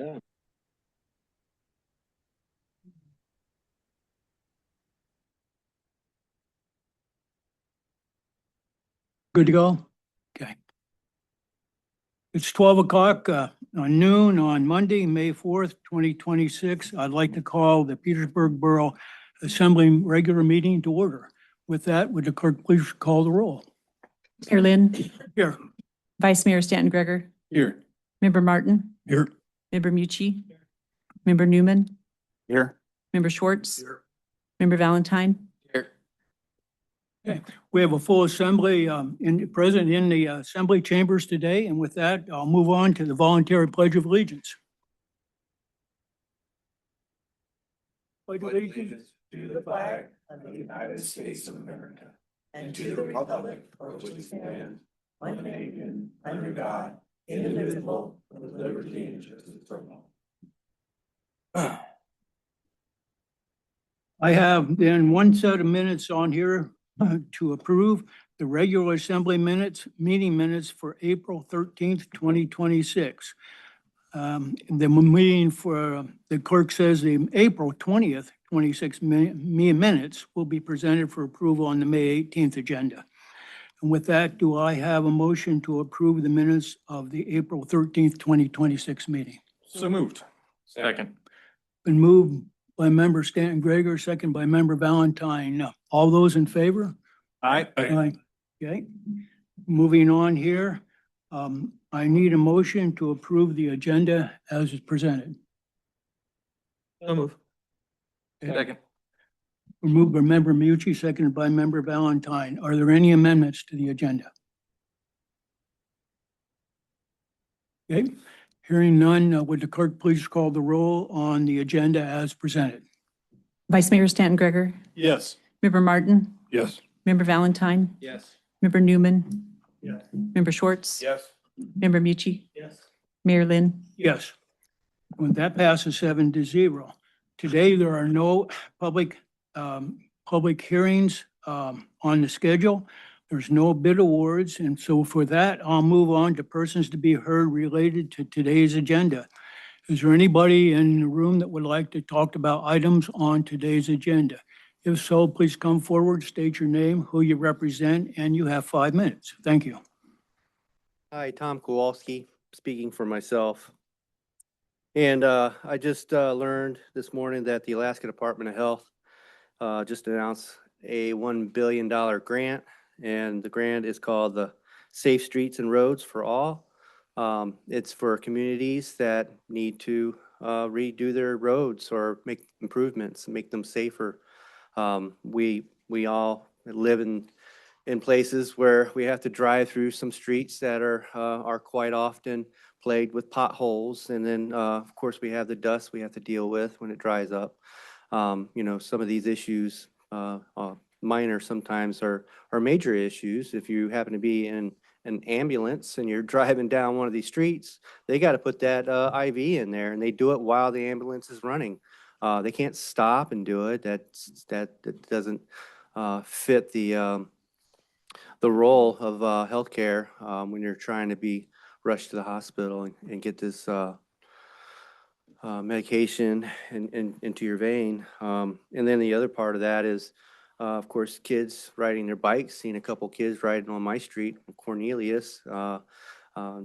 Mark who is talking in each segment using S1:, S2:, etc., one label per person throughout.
S1: Yeah.
S2: Good to go? Okay. It's 12 o'clock on noon on Monday, May 4th, 2026. I'd like to call the Petersburg Borough Assembly regular meeting to order. With that, would the clerk please call the roll?
S3: Mayor Lynn,
S2: Here.
S3: Vice Mayor Stanton Greger,
S2: Here.
S3: Member Martin,
S2: Here.
S3: Member Mucci, Member Newman,
S1: Here.
S3: Member Schwartz, Member Valentine.
S2: Okay. We have a full assembly present in the assembly chambers today. And with that, I'll move on to the voluntary pledge of allegiance. Pledge allegiance
S4: to the flag of the United States of America and to the republic for which it stands, one nation, under God, indivisible, with liberty and justice for all.
S2: I have then one set of minutes on here to approve the regular assembly meeting minutes for April 13th, 2026. The meeting for, the clerk says the April 20th, 26 minutes will be presented for approval on the May 18th agenda. And with that, do I have a motion to approve the minutes of the April 13th, 2026 meeting?
S1: So moved. Second.
S2: Been moved by member Stanton Greger, second by member Valentine. All those in favor?
S1: Aye.
S2: Aye. Okay, moving on here. I need a motion to approve the agenda as is presented.
S1: So move. Second.
S2: Moved by member Mucci, seconded by member Valentine. Are there any amendments to the agenda? Okay, hearing none, would the clerk please call the roll on the agenda as presented?
S3: Vice Mayor Stanton Greger,
S1: Yes.
S3: Member Martin,
S1: Yes.
S3: Member Valentine,
S1: Yes.
S3: Member Newman,
S1: Yes.
S3: Member Schwartz,
S1: Yes.
S3: Member Mucci,
S1: Yes.
S3: Mayor Lynn.
S2: Yes. When that passes 7-0. Today, there are no public hearings on the schedule. There's no bid awards, and so for that, I'll move on to persons to be heard related to today's agenda. Is there anybody in the room that would like to talk about items on today's agenda? If so, please come forward, state your name, who you represent, and you have 5 minutes. Thank you.
S5: Hi, Tom Kowalski, speaking for myself. And I just learned this morning that the Alaska Department of Health just announced a $1 billion grant, and the grant is called the Safe Streets and Roads for All. It's for communities that need to redo their roads or make improvements, make them safer. We all live in places where we have to drive through some streets that are quite often plagued with potholes. And then, of course, we have the dust we have to deal with when it dries up. You know, some of these issues, minor sometimes are major issues. If you happen to be in an ambulance and you're driving down one of these streets, they got to put that IV in there, and they do it while the ambulance is running. They can't stop and do it. That doesn't fit the role of healthcare when you're trying to be rushed to the hospital and get this medication into your vein. And then the other part of that is, of course, kids riding their bikes. Seen a couple kids riding on my street, Cornelius,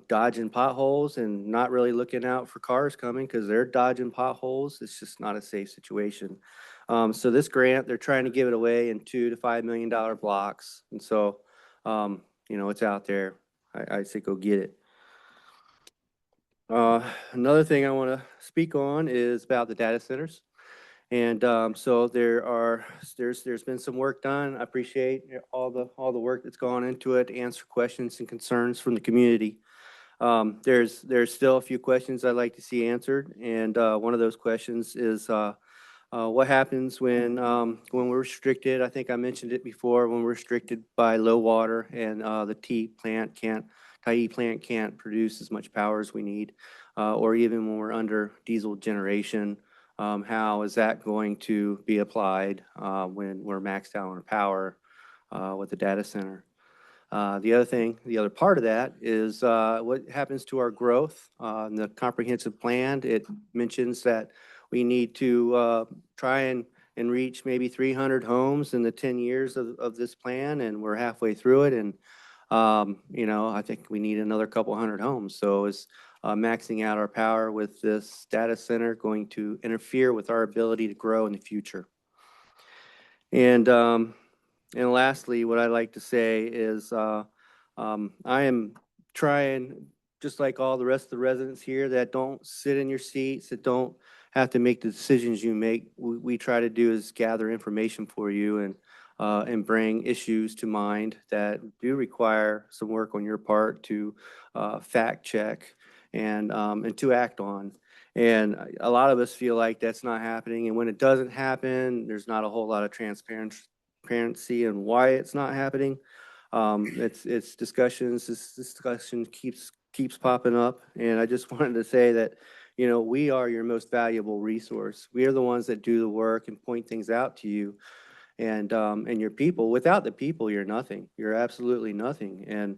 S5: dodging potholes and not really looking out for cars coming because they're dodging potholes. It's just not a safe situation. So this grant, they're trying to give it away in $2 to $5 million blocks. And so, you know, it's out there. I say go get it. Another thing I want to speak on is about the data centers. And so there's been some work done. I appreciate all the work that's gone into it to answer questions and concerns from the community. There's still a few questions I'd like to see answered, and one of those questions is what happens when we're restricted. I think I mentioned it before, when we're restricted by low water and the Tyee plant can't produce as much power as we need, or even when we're under diesel generation. How is that going to be applied when we're maxed out on power with the data center? The other part of that is what happens to our growth. In the comprehensive plan, it mentions that we need to try and reach maybe 300 homes in the 10 years of this plan, and we're halfway through it. And, I think we need another couple hundred homes. So is maxing out our power with this data center going to interfere with our ability to grow in the future? And lastly, what I'd like to say is I am trying, just like all the rest of the residents here that don't sit in your seats, that don't have to make the decisions you make, we try to do is gather information for you and bring issues to mind that do require some work on your part to fact check and to act on. And a lot of us feel like that's not happening. And when it doesn't happen, there's not a whole lot of transparency and why it's not happening. It's discussions. This discussion keeps popping up, and I just wanted to say that we are your most valuable resource. We are the ones that do the work and point things out to you, and your people. Without the people, you're nothing. You're absolutely nothing. And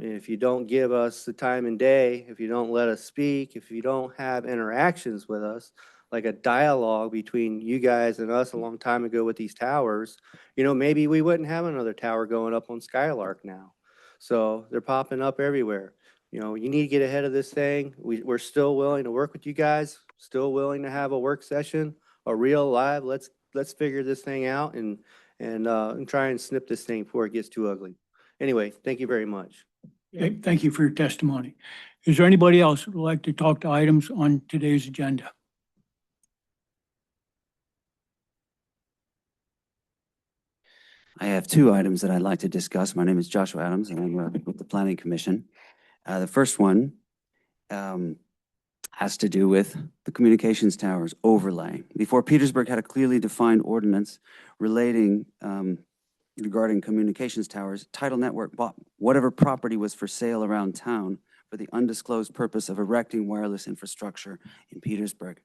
S5: if you don't give us the time and day, if you don't let us speak, if you don't have interactions with us, like a dialogue between you guys and us a long time ago with these towers, maybe we wouldn't have another tower going up on Skylark now. So they're popping up everywhere. You need to get ahead of this thing. We're still willing to work with you guys, still willing to have a work session, a real live, let's figure this thing out and try and snip this thing before it gets too ugly. Anyway, thank you very much.
S2: Okay, thank you for your testimony. Is there anybody else who would like to talk to items on today's agenda?
S6: I have two items that I'd like to discuss. My name is Joshua Adams, and I'm with the Planning Commission. The first one has to do with the communications towers overlay. Before Petersburg had a clearly defined ordinance regarding communications towers, Tidal Network bought whatever property was for sale around town for the undisclosed purpose of erecting wireless infrastructure in Petersburg.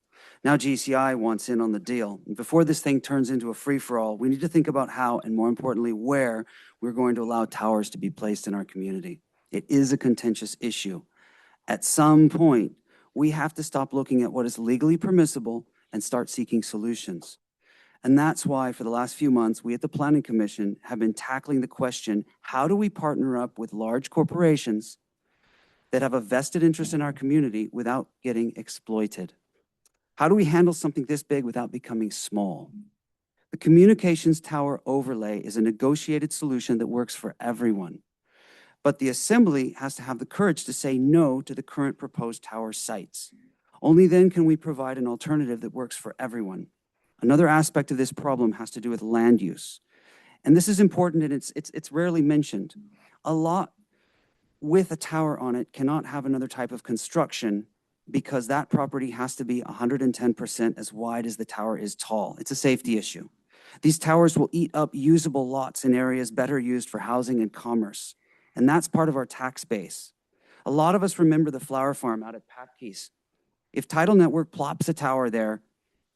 S6: Now GCI wants in on the deal. And before this thing turns into a free-for-all, we need to think about how, and more importantly, where we're going to allow towers to be placed in our community. It is a contentious issue. At some point, we have to stop looking at what is legally permissible and start seeking solutions. And that's why for the last few months, we at the Planning Commission have been tackling the question, how do we partner up with large corporations that have a vested interest in our community without getting exploited? How do we handle something this big without becoming small? The communications tower overlay is a negotiated solution that works for everyone. But the Assembly has to have the courage to say no to the current proposed tower sites. Only then can we provide an alternative that works for everyone. Another aspect of this problem has to do with land use. And this is important, and it's rarely mentioned. A lot with a tower on it cannot have another type of construction because that property has to be 110% as wide as the tower is tall. It's a safety issue. These towers will eat up usable lots in areas better used for housing and commerce. And that's part of our tax base. A lot of us remember the flower farm out at Papke's. If Tidal Network plops a tower there,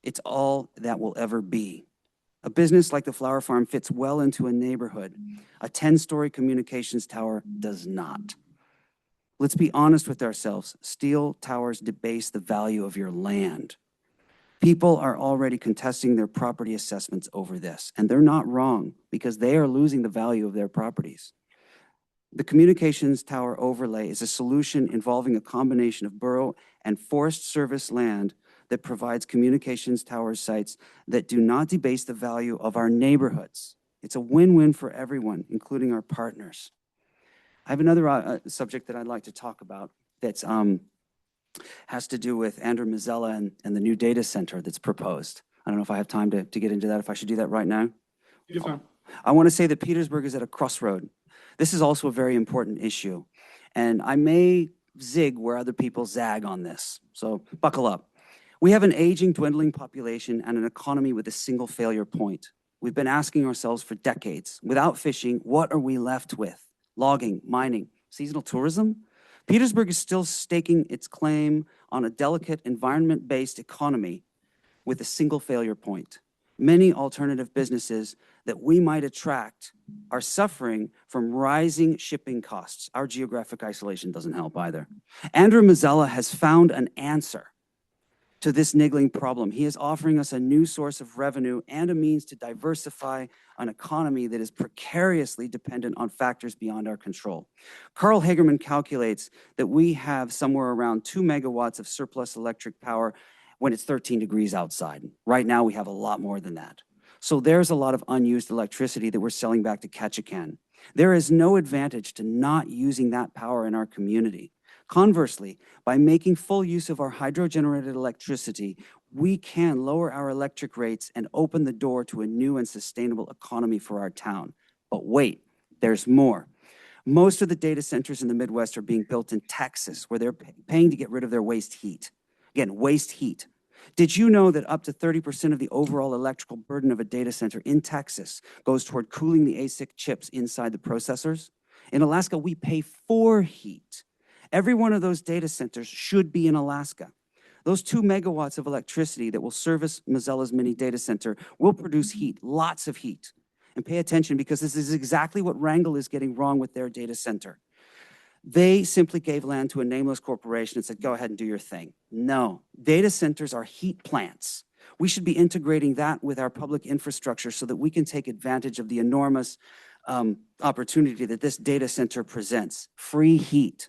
S6: it's all that will ever be. A business like the flower farm fits well into a neighborhood. A 10-story communications tower does not. Let's be honest with ourselves. Steel towers debase the value of your land. People are already contesting their property assessments over this, and they're not wrong because they are losing the value of their properties. The communications tower overlay is a solution involving a combination of borough and Forest Service land that provides communications tower sites that do not debase the value of our neighborhoods. It's a win-win for everyone, including our partners. I have another subject that I'd like to talk about that has to do with Andrew Mazzella and the new data center that's proposed. I don't know if I have time to get into that, if I should do that right now. I want to say that Petersburg is at a crossroad. This is also a very important issue, and I may zig where other people zag on this, so buckle up. We have an aging, dwindling population and an economy with a single failure point. We've been asking ourselves for decades, without fishing, what are we left with? Logging, mining, seasonal tourism? Petersburg is still staking its claim on a delicate environment-based economy with a single failure point. Many alternative businesses that we might attract are suffering from rising shipping costs. Our geographic isolation doesn't help either. Andrew Mazzella has found an answer to this niggling problem. He is offering us a new source of revenue and a means to diversify an economy that is precariously dependent on factors beyond our control. Carl Hagerman calculates that we have somewhere around 2 megawatts of surplus electric power when it's 13 degrees outside. Right now, we have a lot more than that. So there's a lot of unused electricity that we're selling back to Ketchikan. There is no advantage to not using that power in our community. Conversely, by making full use of our hydro-generated electricity, we can lower our electric rates and open the door to a new and sustainable economy for our town. But wait, there's more. Most of the data centers in the Midwest are being built in Texas, where they're paying to get rid of their waste heat. Again, waste heat. Did you know that up to 30% of the overall electrical burden of a data center in Texas goes toward cooling the ASIC chips inside the processors? In Alaska, we pay for heat. Every one of those data centers should be in Alaska. Those 2 megawatts of electricity that will service Mazzella's mini data center will produce heat, lots of heat. And pay attention, because this is exactly what Wrangell is getting wrong with their data center. They simply gave land to a nameless corporation and said, go ahead and do your thing. No, data centers are heat plants. We should be integrating that with our public infrastructure so that we can take advantage of the enormous opportunity that this data center presents. Free heat.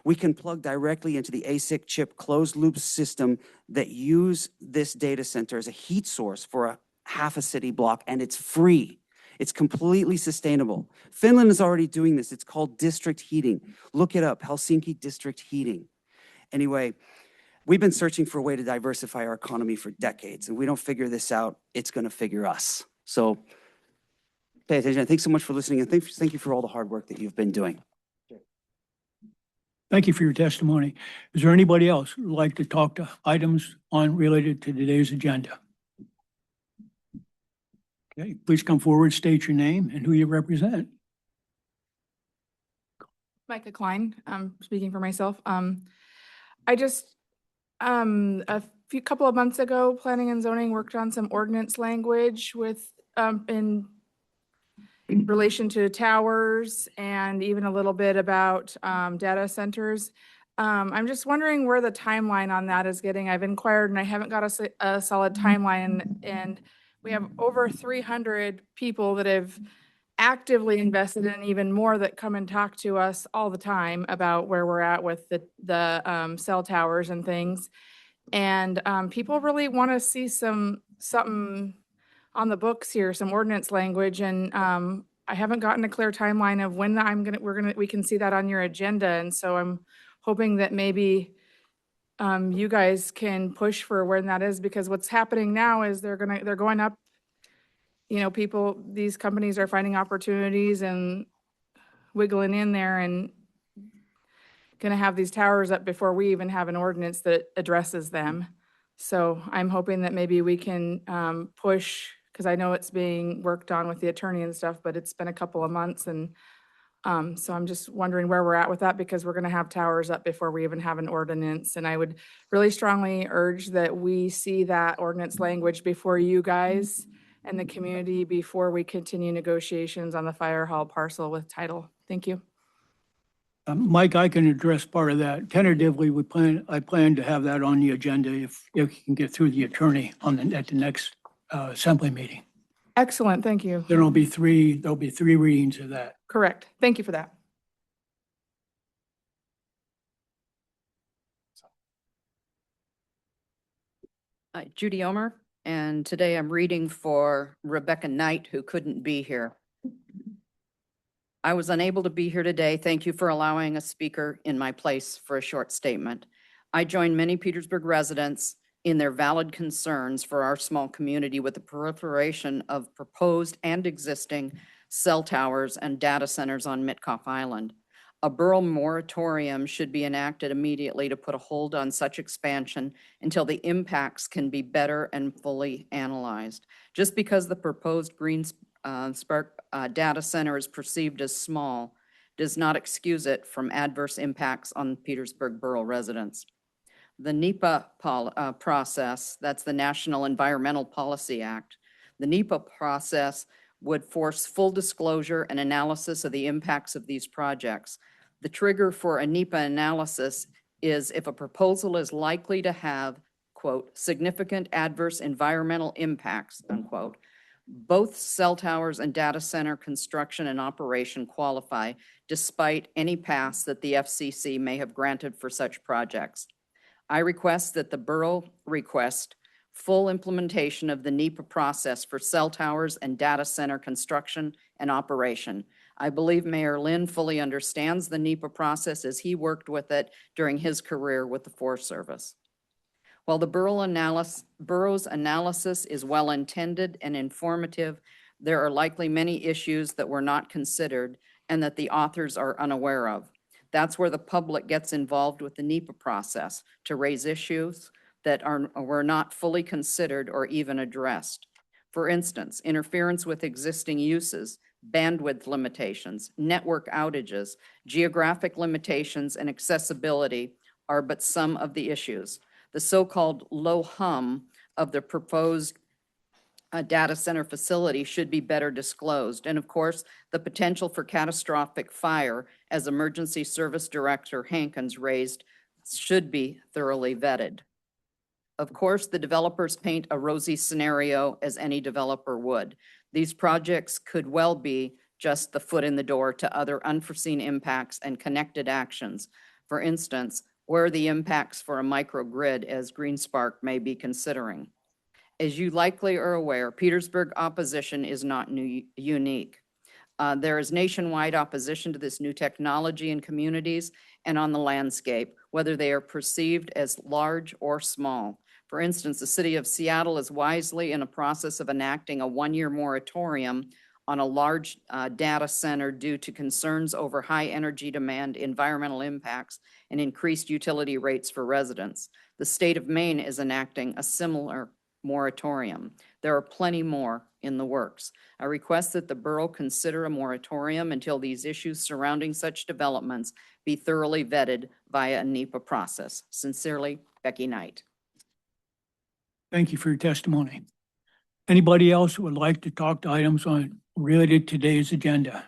S6: We can plug directly into the ASIC chip closed loop system that use this data center as a heat source for half a city block, and it's free. It's completely sustainable. Finland is already doing this. It's called district heating. Look it up, Helsinki district heating. Anyway, we've been searching for a way to diversify our economy for decades, and we don't figure this out, it's gonna figure us. So pay attention. Thanks so much for listening, and thank you for all the hard work that you've been doing.
S2: Thank you for your testimony. Is there anybody else who would like to talk to items related to today's agenda? Okay, please come forward, state your name and who you represent.
S7: Micah Klein, speaking for myself. I just, couple of months ago, Planning and Zoning worked on some ordinance language with, in relation to towers and even a little bit about, data centers. I'm just wondering where the timeline on that is getting. I've inquired and I haven't got a solid timeline, and we have over 300 people that have actively invested and even more that come and talk to us all the time about where we're at with the cell towers and things. And people really want to see something on the books here, some ordinance language. And I haven't gotten a clear timeline of when we can see that on your agenda. And so I'm hoping that maybe you guys can push for when that is, because what's happening now is they're going up, these companies are finding opportunities and wiggling in there and gonna have these towers up before we even have an ordinance that addresses them. So I'm hoping that maybe we can push, because I know it's being worked on with the attorney and stuff, but it's been a couple of months, and so I'm just wondering where we're at with that, because we're gonna have towers up before we even have an ordinance. And I would really strongly urge that we see that ordinance language before you guys and the community before we continue negotiations on the fire hall parcel with title. Thank you.
S2: Mike, I can address part of that. Tentatively, I plan to have that on the agenda if you can get through the attorney at the next assembly meeting.
S7: Excellent, thank you.
S2: There'll be three readings of that.
S7: Correct. Thank you for that.
S8: Judy Omer, and today I'm reading for Rebecca Knight, who couldn't be here. I was unable to be here today. Thank you for allowing a speaker in my place for a short statement. I join many Petersburg residents in their valid concerns for our small community with the proliferation of proposed and existing cell towers and data centers on Mitkoff Island. A borough moratorium should be enacted immediately to put a hold on such expansion until the impacts can be better and fully analyzed. Just because the proposed Green Spark data center is perceived as small does not excuse it from adverse impacts on Petersburg borough residents. The NEPA process, that's the National Environmental Policy Act, The NEPA process would force full disclosure and analysis of the impacts of these projects. The trigger for a NEPA analysis is if a proposal is likely to have, quote, significant adverse environmental impacts, unquote. Both cell towers and data center construction and operation qualify despite any pass that the FCC may have granted for such projects. I request that the borough request full implementation of the NEPA process for cell towers and data center construction and operation. I believe Mayor Lynn fully understands the NEPA process as he worked with it during his career with the Forest Service. While the borough's analysis is well-intended and informative, there are likely many issues that were not considered and that the authors are unaware of. That's where the public gets involved with the NEPA process to raise issues that were not fully considered or even addressed. For instance, interference with existing uses, bandwidth limitations, network outages, geographic limitations, and accessibility are but some of the issues. The so-called low hum of the proposed data center facility should be better disclosed. And of course, the potential for catastrophic fire, as Emergency Service Director Hankins raised, should be thoroughly vetted. Of course, the developers paint a rosy scenario as any developer would. These projects could well be just the foot in the door to other unforeseen impacts and connected actions. For instance, where are the impacts for a microgrid as GreenSpark may be considering? As you likely are aware, Petersburg opposition is not unique. There is nationwide opposition to this new technology in communities and on the landscape, whether they are perceived as large or small. For instance, the city of Seattle is wisely in a process of enacting a one-year moratorium on a large data center due to concerns over high energy demand, environmental impacts, and increased utility rates for residents. The state of Maine is enacting a similar moratorium. There are plenty more in the works. I request that the borough consider a moratorium until these issues surrounding such developments be thoroughly vetted via a NEPA process. Sincerely, Becky Knight.
S2: Thank you for your testimony. Anybody else who would like to talk to items related to today's agenda?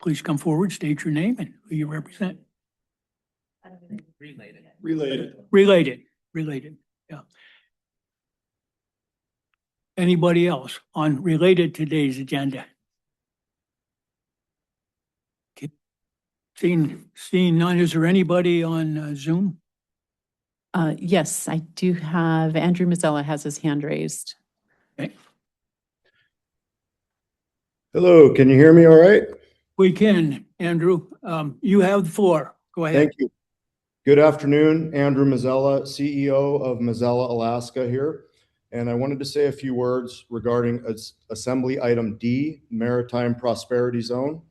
S2: Please come forward, state your name and who you represent. Related, yeah. Anybody else on related to today's agenda? Okay. Seeing none, is there anybody on Zoom?
S3: Yes, I do have, Andrew Mazzella has his hand raised.
S2: Okay.
S9: Hello, can you hear me all right?
S2: We can, Andrew. You have the floor. Go ahead.
S9: Thank you. Good afternoon, Andrew Mazzella, CEO of Mazzella Alaska here. And I wanted to say a few words regarding Assembly Item D, Maritime Prosperity Zone.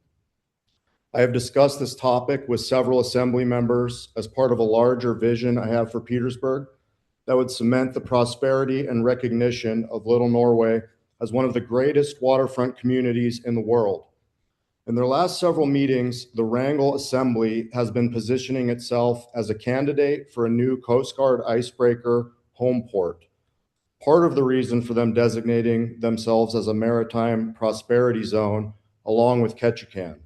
S9: I have discussed this topic with several Assembly members as part of a larger vision I have for Petersburg that would cement the prosperity and recognition of Little Norway as one of the greatest waterfront communities in the world. In their last several meetings, the Wrangell Assembly has been positioning itself as a candidate for a new Coast Guard icebreaker home port. Part of the reason for them designating themselves as a maritime prosperity zone, along with Ketchikan.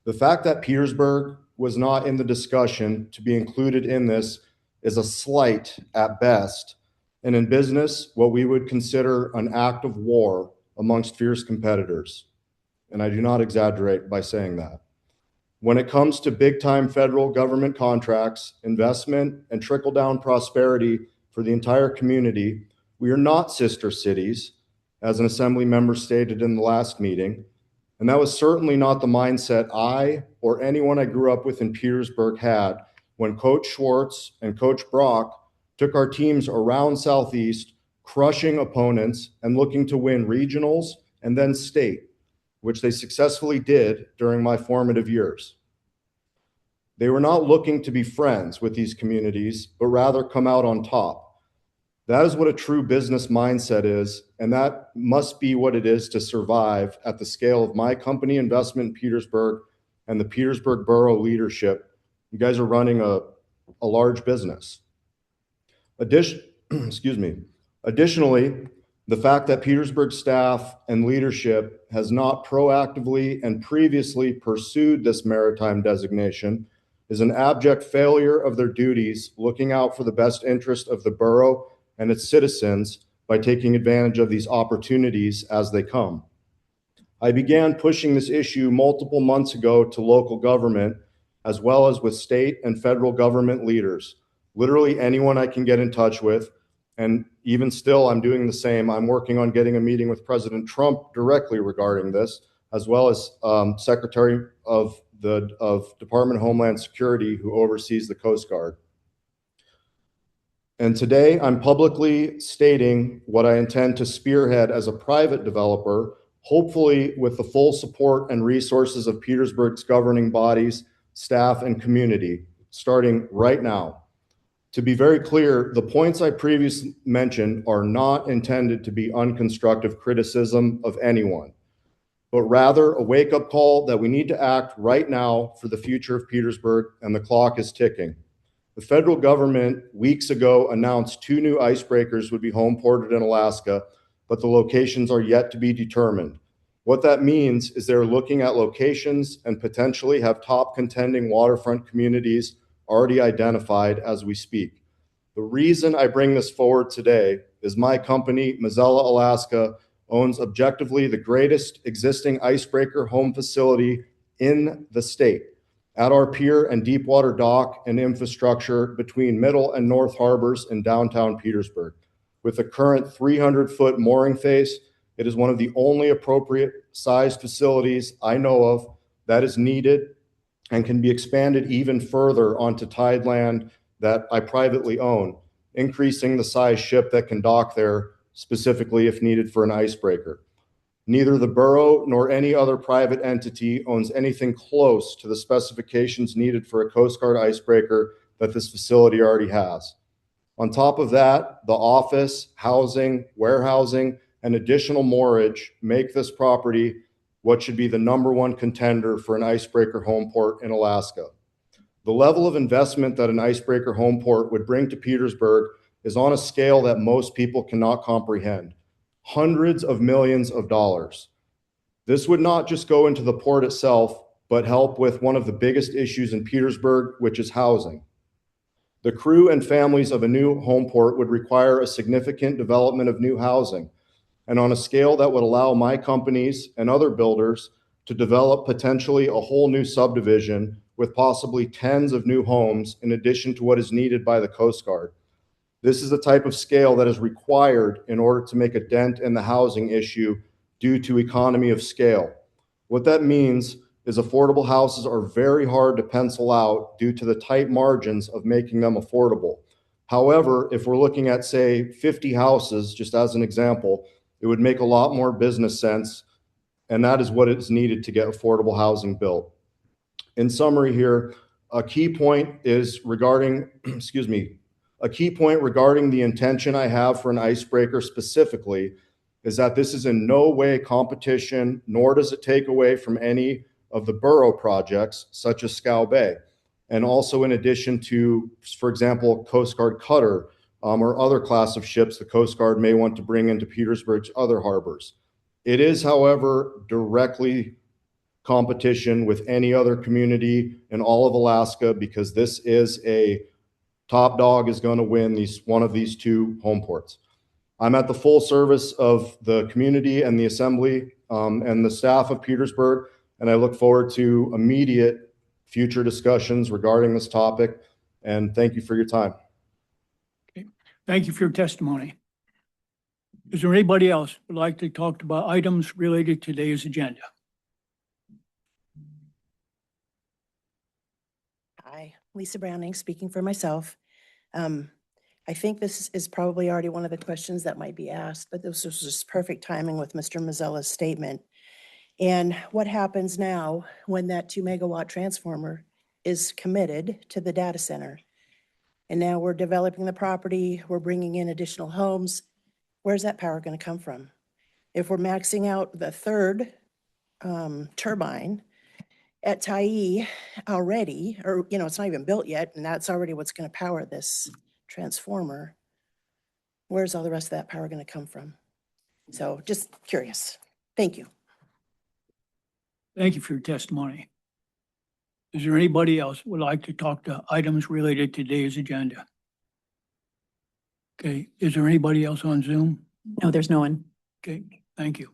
S9: The fact that Petersburg was not in the discussion to be included in this is a slight at best, and in business, what we would consider an act of war amongst fierce competitors. And I do not exaggerate by saying that. When it comes to big-time federal government contracts, investment, and trickle-down prosperity for the entire community, we are not sister cities, as an Assembly member stated in the last meeting. And that was certainly not the mindset I or anyone I grew up with in Petersburg had when Coach Schwartz and Coach Brock took our teams around Southeast, crushing opponents and looking to win regionals and then state, which they successfully did during my formative years. They were not looking to be friends with these communities, but rather come out on top. That is what a true business mindset is, and that must be what it is to survive at the scale of my company investment in Petersburg and the Petersburg Borough leadership. You guys are running a large business. Additionally, The fact that Petersburg staff and leadership has not proactively and previously pursued this maritime designation is an abject failure of their duties, looking out for the best interest of the borough and its citizens by taking advantage of these opportunities as they come. I began pushing this issue multiple months ago to local government, as well as with state and federal government leaders, literally anyone I can get in touch with. And even still, I'm doing the same. I'm working on getting a meeting with President Trump directly regarding this, as well as Secretary of Department of Homeland Security, who oversees the Coast Guard. And today, I'm publicly stating what I intend to spearhead as a private developer, hopefully with the full support and resources of Petersburg's governing bodies, staff, and community, starting right now. To be very clear, the points I previously mentioned are not intended to be unconstructive criticism of anyone, but rather a wake-up call that we need to act right now for the future of Petersburg, and the clock is ticking. The federal government weeks ago announced 2 new icebreakers would be home ported in Alaska, but the locations are yet to be determined. What that means is they're looking at locations and potentially have top contending waterfront communities already identified as we speak. The reason I bring this forward today is my company, Mazzella Alaska, owns objectively the greatest existing icebreaker home facility in the state at our pier and deepwater dock and infrastructure between Middle and North Harbors in downtown Petersburg. With a current 300-foot mooring face, it is one of the only appropriate sized facilities I know of that is needed and can be expanded even further onto tideland that I privately own, increasing the size ship that can dock there, specifically if needed for an icebreaker. Neither the borough nor any other private entity owns anything close to the specifications needed for a Coast Guard icebreaker that this facility already has. On top of that, the office, housing, warehousing, and additional moorage make this property what should be the #1 contender for an icebreaker home port in Alaska. The level of investment that an icebreaker home port would bring to Petersburg is on a scale that most people cannot comprehend. Hundreds of millions of dollars. This would not just go into the port itself, but help with one of the biggest issues in Petersburg, which is housing. The crew and families of a new home port would require a significant development of new housing, and on a scale that would allow my companies and other builders to develop potentially a whole new subdivision with possibly tens of new homes in addition to what is needed by the Coast Guard. This is the type of scale that is required in order to make a dent in the housing issue due to economy of scale. What that means is affordable houses are very hard to pencil out due to the tight margins of making them affordable. However, if we're looking at, say, 50 houses, just as an example, it would make a lot more business sense, and that is what is needed to get affordable housing built. In summary here, a key point is regarding, a key point regarding the intention I have for an icebreaker specifically is that this is in no way competition, nor does it take away from any of the borough projects, such as Scow Bay, and also in addition to, for example, Coast Guard cutter, or other class of ships the Coast Guard may want to bring into Petersburg's other harbors. It is, however, directly competition with any other community in all of Alaska, because this is a top dog is going to win one of these 2 home ports. I'm at the full service of the community and the assembly and the staff of Petersburg, and I look forward to immediate future discussions regarding this topic, and thank you for your time.
S2: Thank you for your testimony. Is there anybody else who would like to talk about items related to today's agenda?
S10: Hi, Lisa Browning, speaking for myself. I think this is probably already one of the questions that might be asked, but this was just perfect timing with Mr. Mazzella's statement. And what happens now when that 2-megawatt transformer is committed to the data center? And now we're developing the property, we're bringing in additional homes. Where's that power going to come from? If we're maxing out the 3rd turbine at Tyee already, or, it's not even built yet, and that's already what's going to power this transformer, where's all the rest of that power going to come from? So just curious. Thank you.
S2: Thank you for your testimony. Is there anybody else who would like to talk to items related to today's agenda? Okay, is there anybody else on Zoom?
S3: No, there's no one.
S2: Okay, thank you.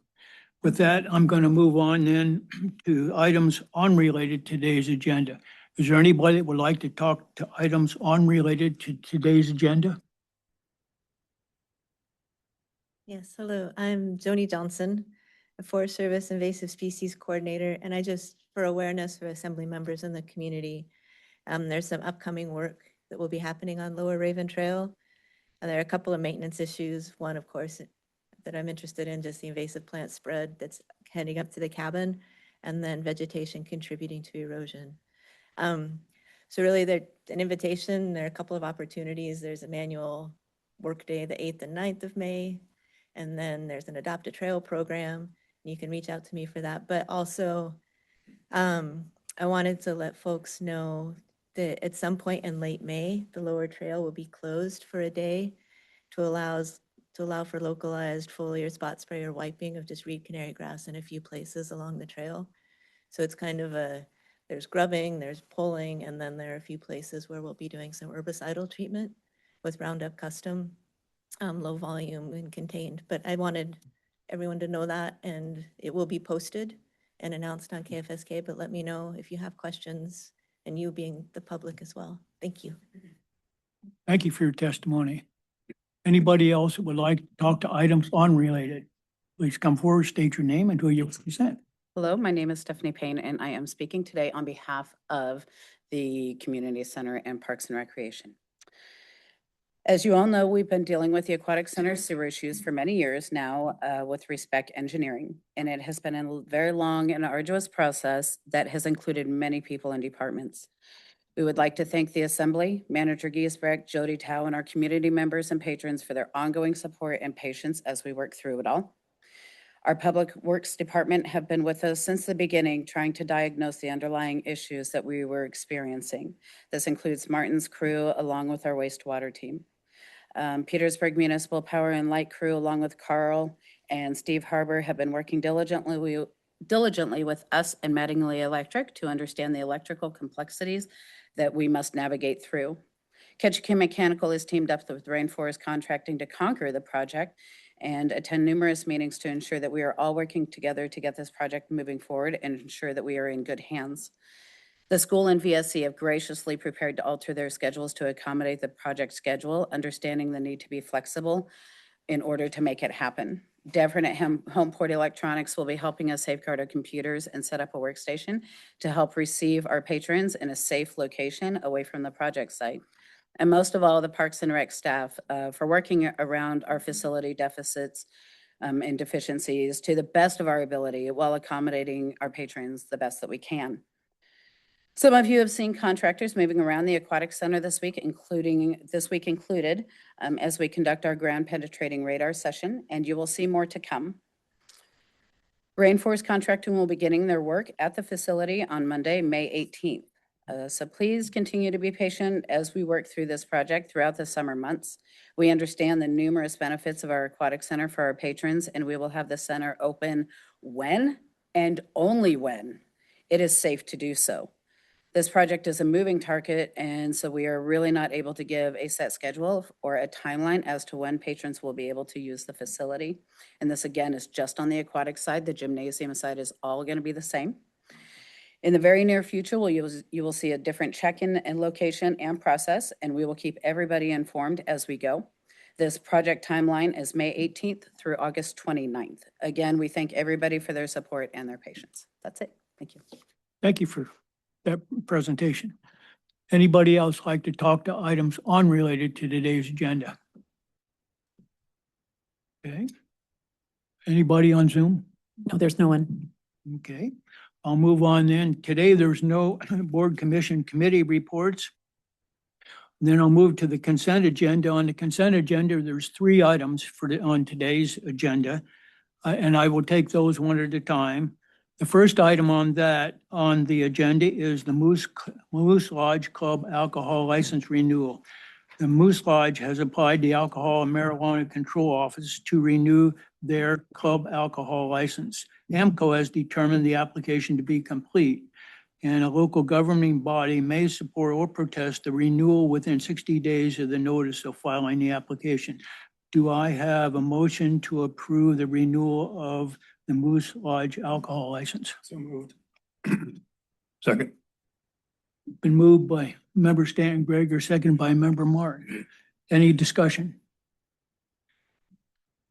S2: With that, I'm going to move on then to items unrelated to today's agenda. Is there anybody that would like to talk to items unrelated to today's agenda?
S11: Yes, hello, I'm Joni Johnson, a Forest Service Invasive Species Coordinator, and I just, for awareness for Assembly members in the community, there's some upcoming work that will be happening on Lower Raven Trail. There are a couple of maintenance issues. One, of course, that I'm interested in, just the invasive plant spread that's heading up to the cabin, and then vegetation contributing to erosion. So really, there's an invitation. There are a couple of opportunities. There's a manual workday, the 8th and 9th of May. And then there's an Adopt a Trail program. You can reach out to me for that. But also, I wanted to let folks know that at some point in late May, the lower trail will be closed for a day to allow for localized foliar spot spray or wiping of just reed canary grass in a few places along the trail. So it's kind of there's grubbing, there's pulling, and then there are a few places where we'll be doing some herbicidal treatment with Roundup Custom. Low volume and contained, but I wanted everyone to know that, and it will be posted and announced on KFSK, but let me know if you have questions, and you being the public as well. Thank you.
S2: Thank you for your testimony. Anybody else that would like to talk to items unrelated? Please come forward, state your name and who you represent.
S12: Hello, my name is Stephanie Payne, and I am speaking today on behalf of the Community Center and Parks and Recreation. As you all know, we've been dealing with the Aquatic Center sewer issues for many years now with Respect Engineering, and it has been a very long and arduous process that has included many people and departments. We would like to thank the Assembly, Manager Giesbrecht, Jody Tao, and our community members and patrons for their ongoing support and patience as we work through it all. Our Public Works Department have been with us since the beginning, trying to diagnose the underlying issues that we were experiencing. This includes Martin's crew along with our wastewater team. Petersburg Municipal Power and Light crew, along with Carl and Steve Harbor, have been working diligently with us and Mattingly Electric to understand the electrical complexities that we must navigate through. Ketchikan Mechanical is teamed up with Rainforest Contracting to conquer the project and attend numerous meetings to ensure that we are all working together to get this project moving forward and ensure that we are in good hands. The school and VSC have graciously prepared to alter their schedules to accommodate the project schedule, understanding the need to be flexible in order to make it happen. Devon at Homeport Electronics will be helping us safeguard our computers and set up a workstation to help receive our patrons in a safe location away from the project site. And most of all, the Parks and Rec staff for working around our facility deficits and deficiencies to the best of our ability while accommodating our patrons the best that we can. Some of you have seen contractors moving around the Aquatic Center this week included, as we conduct our ground penetrating radar session, and you will see more to come. Rainforest Contracting will be beginning their work at the facility on Monday, May 18th. So please continue to be patient as we work through this project throughout the summer months. We understand the numerous benefits of our Aquatic Center for our patrons, and we will have the center open when and only when it is safe to do so. This project is a moving target, and so we are really not able to give a set schedule or a timeline as to when patrons will be able to use the facility. And this, again, is just on the aquatic side. The gymnasium side is all going to be the same. In the very near future, you will see a different check-in and location and process, and we will keep everybody informed as we go. This project timeline is May 18th through August 29th. Again, we thank everybody for their support and their patience. That's it. Thank you.
S2: Thank you for that presentation. Anybody else like to talk to items unrelated to today's agenda? Okay. Anybody on Zoom?
S3: No, there's no one.
S2: Okay, I'll move on then. Today, there's no board commission committee reports. Then I'll move to the consent agenda. On the consent agenda, there's 3 items on today's agenda, and I will take those one at a time. The first item on the agenda is the Moose Lodge Club alcohol license renewal. The Moose Lodge has applied the Alcohol and Marijuana Control Office to renew their club alcohol license. AMCO has determined the application to be complete, and a local governing body may support or protest the renewal within 60 days of the notice of filing the application. Do I have a motion to approve the renewal of the Moose Lodge alcohol license?
S1: So moved. Second.
S2: Been moved by member Stanton Gregor, seconded by member Martin. Any discussion?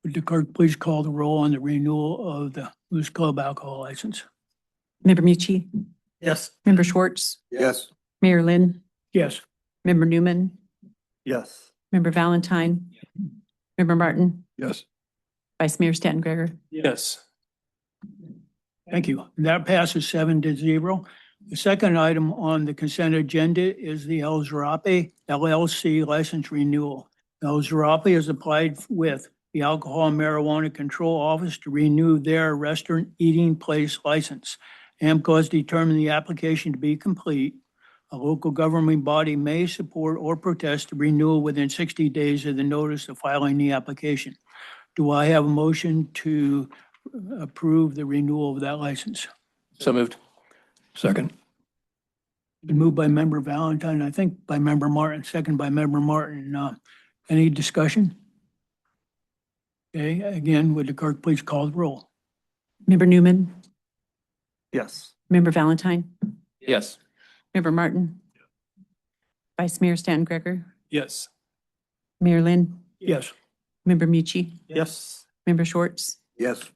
S2: Would the clerk please call the roll on the renewal of the Moose Club alcohol license?
S3: Member Mucci,
S1: Yes.
S3: Member Schwartz,
S1: Yes.
S3: Mayor Lynn,
S2: Yes.
S3: Member Newman,
S1: Yes.
S3: Member Valentine, Member Martin,
S1: Yes.
S3: Vice Mayor Stanton Gregor.
S1: Yes.
S2: Thank you. That passes 7-0. The second item on the consent agenda is the El Zarape LLC license renewal. El Zarape has applied with the Alcohol and Marijuana Control Office to renew their restaurant eating place license. AMCO has determined the application to be complete. A local government body may support or protest the renewal within 60 days of the notice of filing the application. Do I have a motion to approve the renewal of that license?
S1: So moved. Second.
S2: Been moved by member Valentine, I think by member Martin, second by member Martin. Any discussion? Okay, again, would the clerk please call the roll?
S3: Member Newman,
S1: Yes.
S3: Member Valentine,
S1: Yes.
S3: Member Martin, Vice Mayor Stanton Gregor,
S1: Yes.
S3: Mayor Lynn,
S2: Yes.
S3: Member Mucci,
S1: Yes.
S3: Member Schwartz,
S1: Yes.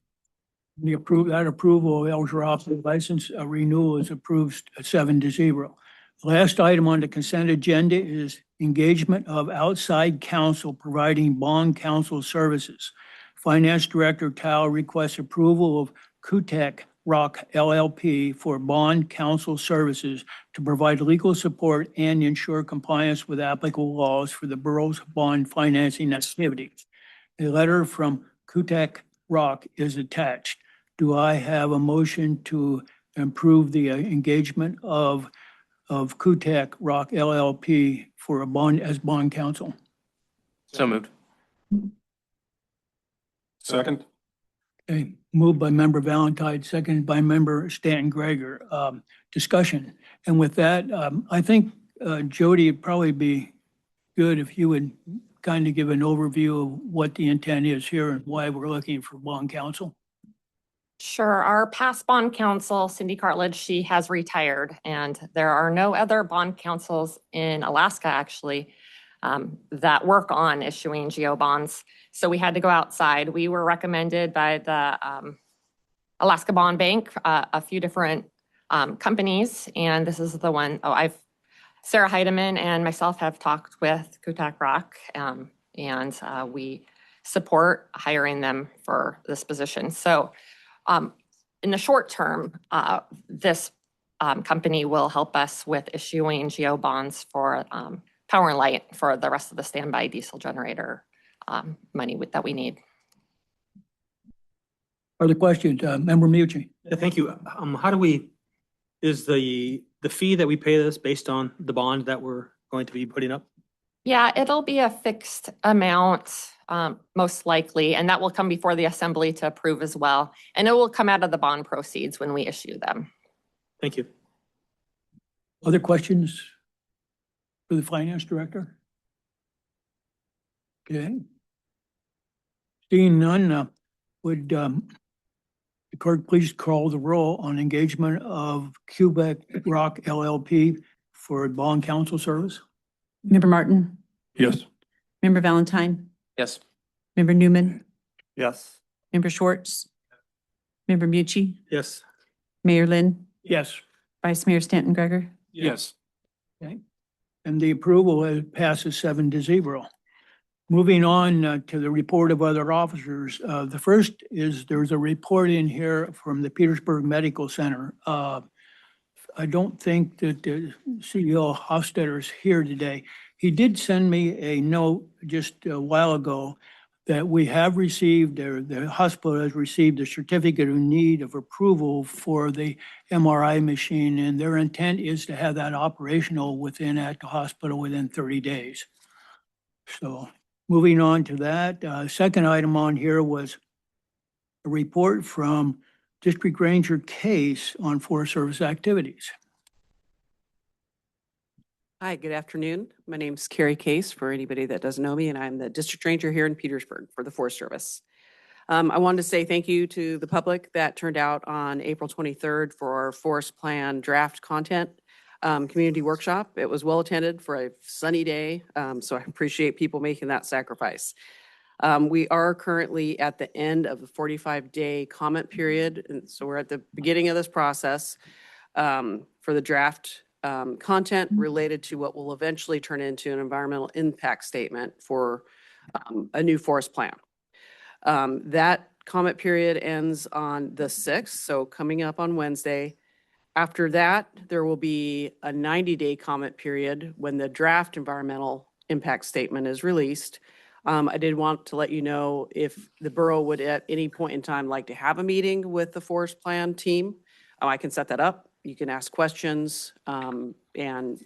S2: That approval of El Zarape license renewal is approved at 7-0. The last item on the consent agenda is engagement of outside counsel providing bond counsel services. Finance Director Tao requests approval of Kutek Rock LLP for bond counsel services to provide legal support and ensure compliance with applicable laws for the borough's bond financing activities. A letter from Kutek Rock is attached. Do I have a motion to approve the engagement of Kutek Rock LLP for a bond as bond counsel?
S1: So moved. Second.
S2: Okay, moved by member Valentine, seconded by member Stanton Gregor. Discussion. And with that, I think, Jody, it'd probably be good if you would kind of give an overview of what the intent is here and why we're looking for bond counsel.
S13: Sure. Our past bond counsel, Cindy Cartledge, she has retired, and there are no other bond counsels in Alaska, actually, that work on issuing GO bonds. So we had to go outside. We were recommended by the Alaska Bond Bank, a few different companies, and this is the one. Sarah Heidemann and myself have talked with Kutek Rock, and we support hiring them for this position. So in the short term, this company will help us with issuing GO bonds for Power and Light for the rest of the standby diesel generator money that we need.
S2: Other questions? Member Mucci?
S14: Thank you. Is the fee that we pay this based on the bond that we're going to be putting up?
S13: Yeah, it'll be a fixed amount, most likely, and that will come before the assembly to approve as well. And it will come out of the bond proceeds when we issue them.
S14: Thank you.
S2: Other questions for the finance director? Okay. Seeing none, would the clerk please call the roll on engagement of Kutek Rock LLP for bond counsel service?
S3: Member Martin,
S1: Yes.
S3: Member Valentine,
S1: Yes.
S3: Member Newman,
S1: Yes.
S3: Member Schwartz, Member Mucci,
S14: Yes.
S3: Mayor Lynn,
S2: Yes.
S3: Vice Mayor Stanton Gregor.
S1: Yes.
S2: Okay. And the approval passes 7-0. Moving on to the report of other officers. The first is there's a report in here from the Petersburg Medical Center. I don't think that the CEO Hofstetter is here today. He did send me a note just a while ago that we have received, or the hospital has received a certificate of need of approval for the MRI machine, and their intent is to have that operational at the hospital within 30 days. So moving on to that, second item on here was a report from District Ranger Case on Forest Service activities.
S15: Hi, good afternoon. My name's Carrie Case, for anybody that doesn't know me, and I'm the district ranger here in Petersburg for the Forest Service. I wanted to say thank you to the public that turned out on April 23rd for our forest plan draft content community workshop. It was well attended for a sunny day, so I appreciate people making that sacrifice. We are currently at the end of the 45-day comment period, and so we're at the beginning of this process for the draft content related to what will eventually turn into an environmental impact statement for a new forest plan. That comment period ends on the 6th, so coming up on Wednesday. After that, there will be a 90-day comment period when the draft environmental impact statement is released. I did want to let you know if the borough would at any point in time like to have a meeting with the forest plan team, I can set that up. You can ask questions and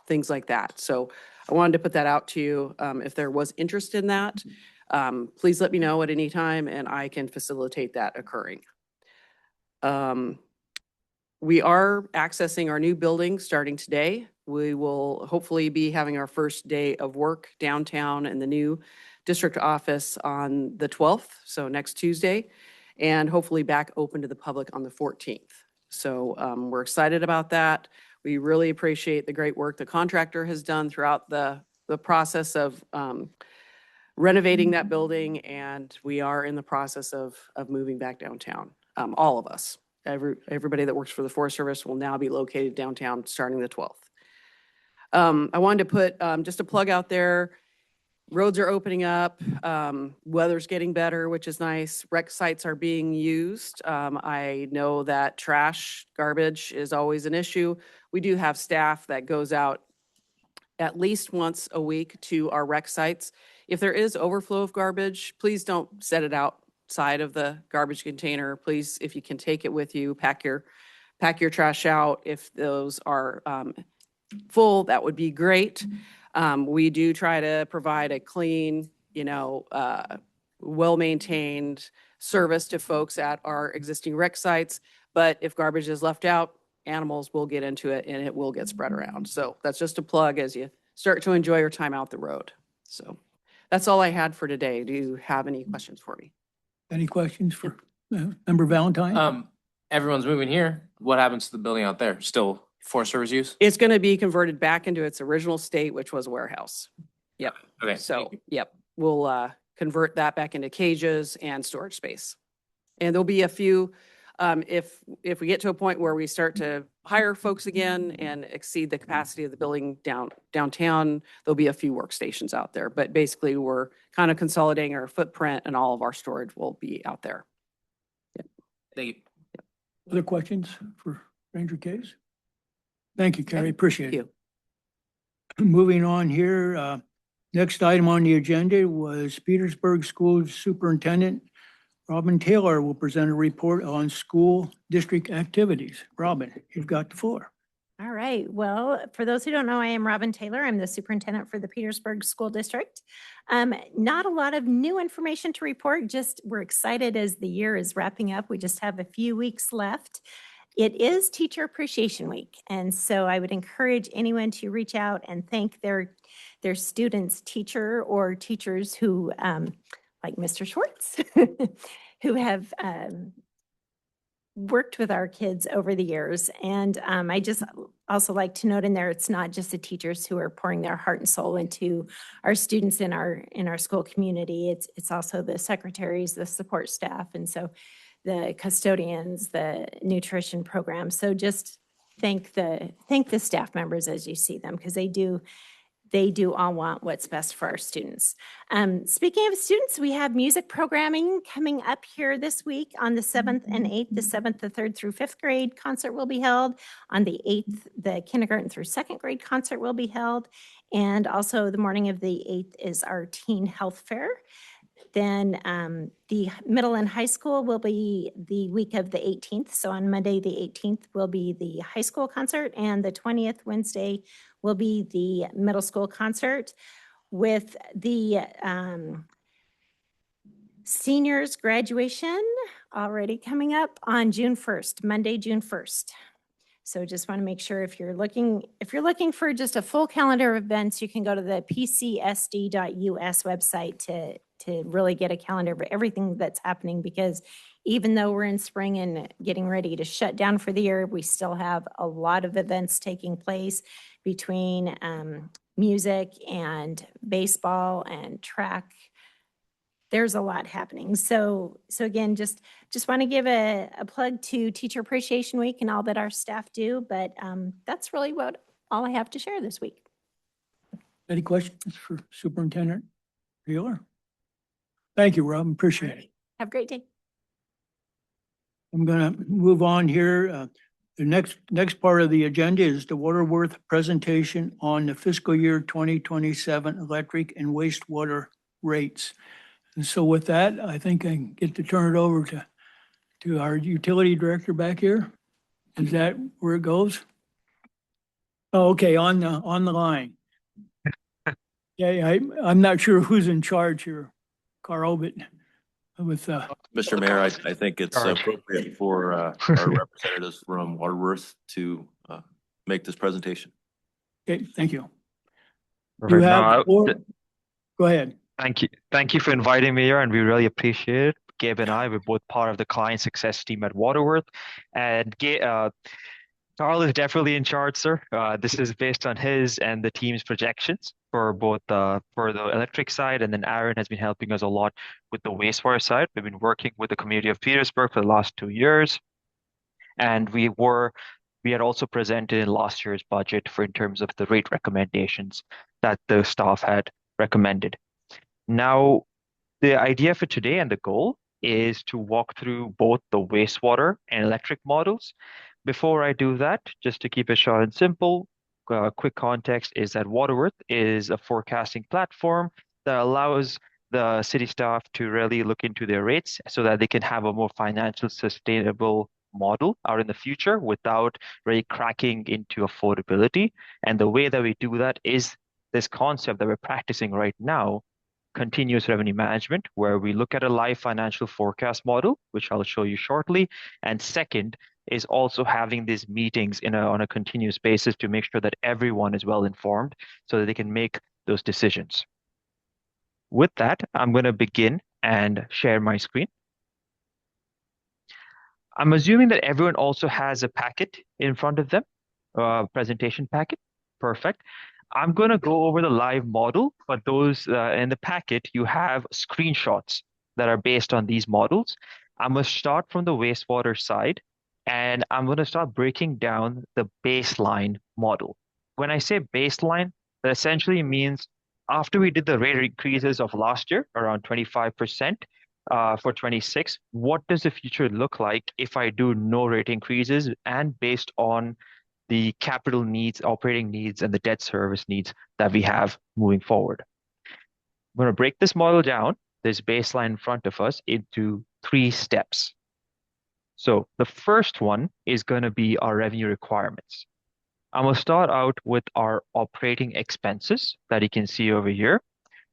S15: things like that. So I wanted to put that out to you. If there was interest in that, please let me know at any time and I can facilitate that occurring. We are accessing our new building starting today. We will hopefully be having our first day of work downtown in the new district office on the 12th, so next Tuesday, and hopefully back open to the public on the 14th. So we're excited about that. We really appreciate the great work the contractor has done throughout the process of renovating that building, and we are in the process of moving back downtown, all of us. Everybody that works for the Forest Service will now be located downtown starting the 12th. I wanted to put just a plug out there. Roads are opening up. Weather's getting better, which is nice. Rec sites are being used. I know that trash, garbage is always an issue. We do have staff that goes out at least once a week to our rec sites. If there is overflow of garbage, please don't set it outside of the garbage container. Please, if you can take it with you, pack your trash out. If those are full, that would be great. We do try to provide a clean, well-maintained service to folks at our existing rec sites. But if garbage is left out, animals will get into it and it will get spread around. So that's just a plug as you start to enjoy your time out the road. So that's all I had for today. Do you have any questions for me?
S2: Any questions for Member Valentine?
S1: Everyone's moving here. What happens to the building out there? Still Forest Service use?
S15: It's going to be converted back into its original state, which was a warehouse. Yep.
S1: Okay.
S15: So, yep, we'll convert that back into cages and storage space. And there'll be a few, if we get to a point where we start to hire folks again and exceed the capacity of the building downtown, there'll be a few workstations out there. But basically, we're kind of consolidating our footprint and all of our storage will be out there. Yep.
S1: Thank you.
S2: Other questions for Ranger Case? Thank you, Carrie. Appreciate it. Moving on here, next item on the agenda was Petersburg School Superintendent Robin Taylor will present a report on school district activities. Robin, you've got the floor.
S16: All right. Well, for those who don't know, I am Robin Taylor. I'm the superintendent for the Petersburg School District. Not a lot of new information to report, just we're excited as the year is wrapping up. We just have a few weeks left. It is Teacher Appreciation Week, and so I would encourage anyone to reach out and thank their students' teacher or teachers who, like Mr. Schwartz, who have worked with our kids over the years. And I just also like to note in there, it's not just the teachers who are pouring their heart and soul into our students in our school community. It's also the secretaries, the support staff, and so the custodians, the nutrition program. So just thank the staff members as you see them, because they do all want what's best for our students. Speaking of students, we have music programming coming up here this week on the 7th and 8th. The 7th, the 3rd through 5th grade concert will be held. On the 8th, the kindergarten through 2nd grade concert will be held. And also the morning of the 8th is our teen health fair. Then the middle and high school will be the week of the 18th. So on Monday, the 18th will be the high school concert, and the 20th, Wednesday, will be the middle school concert. with the seniors graduation already coming up on June 1st, Monday, June 1st. So just want to make sure if you're looking for just a full calendar of events, you can go to the pcsd.us website to really get a calendar of everything that's happening, because even though we're in spring and getting ready to shut down for the year, we still have a lot of events taking place between music and baseball and track. There's a lot happening. So again, just want to give a plug to Teacher Appreciation Week and all that our staff do, but that's really all I have to share this week.
S2: Any questions for Superintendent Wheeler? Thank you, Rob. Appreciate it.
S16: Have a great day.
S2: I'm going to move on here. The next part of the agenda is the Waterworth presentation on the fiscal year 2027 electric and wastewater rates. And so with that, I think I get to turn it over to our utility director back here. Is that where it goes? Oh, okay, on the line. Yeah, I'm not sure who's in charge here, Carl, but with
S17: Mr. Mayor, I think it's appropriate for our representatives from Waterworth to make this presentation.
S2: Okay, thank you.
S18: Perfect.
S2: Go ahead.
S18: Thank you for inviting me here, and we really appreciate it. Gabe and I, we're both part of the client success team at Waterworth, and Carl is definitely in charge, sir. This is based on his and the team's projections for both for the electric side, and then Aaron has been helping us a lot with the wastewater side. We've been working with the community of Petersburg for the last 2 years, and we had also presented in last year's budget in terms of the rate recommendations that the staff had recommended. Now, the idea for today and the goal is to walk through both the wastewater and electric models. Before I do that, just to keep it short and simple, quick context is that Waterworth is a forecasting platform that allows the city staff to really look into their rates so that they can have a more financial sustainable model out in the future without really cracking into affordability. And the way that we do that is this concept that we're practicing right now, continuous revenue management, where we look at a live financial forecast model, which I'll show you shortly. And second is also having these meetings on a continuous basis to make sure that everyone is well informed so that they can make those decisions. With that, I'm going to begin and share my screen. I'm assuming that everyone also has a packet in front of them, presentation packet. Perfect. I'm going to go over the live model, but those in the packet, you have screenshots that are based on these models. I'm going to start from the wastewater side, and I'm going to start breaking down the baseline model. When I say baseline, that essentially means after we did the rate increases of last year, around 25% for 26, what does the future look like if I do no rate increases and based on the capital needs, operating needs, and the debt service needs that we have moving forward. I'm going to break this model down, this baseline in front of us, into 3 steps. So the first one is going to be our revenue requirements. I'm going to start out with our operating expenses that you can see over here.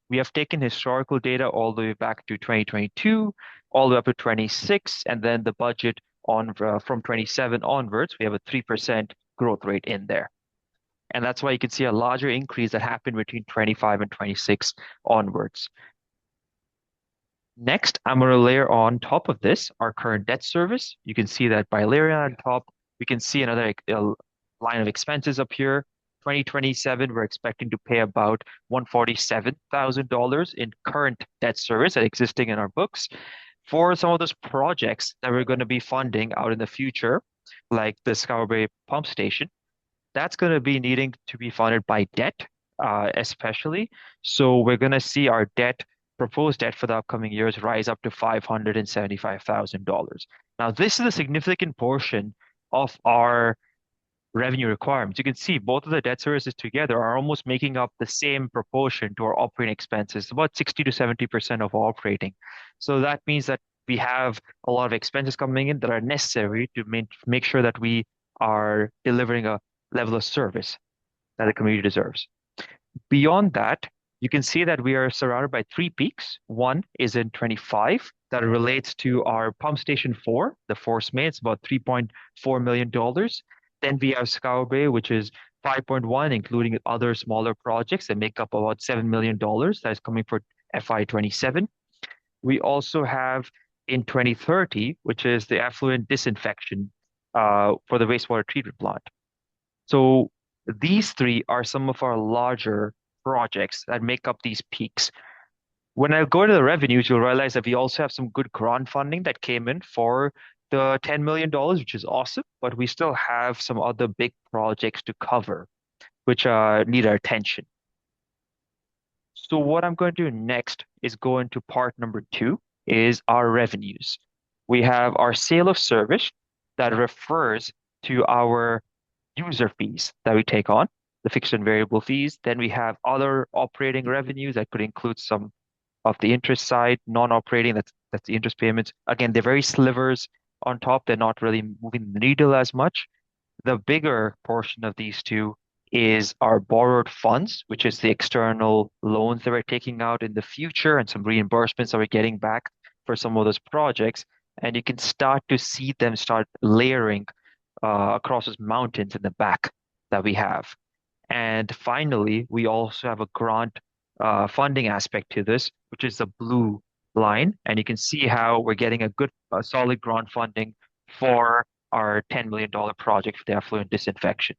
S18: We have taken historical data all the way back to 2022, all the way up to 26, and then the budget from 27 onwards, we have a 3% growth rate in there. And that's why you can see a larger increase that happened between 25 and 26 onwards. Next, I'm going to layer on top of this our current debt service. You can see that by layering on top, we can see another line of expenses up here. 2027, we're expecting to pay about $147,000 in current debt service that existing in our books for some of those projects that we're going to be funding out in the future, like the Scarborough Pump Station. That's going to be needing to be funded by debt, especially. So we're going to see our proposed debt for the upcoming years rise up to $575,000. Now, this is a significant portion of our revenue requirements. You can see both of the debt services together are almost making up the same proportion to our operating expenses, about 60 to 70% of our operating. So that means that we have a lot of expenses coming in that are necessary to make sure that we are delivering a level of service that the community deserves. Beyond that, you can see that we are surrounded by three peaks. One is in 25 that relates to our pump station 4, the force main. It's about $3.4 million. Then we have Scour Bay, which is 5.1, including other smaller projects that make up about $7 million. That is coming for FY27. We also have in 2030, which is the effluent disinfection for the wastewater treatment plant. So these three are some of our larger projects that make up these peaks. When I go to the revenues, you'll realize that we also have some good grant funding that came in for the $10 million, which is awesome, but we still have some other big projects to cover, which need our attention. So what I'm going to do next is go into part number 2, is our revenues. We have our sale of service that refers to our user fees that we take on, the fixed and variable fees. Then we have other operating revenues that could include some of the interest side, non-operating, that's the interest payments. Again, they're very slivers on top. They're not really moving the needle as much. The bigger portion of these two is our borrowed funds, which is the external loans that we're taking out in the future and some reimbursements that we're getting back for some of those projects. And you can start to see them start layering across those mountains in the back that we have. And finally, we also have a grant funding aspect to this, which is the blue line. And you can see how we're getting a good, solid grant funding for our $10 million project for the effluent disinfection.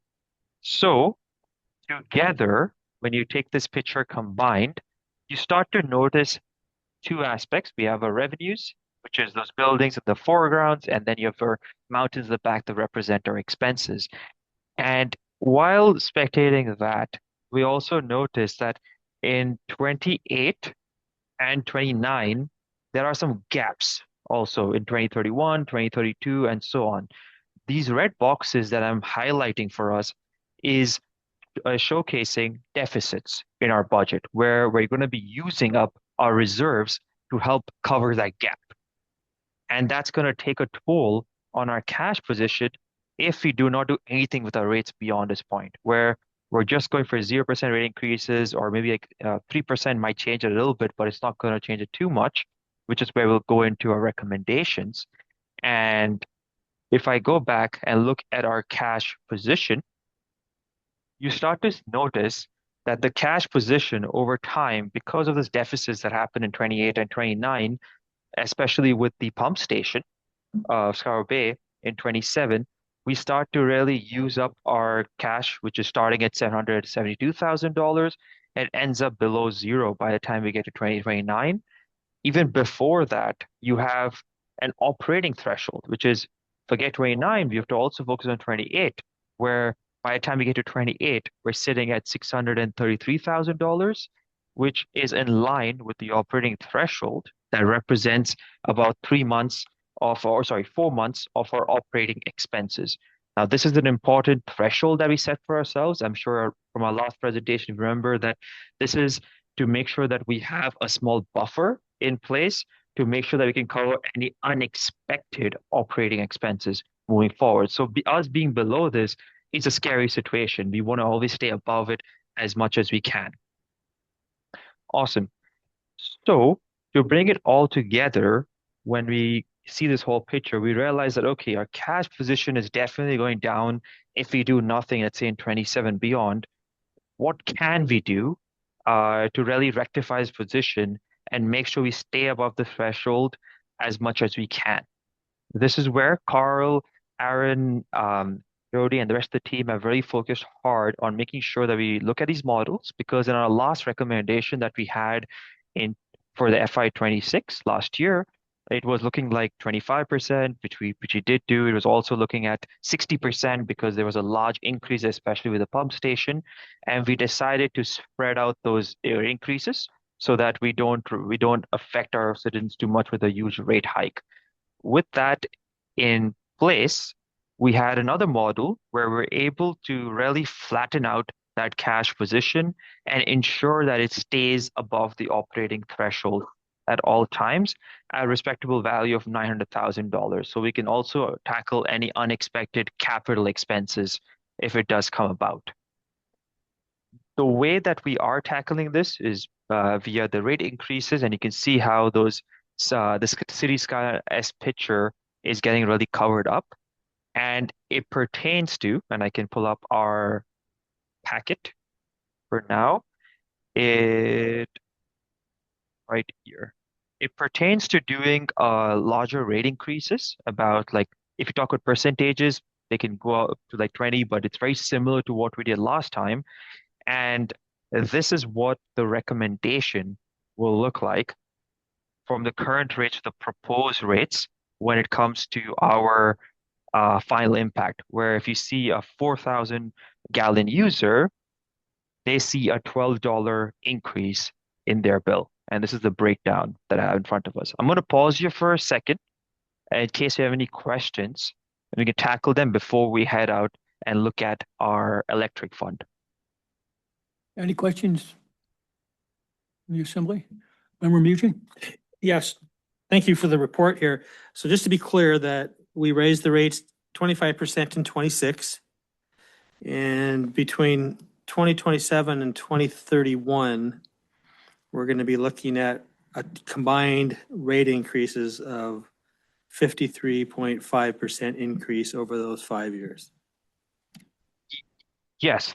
S18: So together, when you take this picture combined, you start to notice two aspects. We have our revenues, which is those buildings in the foregrounds, and then you have our mountains in the back that represent our expenses. And while spectating that, we also notice that in 28 and 29, there are some gaps also in 2031, 2032, and so on. These red boxes that I'm highlighting for us is showcasing deficits in our budget, where we're going to be using up our reserves to help cover that gap. And that's going to take a toll on our cash position if we do not do anything with our rates beyond this point, where we're just going for 0% rate increases, or maybe like 3% might change it a little bit, but it's not going to change it too much, which is where we'll go into our recommendations. And if I go back and look at our cash position, you start to notice that the cash position over time, because of those deficits that happen in 28 and 29, especially with the pump station of Scour Bay in 27, we start to really use up our cash, which is starting at $772,000 and ends up below zero by the time we get to 2029. Even before that, you have an operating threshold, which is, forget 29, we have to also focus on 28, where by the time we get to 28, we're sitting at $633,000, which is in line with the operating threshold that represents about 4 months of our operating expenses. Now, this is an important threshold that we set for ourselves. I'm sure from our last presentation, remember that this is to make sure that we have a small buffer in place to make sure that we can cover any unexpected operating expenses moving forward. So us being below this is a scary situation. We want to always stay above it as much as we can. Awesome. So to bring it all together, when we see this whole picture, we realize that, okay, our cash position is definitely going down if we do nothing, let's say in 27 beyond. What can we do to really rectify this position and make sure we stay above the threshold as much as we can? This is where Carl, Aaron, Jody, and the rest of the team have really focused hard on making sure that we look at these models, because in our last recommendation that we had for the FY26 last year, it was looking like 25%, which we did do. It was also looking at 60% because there was a large increase, especially with the pump station. And we decided to spread out those increases so that we don't affect our citizens too much with a huge rate hike. With that in place, we had another model where we're able to really flatten out that cash position and ensure that it stays above the operating threshold at all times at a respectable value of $900,000. So we can also tackle any unexpected capital expenses if it does come about. the way that we are tackling this is via the rate increases, and you can see how those this City Sky S picture is getting really covered up, and it pertains to, and I can pull up our packet for now. It right here. It pertains to doing larger rate increases. About like if you talk about percentages, they can go up to like 20, but it's very similar to what we did last time. And this is what the recommendation will look like from the current rates to the proposed rates when it comes to our final impact, where if you see a 4,000 gallon user, they see a $12 increase in their bill. And this is the breakdown that I have in front of us. I'm going to pause here for a second in case you have any questions, and we can tackle them before we head out and look at our electric fund.
S2: Any questions in the assembly? Member Mucci?
S14: Yes, thank you for the report here. So just to be clear that we raised the rates 25% in 26, and between 2027 and 2031, we're going to be looking at a combined rate increases of 53.5% increase over those 5 years.
S18: Yes,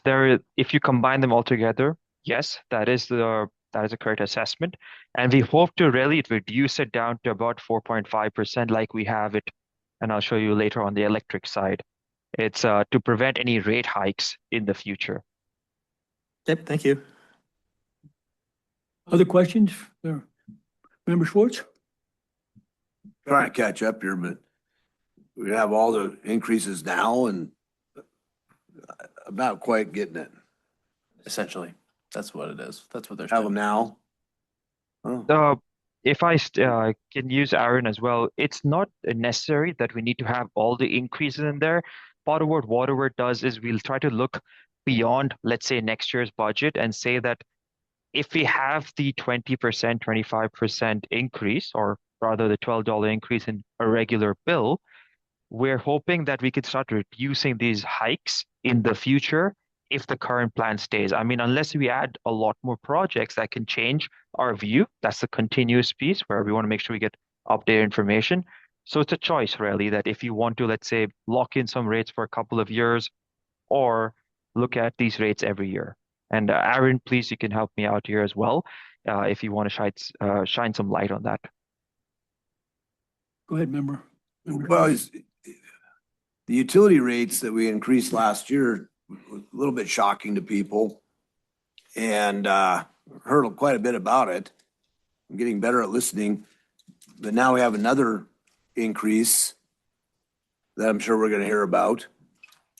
S18: if you combine them all together, yes, that is a correct assessment. And we hope to really reduce it down to about 4.5% like we have it, and I'll show you later on the electric side. It's to prevent any rate hikes in the future.
S14: Yep, thank you.
S2: Other questions? Member Schwartz?
S19: Trying to catch up here, but we have all the increases now and I'm not quite getting it.
S1: Essentially, that's what it is. That's what they're
S19: Have
S1: saying.
S19: them now? Oh.
S18: If I can use Aaron as well, it's not necessary that we need to have all the increases in there. Part of what Waterworth does is we'll try to look beyond, let's say, next year's budget and say that if we have the 20%, 25% increase, or rather the $12 increase in a regular bill, we're hoping that we could start reducing these hikes in the future if the current plan stays. I mean, unless we add a lot more projects that can change our view, that's the continuous piece where we want to make sure we get updated information. So it's a choice really that if you want to, let's say, lock in some rates for a couple of years or look at these rates every year. And Aaron, please, you can help me out here as well if you want to shine some light on that.
S2: Go ahead, member.
S19: Well, the utility rates that we increased last year was a little bit shocking to people, and heard quite a bit about it. I'm getting better at listening, but now we have another increase that I'm sure we're going to hear about.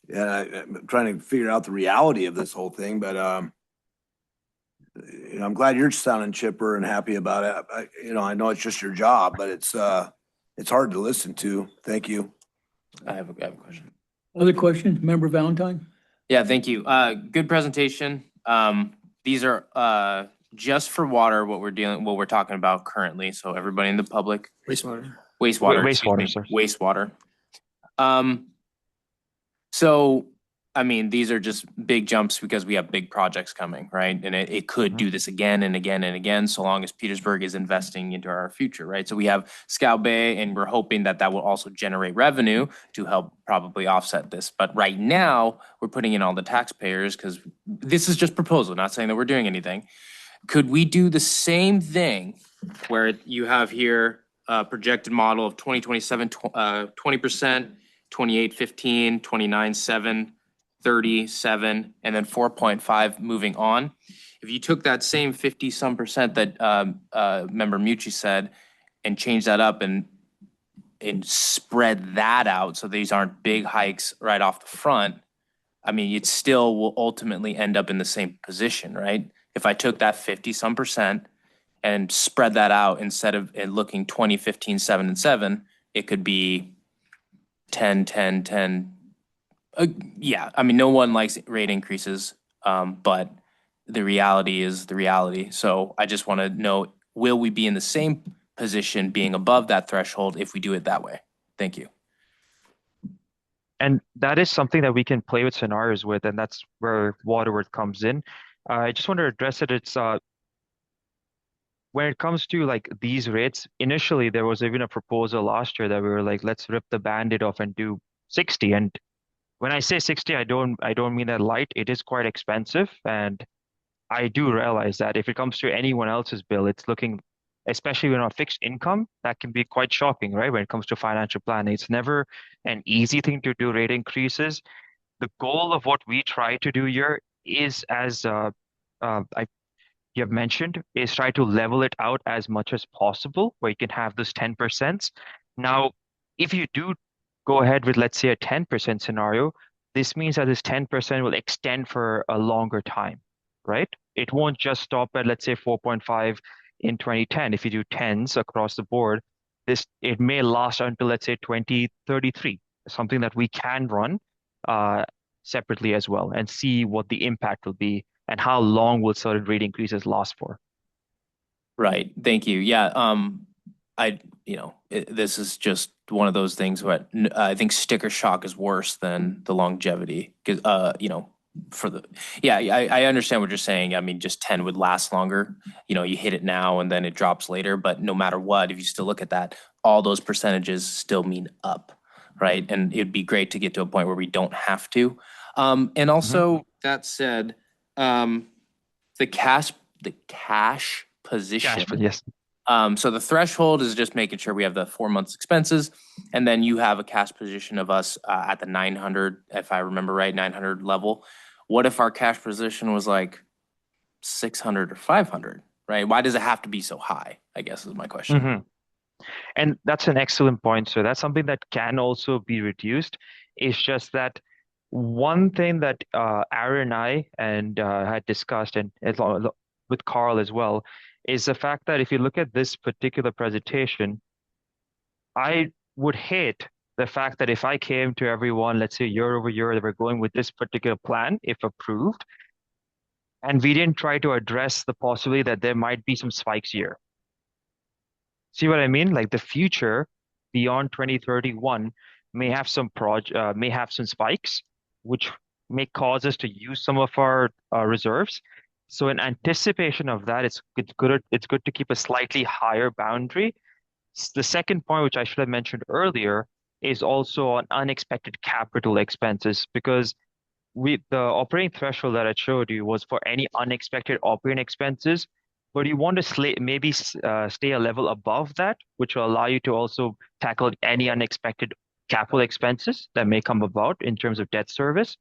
S19: And I'm trying to figure out the reality of this whole thing, but I'm glad you're sounding chipper and happy about it. I know it's just your job, but it's hard to listen to. Thank you.
S1: I have a question.
S2: Other questions? Member Valentine?
S1: Yeah, thank you. Good presentation. These are just for water, what we're talking about currently. So everybody in the public.
S14: Wastewater.
S1: Wastewater. So, I mean, these are just big jumps because we have big projects coming, right? And it could do this again and again and again, so long as Petersburg is investing into our future, right? So we have Scout Bay, and we're hoping that will also generate revenue to help probably offset this. But right now, we're putting in all the taxpayers because this is just proposal, not saying that we're doing anything. Could we do the same thing where you have here a projected model of 2027, 20%, 28.15, 29.7, 37, and then 4.5 moving on. If you took that same 50-some% that Member Mucci said and changed that up and spread that out so these aren't big hikes right off the front, I mean, it still will ultimately end up in the same position, right? If I took that 50-some% and spread that out instead of it looking 20, 15, 7, and 7, it could be 10, 10, 10. Yeah, I mean, no one likes rate increases, but the reality is the reality. So I just want to know, will we be in the same position being above that threshold if we do it that way? Thank you.
S18: And that is something that we can play with scenarios with, and that's where Waterworth comes in. I just want to address it. It's when it comes to like these rates, initially there was even a proposal last year that we were like, let's rip the Band-Aid off and do 60. And when I say 60, I don't mean that light. It is quite expensive. And I do realize that if it comes to anyone else's bill, it's looking, especially when on fixed income, that can be quite shocking, right? When it comes to financial planning, it's never an easy thing to do rate increases. The goal of what we try to do here is, as you have mentioned, is try to level it out as much as possible, where you can have this 10%. Now, if you do go ahead with, let's say, a 10% scenario, this means that this 10% will extend for a longer time, right? It won't just stop at, let's say, 4.5 in 2010. If you do 10s across the board, it may last until, let's say, 2033, something that we can run separately as well and see what the impact will be and how long will certain rate increases last for.
S1: Right. Thank you. Yeah. This is just one of those things where I think sticker shock is worse than the longevity. Because, I understand what you're saying. I mean, just 10 would last longer. You hit it now and then it drops later. But no matter what, if you still look at that, all those percentages still mean up, right? And it'd be great to get to a point where we don't have to. And also, that said, the cash position.
S18: Yes.
S1: So the threshold is just making sure we have the 4 months expenses, and then you have a cash position of us at the 900, if I remember right, 900 level. What if our cash position was like 600 or 500, right? Why does it have to be so high, I guess is my question.
S18: Mm-hmm. And that's an excellent point. So that's something that can also be reduced. It's just that one thing that Aaron and I had discussed, and with Carl as well, is the fact that if you look at this particular presentation, I would hate the fact that if I came to everyone, let's say year over year, that we're going with this particular plan, if approved, and we didn't try to address the possibility that there might be some spikes here. See what I mean? Like the future beyond 2031 may have some spikes, which may cause us to use some of our reserves. So in anticipation of that, it's good to keep a slightly higher boundary. The second point, which I should have mentioned earlier, is also on unexpected capital expenses, because the operating threshold that I showed you was for any unexpected operating expenses, but you want to maybe stay a level above that, which will allow you to also tackle any unexpected capital expenses that may come about in terms of debt service.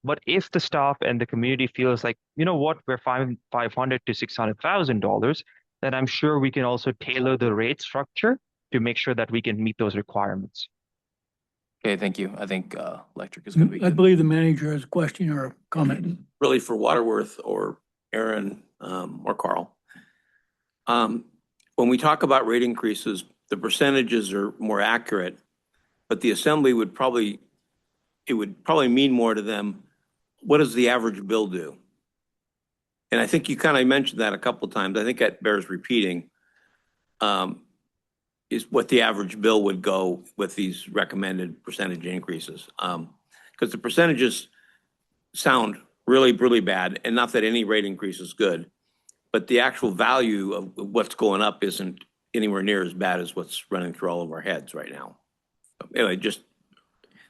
S18: But if the staff and the community feels like, you know what, we're $500 to $600,000, then I'm sure we can also tailor the rate structure to make sure that we can meet those requirements.
S1: Okay, thank you. I think electric is going to be
S2: I
S1: good.
S2: believe the manager has a question or a comment.
S20: Really for Waterworth or Aaron or Carl. When we talk about rate increases, the percentages are more accurate, but the assembly would probably mean more to them. What does the average bill do? And I think you kind of mentioned that a couple of times. I think that bears repeating. Is what the average bill would go with these recommended percentage increases. Because the percentages sound really, really bad, and not that any rate increase is good, but the actual value of what's going up isn't anywhere near as bad as what's running through all of our heads right now. So anyway, just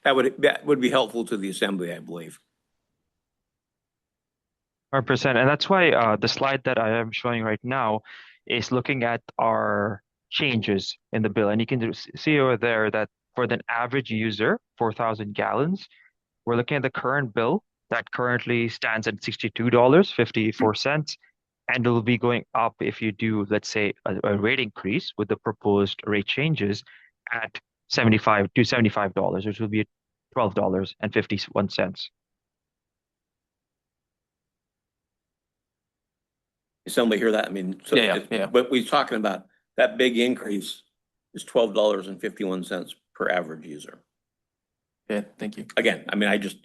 S20: that would be helpful to the assembly, I believe.
S18: 100%. And that's why the slide that I am showing right now is looking at our changes in the bill. And you can see over there that for the average user, 4,000 gallons, we're looking at the current bill that currently stands at $62.54. And it will be going up if you do, let's say, a rate increase with the proposed rate changes at $75, which will be $12.51.
S20: Somebody hear that? I mean, so
S1: yeah.
S20: But we're talking about that big increase is $12.51 per average user.
S1: Yeah, thank you.
S20: Again, I mean, I just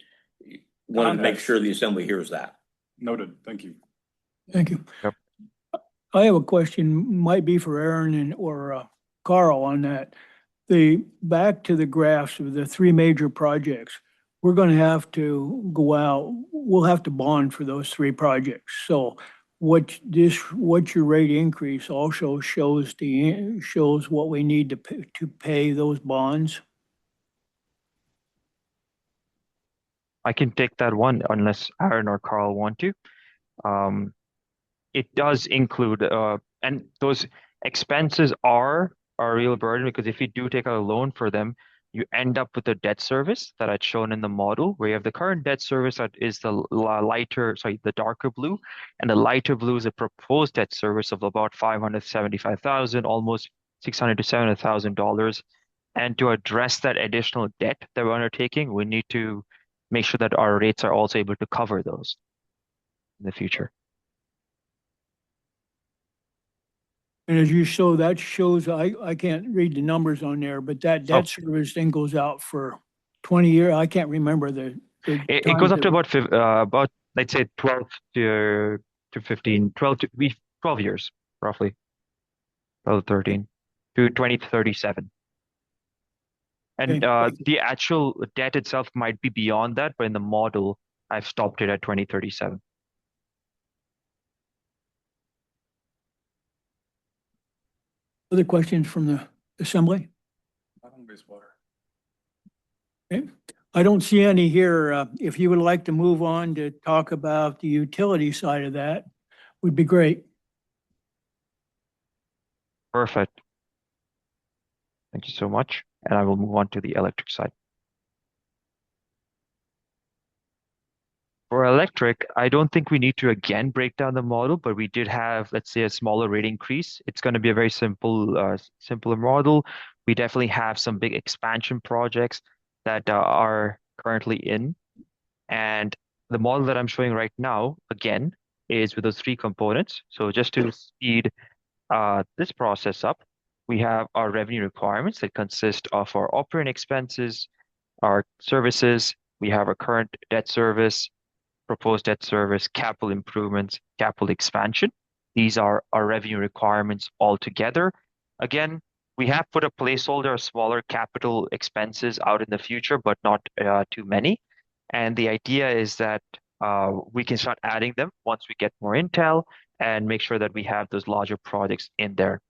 S20: wanted to make sure the assembly hears that.
S21: Noted. Thank you.
S2: Thank you.
S18: Yep.
S2: I have a question, might be for Aaron or Carl on that. Back to the graphs of the three major projects. we're gonna have to go out, we'll have to bond for those three projects. So what your rate increase also shows shows what we need to pay those bonds.
S18: I can take that one unless Aaron or Carl want to. It does include, and those expenses are a real burden because if you do take out a loan for them, you end up with a debt service that I'd shown in the model where you have the current debt service that is the the darker blue, and the lighter blue is a proposed debt service of about $575,000, almost $600 to $700,000. And to address that additional debt that we're undertaking, we need to make sure that our rates are also able to cover those in the future.
S2: And as you show, that shows, I can't read the numbers on there, but that debt service thing goes out for 20 years. I can't remember the
S18: It
S2: time
S18: goes up to
S2: that-
S18: about let's say 12 to 15, 12 years roughly, 12 to 13 to 2037. And the actual debt itself might be beyond that, but in the model, I've stopped it at 2037.
S2: Other questions from the assembly? Okay. I don't see any here. If you would like to move on to talk about the utility side of that, would be great.
S18: Perfect. Thank you so much. And I will move on to the electric side. For electric, I don't think we need to again break down the model, but we did have, let's say, a smaller rate increase. It's going to be a very simpler model. We definitely have some big expansion projects that are currently in. And the model that I'm showing right now, again, is with those three components. So just to speed this process up, we have our revenue requirements that consist of our operating expenses, our services, we have our current debt service, proposed debt service, capital improvements, capital expansion. These are our revenue requirements altogether. Again, we have put a placeholder of smaller capital expenses out in the future, but not too many. And the idea is that we can start adding them once we get more intel and make sure that we have those larger projects in there.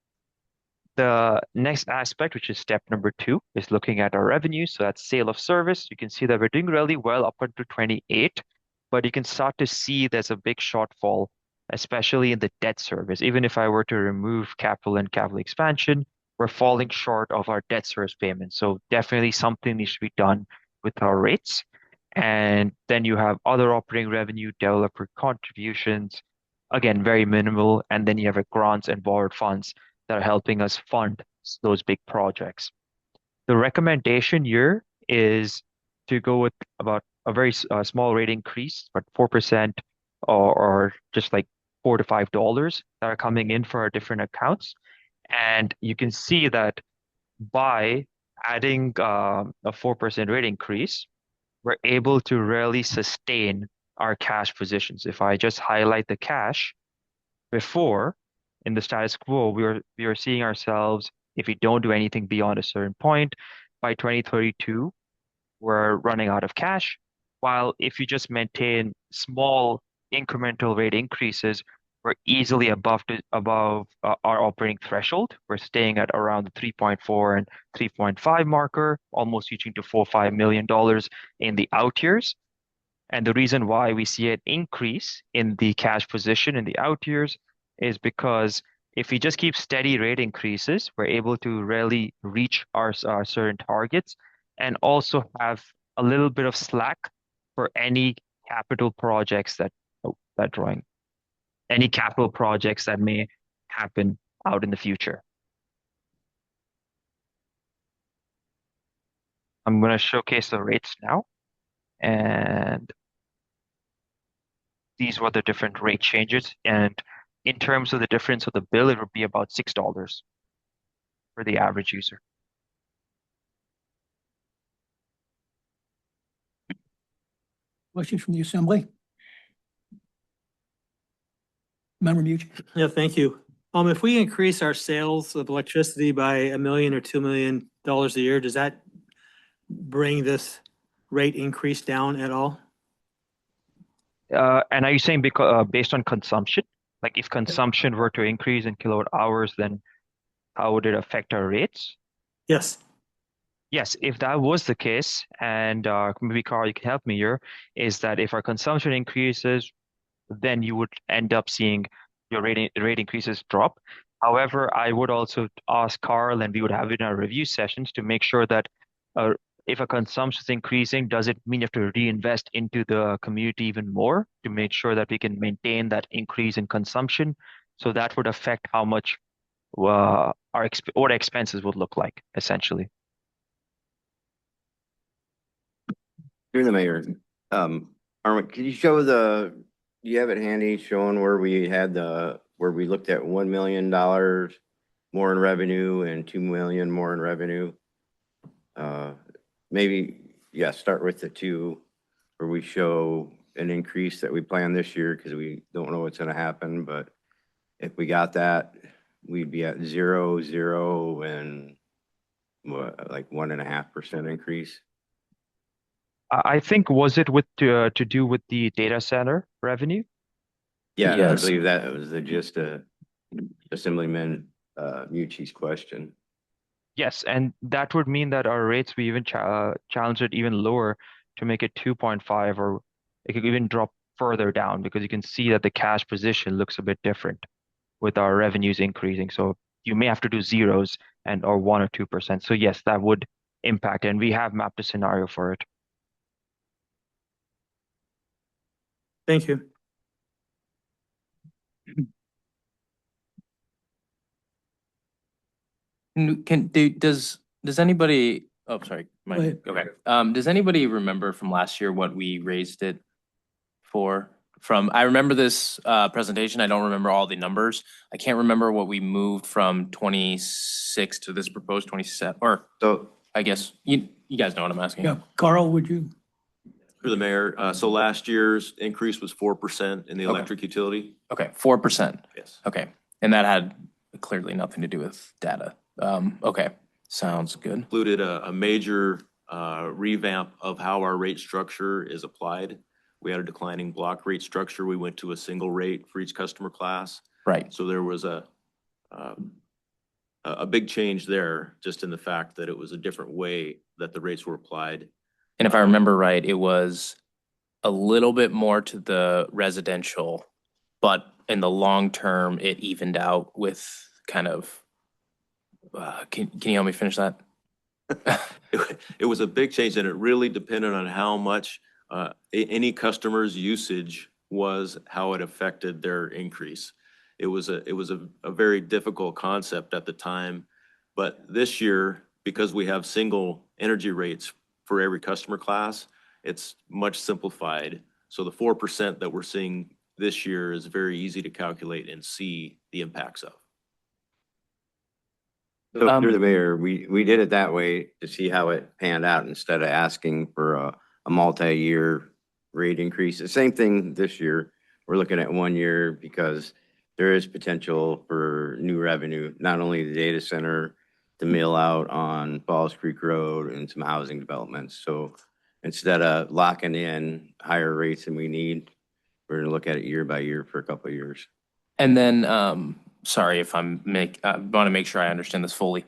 S18: The next aspect, which is step number 2, is looking at our revenue. So that's sale of service. You can see that we're doing really well up until 28. But you can start to see there's a big shortfall, especially in the debt service. Even if I were to remove capital and capital expansion, we're falling short of our debt service payments. So definitely something needs to be done with our rates. And then you have other operating revenue, developer contributions, again, very minimal. And then you have grants and borrowed funds that are helping us fund those big projects. The recommendation here is to go with about a very small rate increase, but 4% or just like $4 to $5 that are coming in for our different accounts. And you can see that by adding a 4% rate increase, we're able to really sustain our cash positions. If I just highlight the cash, before in the status quo, we were seeing ourselves, if we don't do anything beyond a certain point, by 2032, we're running out of cash. While if you just maintain small incremental rate increases, we're easily above our operating threshold. We're staying at around the 3.4 and 3.5 marker, almost reaching to $4 or $5 million in the out years. And the reason why we see an increase in the cash position in the out years is because if we just keep steady rate increases, we're able to really reach our certain targets and also have a little bit of slack for any capital projects any capital projects that may happen out in the future. I'm going to showcase the rates now. And these were the different rate changes. And in terms of the difference of the bill, it would be about $6 for the average user.
S2: Questions from the assembly? Member Meucci?
S14: Yeah, thank you. If we increase our sales of electricity by $1 million or $2 million a year, does that bring this rate increase down at all?
S18: And are you saying because based on consumption? Like if consumption were to increase in kilowatt hours, then how would it affect our rates?
S14: Yes.
S18: Yes, if that was the case, and maybe Carl, you can help me here, is that if our consumption increases, then you would end up seeing your rate increases drop. However, I would also ask Carl, and we would have it in our review sessions to make sure that if a consumption is increasing, does it mean you have to reinvest into the community even more to make sure that we can maintain that increase in consumption? So that would affect how much what our expenses would look like, essentially.
S21: Through the mayor, Armin, can you show do you have it handy showing where we looked at $1 million more in revenue and 2 million more in revenue? Maybe, yeah, start with the 2 where we show an increase that we plan this year because we don't know what's going to happen. But if we got that, we'd be at 0, 0, and like 1.5% increase.
S18: I think, was it with to do with the data center revenue?
S21: Yeah,
S1: Yes.
S21: I believe that was just Assemblyman Mucci's question.
S18: Yes, and that would mean that our rates, we even challenge it even lower to make it 2.5, or it could even drop further down because you can see that the cash position looks a bit different with our revenues increasing. So you may have to do zeros or 1 or 2%. So yes, that would impact, and we have mapped a scenario for it.
S14: Thank you.
S1: Does anybody, oh, sorry,
S2: Go ahead.
S1: okay. Does anybody remember from last year what we raised it for? I remember this presentation. I don't remember all the numbers. I can't remember what we moved from 26 to this proposed 27, or
S21: So
S1: I guess you guys know what I'm asking.
S2: Yeah, Carl, would you?
S17: Through the mayor, so last year's increase was 4% in the
S1: Okay.
S17: electric utility.
S1: Okay, 4%.
S17: Yes.
S1: Okay, and that had clearly nothing to do with data. Okay, sounds good.
S17: Included a major revamp of how our rate structure is applied. We had a declining block rate structure. We went to a single rate for each customer class.
S1: Right.
S17: So there was a big change there, just in the fact that it was a different way that the rates were applied.
S1: And if I remember right, it was a little bit more to the residential, but in the long term, it evened out with kind of, can you help me finish that?
S17: It was a big change, and it really depended on how much any customer's usage was, how it affected their increase. It was a very difficult concept at the time, but this year, because we have single energy rates for every customer class, it's much simplified. So the 4% that we're seeing this year is very easy to calculate and see the impacts of.
S21: So through the mayor, we did it that way to see how it panned out instead of asking for a multi-year rate increase. The same thing this year. We're looking at 1 year because there is potential for new revenue, not only the data center, the mill out on Falls Creek Road and some housing developments. So instead of locking in higher rates than we need, we're gonna look at it year by year for a couple of years.
S1: And then, sorry if I want to make sure I understand this fully.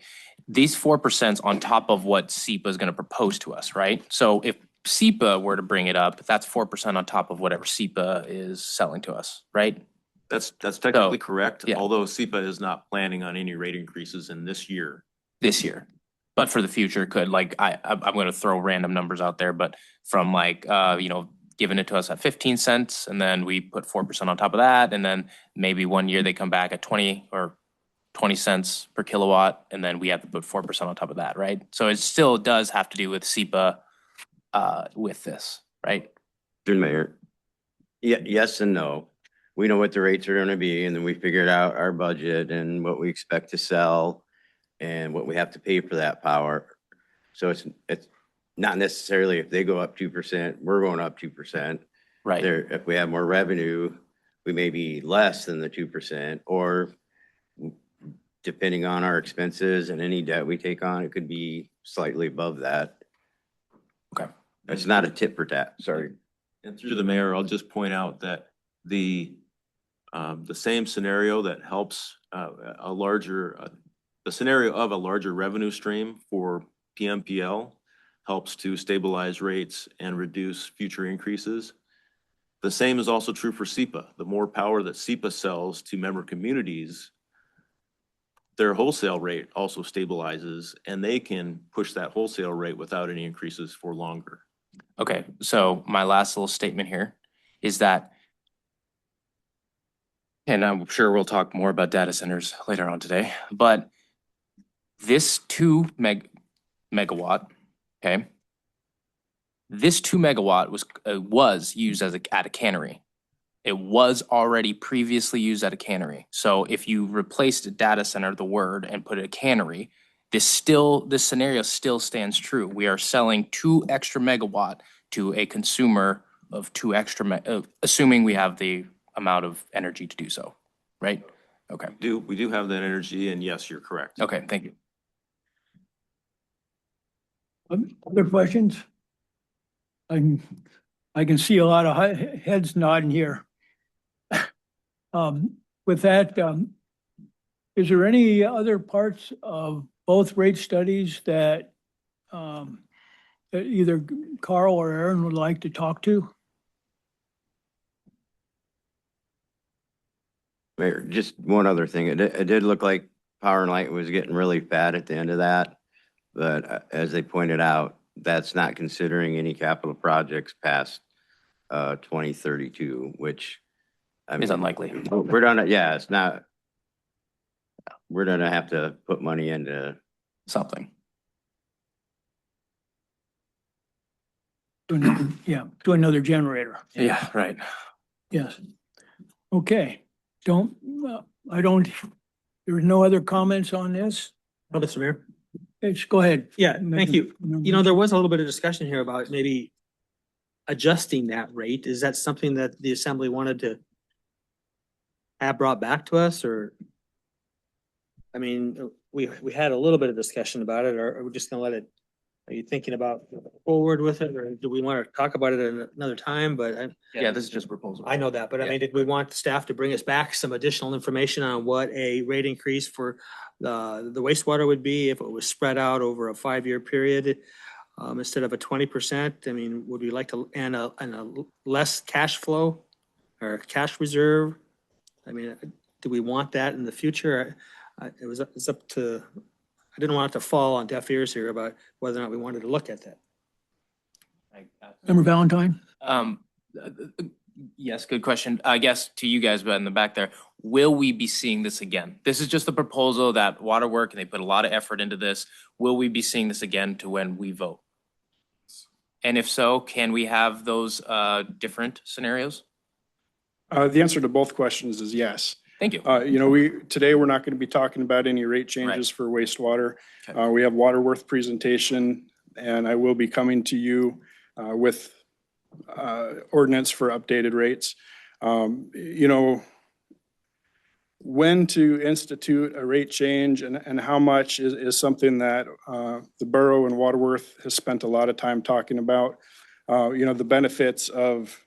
S1: These 4% on top of what SEPA is going to propose to us, right? So if SEPA were to bring it up, that's 4% on top of whatever SEPA is selling to us, right?
S17: That's technically correct,
S1: yeah.
S17: although SEPA is not planning on any rate increases in this year.
S1: This year. But for the future could, like, I'm going to throw random numbers out there, but from like, giving it to us at 15 cents and then we put 4% on top of that. And then maybe 1 year they come back at 20 or 20 cents per kilowatt. And then we have to put 4% on top of that, right? So it still does have to do with SEPA with this, right?
S21: Through the mayor. Yeah, yes and no. We know what the rates are gonna be, and then we figured out our budget and what we expect to sell and what we have to pay for that power. So it's not necessarily if they go up 2%, we're going up 2%.
S1: Right.
S21: If we have more revenue, we may be less than the 2%, or depending on our expenses and any debt we take on, it could be slightly above that.
S1: Okay.
S21: It's not a tit for tat, sorry.
S17: And through the mayor, I'll just point out that the same scenario that helps the scenario of a larger revenue stream for PMPL helps to stabilize rates and reduce future increases. The same is also true for SEPA. The more power that SEPA sells to member communities, their wholesale rate also stabilizes, and they can push that wholesale rate without any increases for longer.
S1: Okay, so my last little statement here is that, and I'm sure we'll talk more about data centers later on today, but this 2 megawatt, okay? This 2 megawatt was used at a cannery. It was already previously used at a cannery. So if you replaced a data center, the word, and put a cannery, this scenario still stands true. We are selling 2 extra megawatt to a consumer of 2 extra, assuming we have the amount of energy to do so, right? Okay.
S17: We do have that energy, and yes, you're correct.
S1: Okay, thank you.
S2: Other questions? I can see a lot of heads nodding here. With that, is there any other parts of both rate studies that that either Carl or Aaron would like to talk to?
S21: Mayor, just one other thing. It did look like Power and Light was getting really fat at the end of that. But as they pointed out, that's not considering any capital projects past 2032, which I mean,
S1: is unlikely.
S21: We're gonna have to put money into
S1: something.
S2: To another generator.
S1: Yeah, right.
S2: Yes. Okay. There's no other comments on this?
S14: Oh, Mr. Mayor?
S2: Yes, go ahead.
S14: Yeah, thank you. You know, there was a little bit of discussion here about maybe adjusting that rate. Is that something that the assembly wanted to have brought back to us, or? I mean, we had a little bit of discussion about it, or are we just gonna let it? Are you thinking about forward with it, or do we want to talk about it at another time? But
S1: yeah, this is just a proposal.
S14: I know that, but I mean, did we want the staff to bring us back some additional information on what a rate increase for the wastewater would be if it was spread out over a 5-year period instead of a 20%? I mean, would we like to, and a less cash flow or cash reserve? I mean, do we want that in the future? It's up to, I didn't want it to fall on deaf ears here about whether or not we wanted to look at that.
S2: Member Valentine?
S1: Yes, good question. I guess to you guys, but in the back there, will we be seeing this again? This is just a proposal that Waterwork, and they put a lot of effort into this. Will we be seeing this again to when we vote? And if so, can we have those different scenarios?
S4: The answer to both questions is yes.
S1: Thank you.
S4: You know, today we're not going to be talking about any rate changes for wastewater. We have Waterworth presentation, and I will be coming to you with ordinance for updated rates. You know, when to institute a rate change and how much is something that the borough and Waterworth has spent a lot of time talking about. You know, the benefits of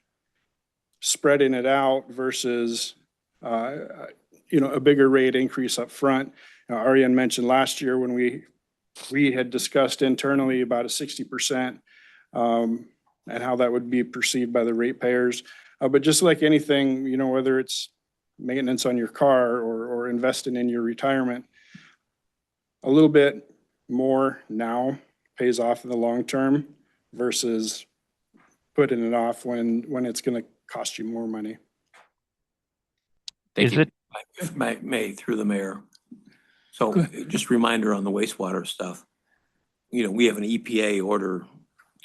S4: spreading it out versus you know, a bigger rate increase up front. Ariane mentioned last year when we had discussed internally about a 60% and how that would be perceived by the ratepayers. But just like anything, you know, whether it's maintenance on your car or investing in your retirement, a little bit more now pays off in the long term versus putting it off when it's going to cost you more money.
S1: Thank you.
S20: If I may, through the mayor. So just a reminder on the wastewater stuff. You know, we have an EPA order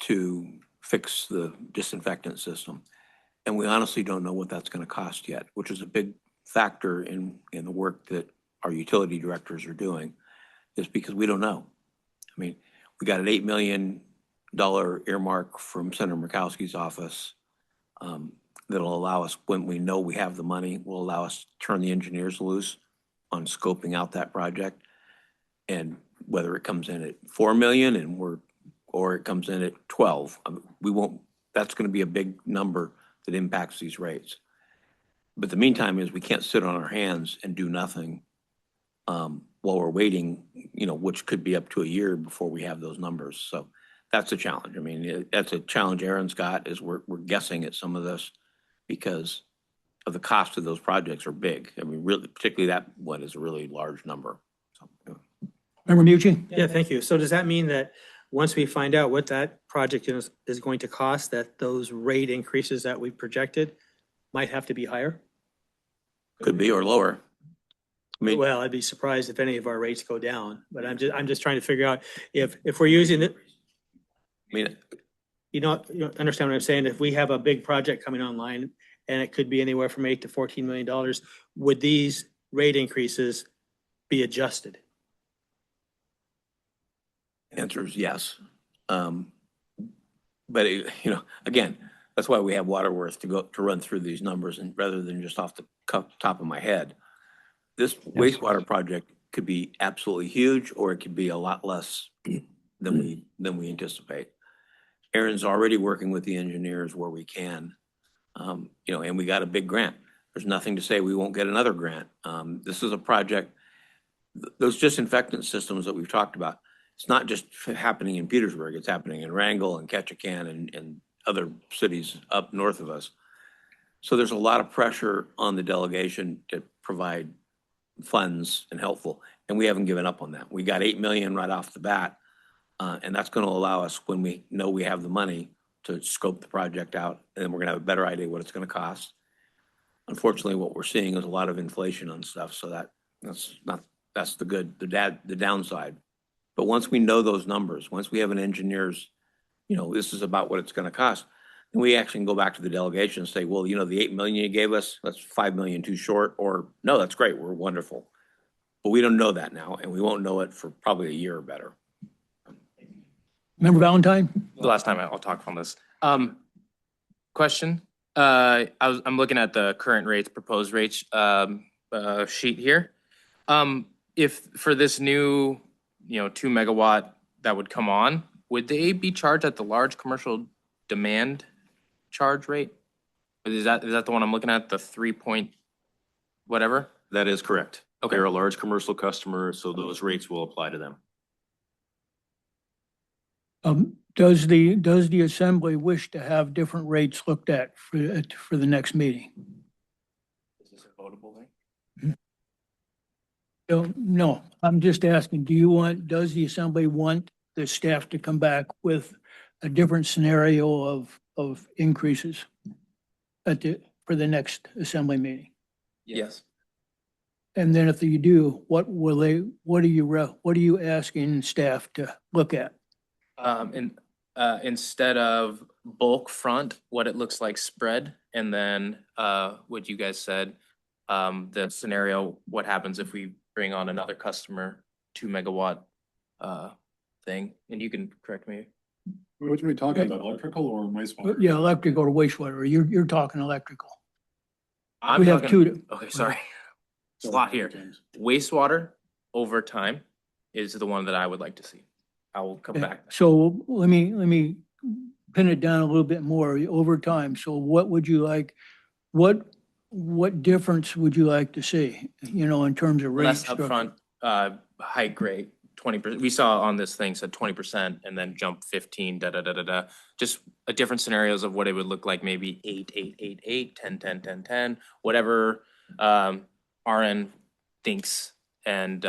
S20: to fix the disinfectant system. And we honestly don't know what that's going to cost yet, which is a big factor in the work that our utility directors are doing, is because we don't know. I mean, we got an $8 million earmark from Senator Murkowski's office that'll allow us, when we know we have the money, will allow us to turn the engineers loose on scoping out that project. And whether it comes in at 4 million and we're or it comes in at 12. We won't, that's going to be a big number that impacts these rates. But the meantime is we can't sit on our hands and do nothing while we're waiting, which could be up to a year before we have those numbers. So that's a challenge. I mean, that's a challenge Aaron's got, is we're guessing at some of this because of the cost of those projects are big. I mean, really, particularly that one is a really large number. So,
S2: Member Mucci?
S14: Yeah, thank you. So does that mean that once we find out what that project is going to cost, that those rate increases that we projected might have to be higher?
S20: Could be, or lower. I mean,
S14: Well, I'd be surprised if any of our rates go down, but I'm just trying to figure out if we're using it.
S20: I mean,
S14: You understand what I'm saying? If we have a big project coming online and it could be anywhere from $8 to $14 million, would these rate increases be adjusted?
S20: answer is yes. But again, that's why we have Waterworth to run through these numbers, and rather than just off the top of my head. This wastewater project could be absolutely huge, or it could be a lot less than we anticipate. Aaron's already working with the engineers where we can, and we got a big grant. There's nothing to say we won't get another grant. This is a project, those disinfectant systems that we've talked about, it's not just happening in Petersburg, it's happening in Wrangell and Ketchikan and other cities up north of us. So there's a lot of pressure on the delegation to provide funds and helpful, and we haven't given up on that. We got 8 million right off the bat, and that's going to allow us, when we know we have the money, to scope the project out, and then we're going to have a better idea what it's going to cost. Unfortunately, what we're seeing is a lot of inflation on stuff, so that's the downside. But once we know those numbers, once we have an engineer's, this is about what it's going to cost, then we actually can go back to the delegation and say, well, the 8 million you gave us, that's 5 million too short, or no, that's great, we're wonderful. But we don't know that now, and we won't know it for probably a year or better.
S2: Member Valentine?
S1: The last time I'll talk on this. Question. I'm looking at the current rates, proposed rates sheet here. If for this new, 2 megawatt that would come on, would they be charged at the large commercial demand charge rate? Is that the one I'm looking at, the 3 point whatever?
S17: That is correct.
S1: Okay.
S17: They're a large commercial customer, so those rates will apply to them.
S2: Does the assembly wish to have different rates looked at for the next meeting?
S1: Is this a votable thing?
S2: No, I'm just asking, does the assembly want the staff to come back with a different scenario of increases for the next assembly meeting?
S1: Yes.
S2: And then if you do, what are you asking staff to look at?
S1: Instead of bulk front, what it looks like spread, and then what you guys said, the scenario, what happens if we bring on another customer, 2 megawatt thing, and you can correct me.
S5: Which are we talking about, electrical or wastewater?
S2: Yeah, electrical or wastewater. You're talking electrical.
S1: We
S2: have two.
S1: Okay, sorry. It's a lot here. Wastewater over time is the one that I would like to see. I will come back.
S2: So let me pin it down a little bit more over time. So what would you like, what difference would you like to see, in terms of rate
S1: Less
S2: structure?
S1: upfront, hike rate, 20%. We saw on this thing said 20% and then jump 15, Just a different scenarios of what it would look like, maybe 8, 8, 8, 8, 10, 10, 10, 10, whatever RN thinks. And,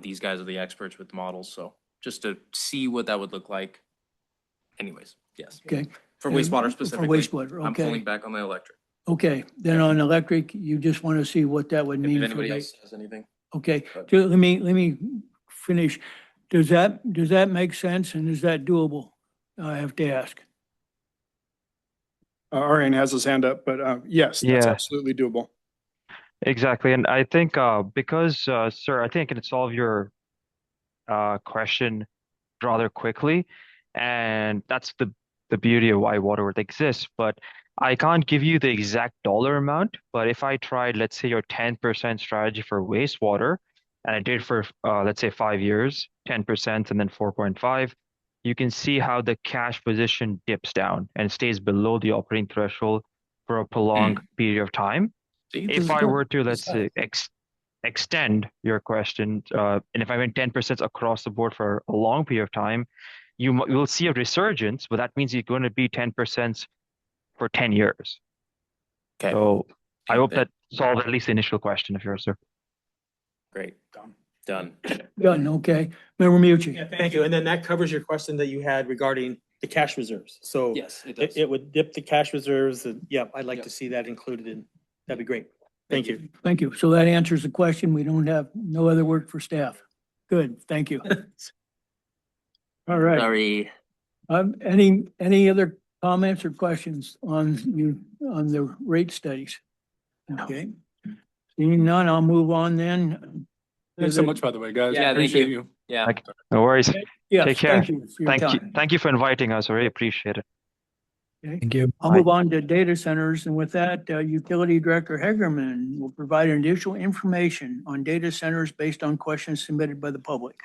S1: these guys are the experts with models. So just to see what that would look like. Anyways, yes.
S2: Okay.
S1: For
S2: And
S1: wastewater specifically.
S2: For wastewater,
S1: I'm
S2: okay.
S1: pulling back on the electric.
S2: Okay, then on electric, you just want to see what that would mean.
S1: If
S2: for
S1: anybody
S2: the-
S1: else has anything.
S2: Okay, so let me finish. Does that make sense, and is that doable? I have to ask.
S4: RN has his hand up, but yes, that's
S18: Yeah.
S4: absolutely doable.
S18: Exactly. And I think because, sir, I think I can solve your question rather quickly. And that's the beauty of why Waterworth exists. But I can't give you the exact dollar amount. But if I tried, let's say, your 10% strategy for wastewater, and I did for, let's say, 5 years, 10% and then 4.5, you can see how the cash position dips down and stays below the operating threshold for a prolonged period of time. If I were to, let's say, extend your question, and if I went 10% across the board for a long period of time, you will see a resurgence, but that means you're going to be 10% for 10 years.
S1: Okay.
S18: So I hope that solves at least the initial question of yours, sir.
S1: Great. Done.
S2: Done, okay. Member Mucci.
S14: Yeah, thank you. And then that covers your question that you had regarding the cash reserves. So
S1: Yes, it
S14: it,
S1: does.
S14: it would dip the cash reserves and, yeah, I'd like to see that included in, that'd be great. Thank you.
S2: Thank you. So that answers the question. We don't have no other work for staff. Good, thank you. All right.
S1: Sorry.
S2: Any other comments or questions on the rate studies? Okay. Seeing none, I'll move on then.
S5: Thanks so much, by the way, guys.
S1: Yeah, thank
S5: Appreciate
S1: you.
S5: you.
S1: Yeah.
S18: No worries.
S2: Yes,
S18: Take care.
S2: thank you for your time.
S18: Thank you for inviting us. I really appreciate it.
S2: Okay.
S18: Thank you.
S2: I'll move on to data centers, and with that, Utility Director Hegerman will provide additional information on data centers based on questions submitted by the public.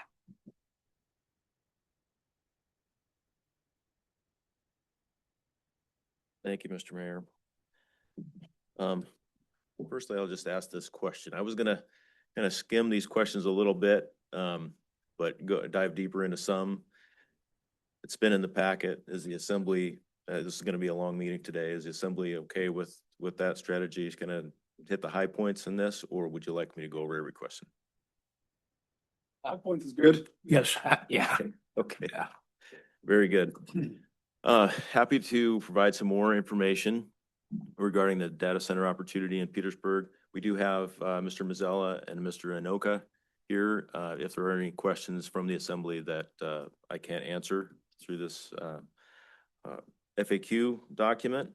S17: Thank you, Mr. Mayor. Firstly, I'll just ask this question. I was gonna kind of skim these questions a little bit, but dive deeper into some. It's been in the packet. Is the Assembly, this is gonna be a long meeting today. Is the Assembly okay with that strategy? Is gonna hit the high points in this, or would you like me to go over every question?
S5: High points is good.
S2: Yes.
S1: Yeah.
S17: Okay. Very good. Happy to provide some more information regarding the data center opportunity in Petersburg. We do have Mr. Mazzella and Mr. Anoka here. If there are any questions from the Assembly that I can't answer through this FAQ document.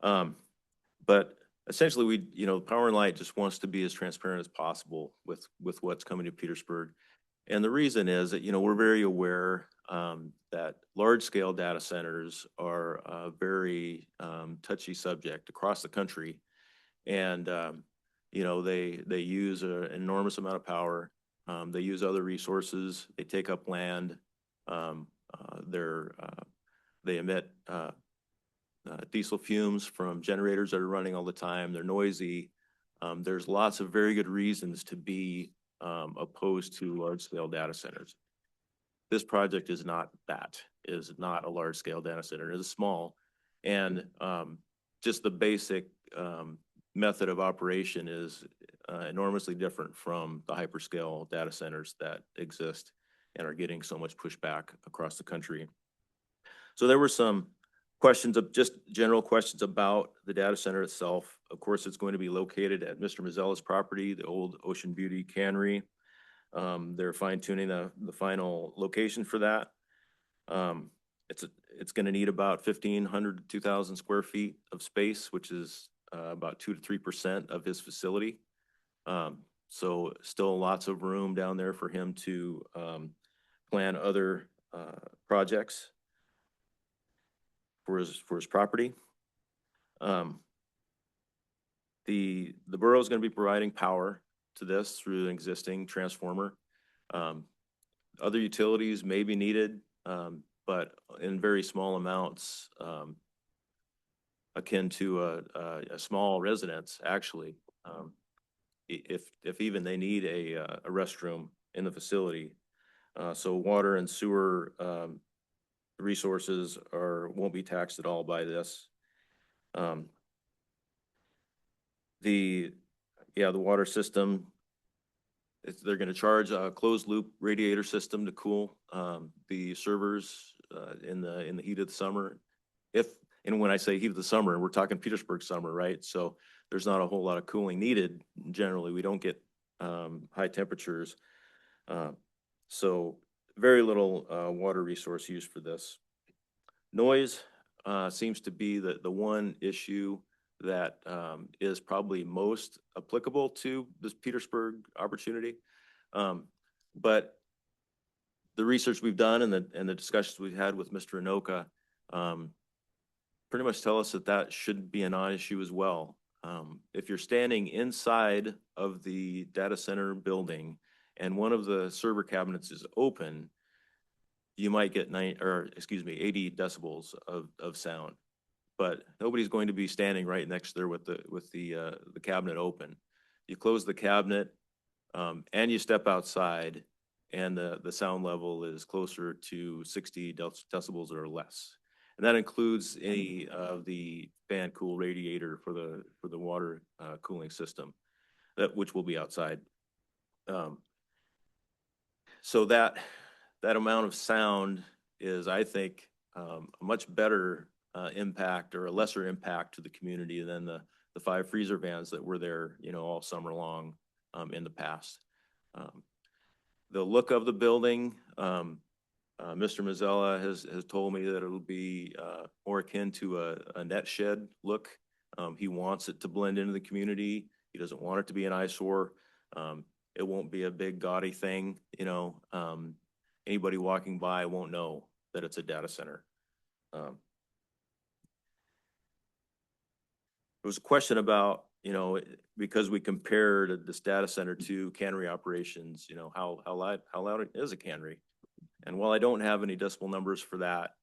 S17: But essentially, Power and Light just wants to be as transparent as possible with what's coming to Petersburg. And the reason is that, we're very aware that large-scale data centers are a very touchy subject across the country. And, they use an enormous amount of power. They use other resources. They take up land. They emit diesel fumes from generators that are running all the time. They're noisy. There's lots of very good reasons to be opposed to large-scale data centers. This project is not that. It is not a large-scale data center. It is small, and just the basic method of operation is enormously different from the hyperscale data centers that exist and are getting so much pushback across the country. So there were some questions of just general questions about the data center itself. Of course, it's going to be located at Mr. Mazzella's property, the old Ocean Beauty Cannery. They're fine-tuning the final location for that. It's going to need about 1,500 to 2,000 square feet of space, which is about 2 to 3% of his facility. So still lots of room down there for him to plan other projects for his property. The borough is going to be providing power to this through an existing transformer. Other utilities may be needed, but in very small amounts, akin to a small residence, actually. If even they need a restroom in the facility. So water and sewer resources won't be taxed at all by this. The water system, they're going to charge a closed loop radiator system to cool the servers in the heat of the summer. And when I say heat of the summer, we're talking Petersburg summer, right? So there's not a whole lot of cooling needed. Generally, we don't get high temperatures. So very little water resource used for this. Noise seems to be the one issue that is probably most applicable to this Petersburg opportunity. But the research we've done and the discussions we've had with Mr. Anoka pretty much tell us that should be a non-issue as well. If you're standing inside of the data center building and one of the server cabinets is open, you might get 80 decibels of sound. But nobody's going to be standing right next there with the cabinet open. You close the cabinet, and you step outside, and the sound level is closer to 60 decibels or less. And that includes any of the fan cool radiator for the water cooling system, which will be outside. So that amount of sound is, I think, a much better impact or a lesser impact to the community than the 5 freezer vans that were there, all summer long in the past. The look of the building, Mr. Mazzella has told me that it'll be more akin to a net shed look. He wants it to blend into the community. He doesn't want it to be an eyesore. It won't be a big gaudy thing, anybody walking by won't know that it's a data center. There was a question about, because we compared this data center to cannery operations, how loud it is a cannery. And while I don't have any decibel numbers for that,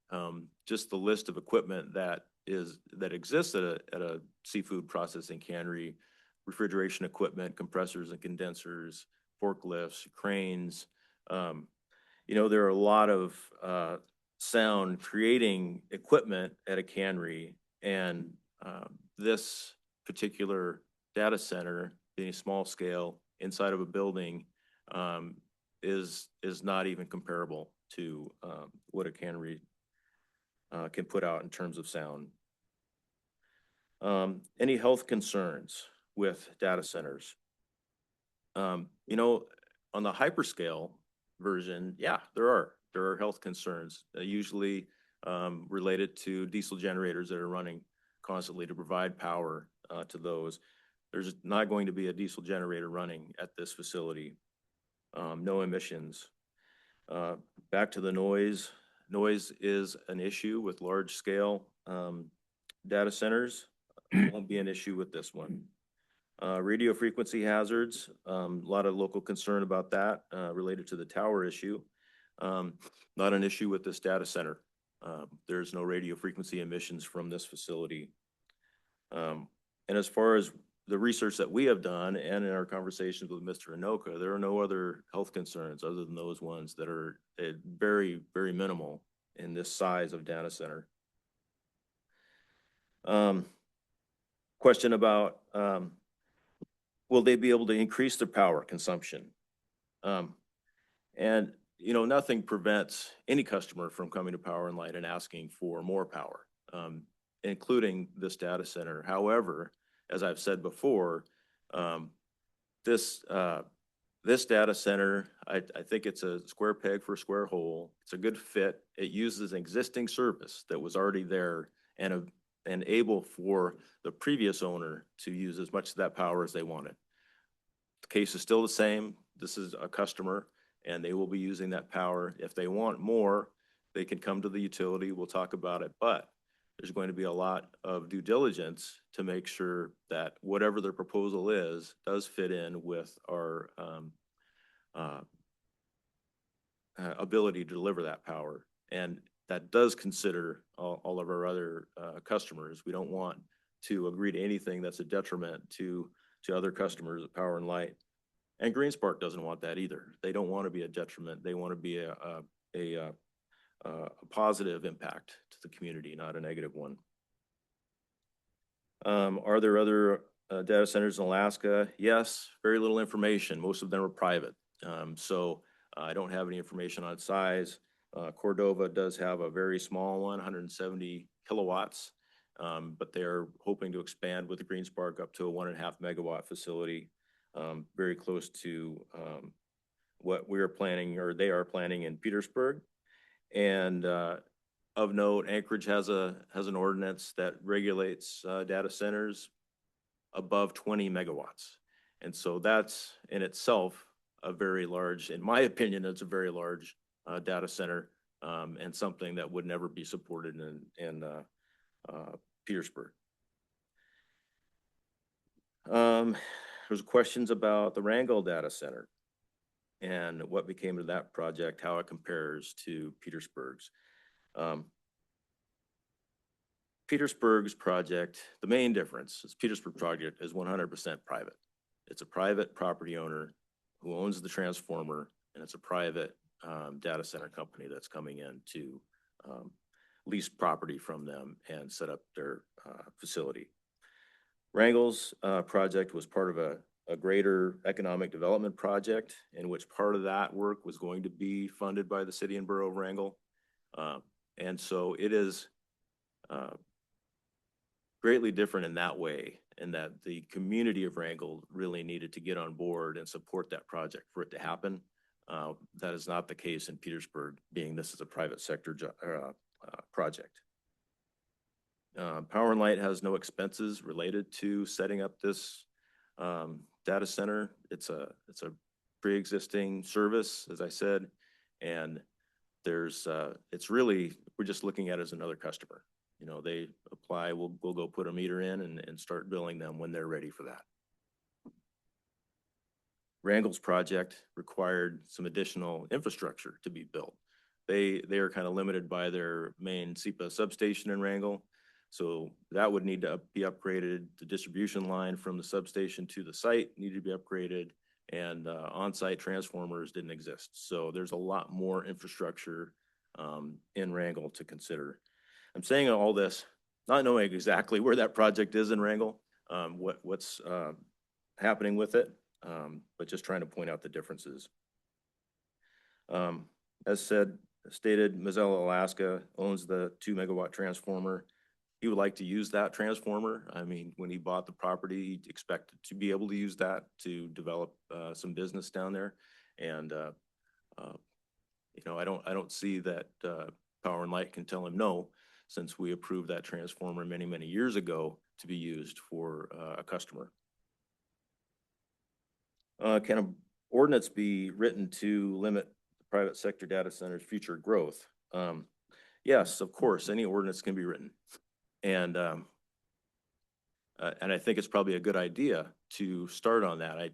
S17: just the list of equipment that exists at a seafood processing cannery, refrigeration equipment, compressors and condensers, forklifts, cranes, there are a lot of sound creating equipment at a cannery, and this particular data center, being small scale inside of a building, is not even comparable to what a cannery can put out in terms of sound. Any health concerns with data centers? On the hyperscale version, yeah, there are health concerns, usually related to diesel generators that are running constantly to provide power to those. There's not going to be a diesel generator running at this facility. No emissions. Back to the noise. Noise is an issue with large scale data centers. It won't be an issue with this one. Radio frequency hazards, a lot of local concern about that related to the tower issue. Not an issue with this data center. There's no radio frequency emissions from this facility. And as far as the research that we have done and in our conversations with Mr. Anoka, there are no other health concerns other than those ones that are very, very minimal in this size of data center. Question about, will they be able to increase their power consumption? And, nothing prevents any customer from coming to Power and Light and asking for more power, including this data center. However, as I've said before, this data center, I think it's a square peg for a square hole. It's a good fit. It uses an existing service that was already there and able for the previous owner to use as much of that power as they wanted. The case is still the same. This is a customer, and they will be using that power. If they want more, they can come to the utility. We'll talk about it, but there's going to be a lot of due diligence to make sure that whatever their proposal is does fit in with our ability to deliver that power. And that does consider all of our other customers. We don't want to agree to anything that's a detriment to other customers at Power and Light. And GreenSpark doesn't want that either. They don't want to be a detriment. They want to be a positive impact to the community, not a negative one. Are there other data centers in Alaska? Yes, very little information. Most of them are private. So I don't have any information on size. Cordova does have a very small one, 170 kilowatts, but they're hoping to expand with the GreenSpark up to a 1.5 megawatt facility, very close to what we're planning, or they are planning in Petersburg. And of note, Anchorage has an ordinance that regulates data centers above 20 megawatts. And so that's in itself a very large, in my opinion, it's a very large data center, and something that would never be supported in Petersburg. There's questions about the Wrangell data center. and what became of that project, how it compares to Petersburg's. Petersburg's project, the main difference is Petersburg project is 100% private. It's a private property owner who owns the transformer, and it's a private data center company that's coming in to lease property from them and set up their facility. Wrangell's project was part of a greater economic development project in which part of that work was going to be funded by the city and borough of Wrangell. And so it is greatly different in that way, in that the community of Wrangell really needed to get on board and support that project for it to happen. That is not the case in Petersburg, being this is a private sector project. Power and Light has no expenses related to setting up this data center. It's a pre-existing service, as I said, and there's it's really, we're just looking at it as another customer. You know, they apply, we'll go put a meter in and start billing them when they're ready for that. Wrangell's project required some additional infrastructure to be built. They are kind of limited by their main SEPA substation in Wrangell. So that would need to be upgraded. The distribution line from the substation to the site needed to be upgraded, and on-site transformers didn't exist. So there's a lot more infrastructure in Wrangell to consider. I'm saying all this, not knowing exactly where that project is in Wrangell, what's happening with it, but just trying to point out the differences. As stated, Mozilla Alaska owns the 2 megawatt transformer. He would like to use that transformer. I mean, when he bought the property, he expected to be able to use that to develop some business down there. And you know, I don't see that Power and Light can tell him no, since we approved that transformer many, many years ago to be used for a customer. Can an ordinance be written to limit the private sector data centers' future growth? Yes, of course, any ordinance can be written. And I think it's probably a good idea to start on that.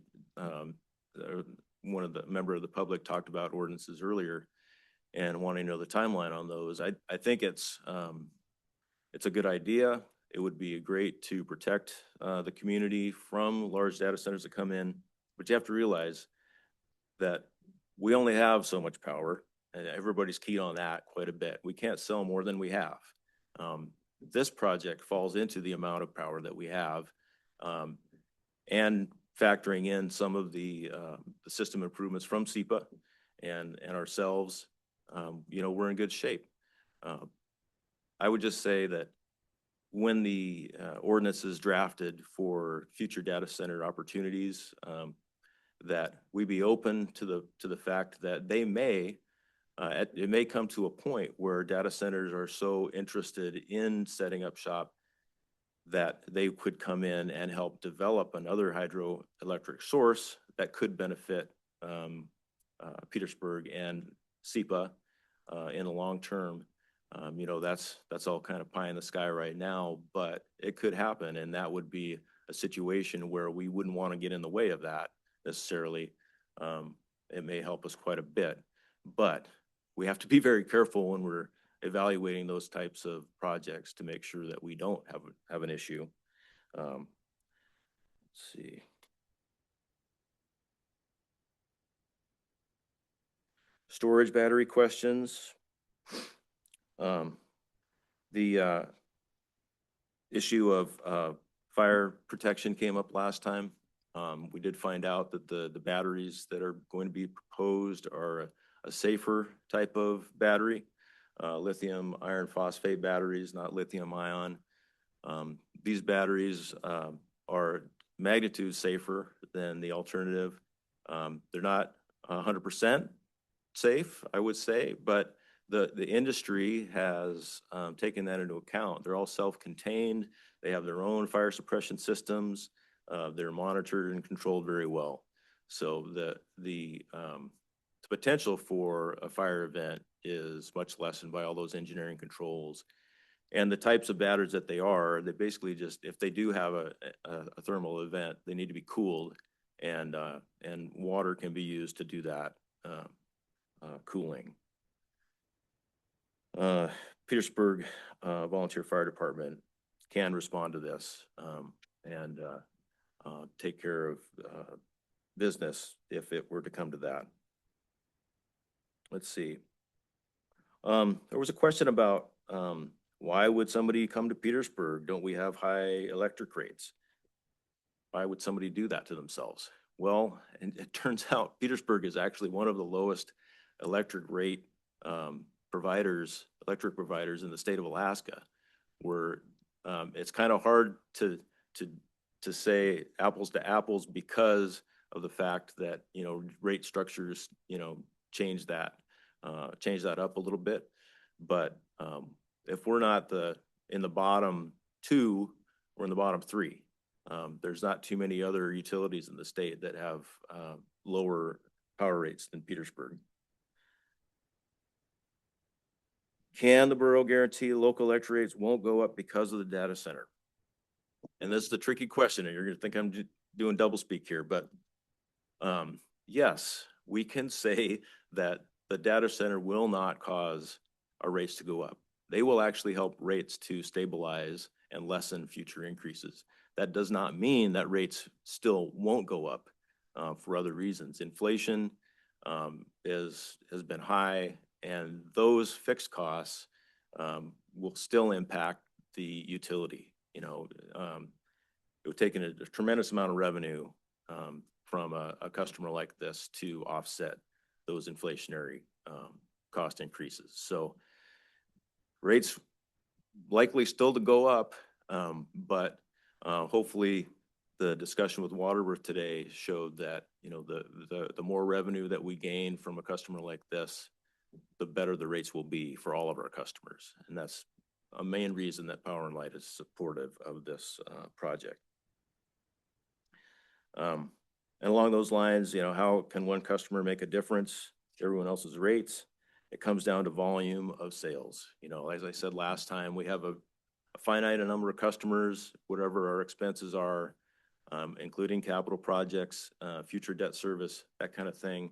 S17: One of the member of the public talked about ordinances earlier and wanting to know the timeline on those. I think it's a good idea. It would be great to protect the community from large data centers that come in, but you have to realize that we only have so much power, and everybody's keyed on that quite a bit. We can't sell more than we have. This project falls into the amount of power that we have, and factoring in some of the system improvements from SEPA and ourselves, you know, we're in good shape. I would just say that when the ordinance is drafted for future data center opportunities, that we be open to the fact that they may, it may come to a point where data centers are so interested in setting up shop that they could come in and help develop another hydroelectric source that could benefit Petersburg and SEPA in the long term. You know, that's all kind of pie in the sky right now, but it could happen, and that would be a situation where we wouldn't want to get in the way of that necessarily. It may help us quite a bit, but we have to be very careful when we're evaluating those types of projects to make sure that we don't have an issue. Let's see. Storage battery questions. The issue of fire protection came up last time. We did find out that the batteries that are going to be proposed are a safer type of battery, lithium iron phosphate batteries, not lithium ion. These batteries are magnitude safer than the alternative. They're not 100% safe, I would say, but the industry has taken that into account. They're all self-contained. They have their own fire suppression systems. They're monitored and controlled very well. So the potential for a fire event is much lessened by all those engineering controls. And the types of batteries that they basically just, if they do have a thermal event, they need to be cooled and water can be used to do that cooling. Petersburg Volunteer Fire Department can respond to this and take care of business if it were to come to that. Let's see. There was a question about why would somebody come to Petersburg? Don't we have high electric rates? Why would somebody do that to themselves? Well, and it turns out Petersburg is actually one of the lowest electric rate electric providers in the state of Alaska, where it's kind of hard to say apples to apples because of the fact that, you know, rate structures, you know, change that up a little bit. But if we're not in the bottom two, we're in the bottom three. There's not too many other utilities in the state that have lower power rates than Petersburg. Can the borough guarantee local electric rates won't go up because of the data center? And this is the tricky question, and you're going to think I'm doing doublespeak here, but yes, we can say that the data center will not cause our rates to go up. They will actually help rates to stabilize and lessen future increases. That does not mean that rates still won't go up for other reasons. Inflation has been high, and those fixed costs will still impact the utility. You know, it would take a tremendous amount of revenue from a customer like this to offset those inflationary cost increases. So rates likely still to go up, but hopefully the discussion with Waterworth today showed that, you know, the more revenue that we gain from a customer like this, the better the rates will be for all of our customers. And that's a main reason that Power and Light is supportive of this project. And along those lines, you know, how can one customer make a difference to everyone else's rates? It comes down to volume of sales. You know, as I said last time, we have a finite number of customers, whatever our expenses are, including capital projects, future debt service, that kind of thing.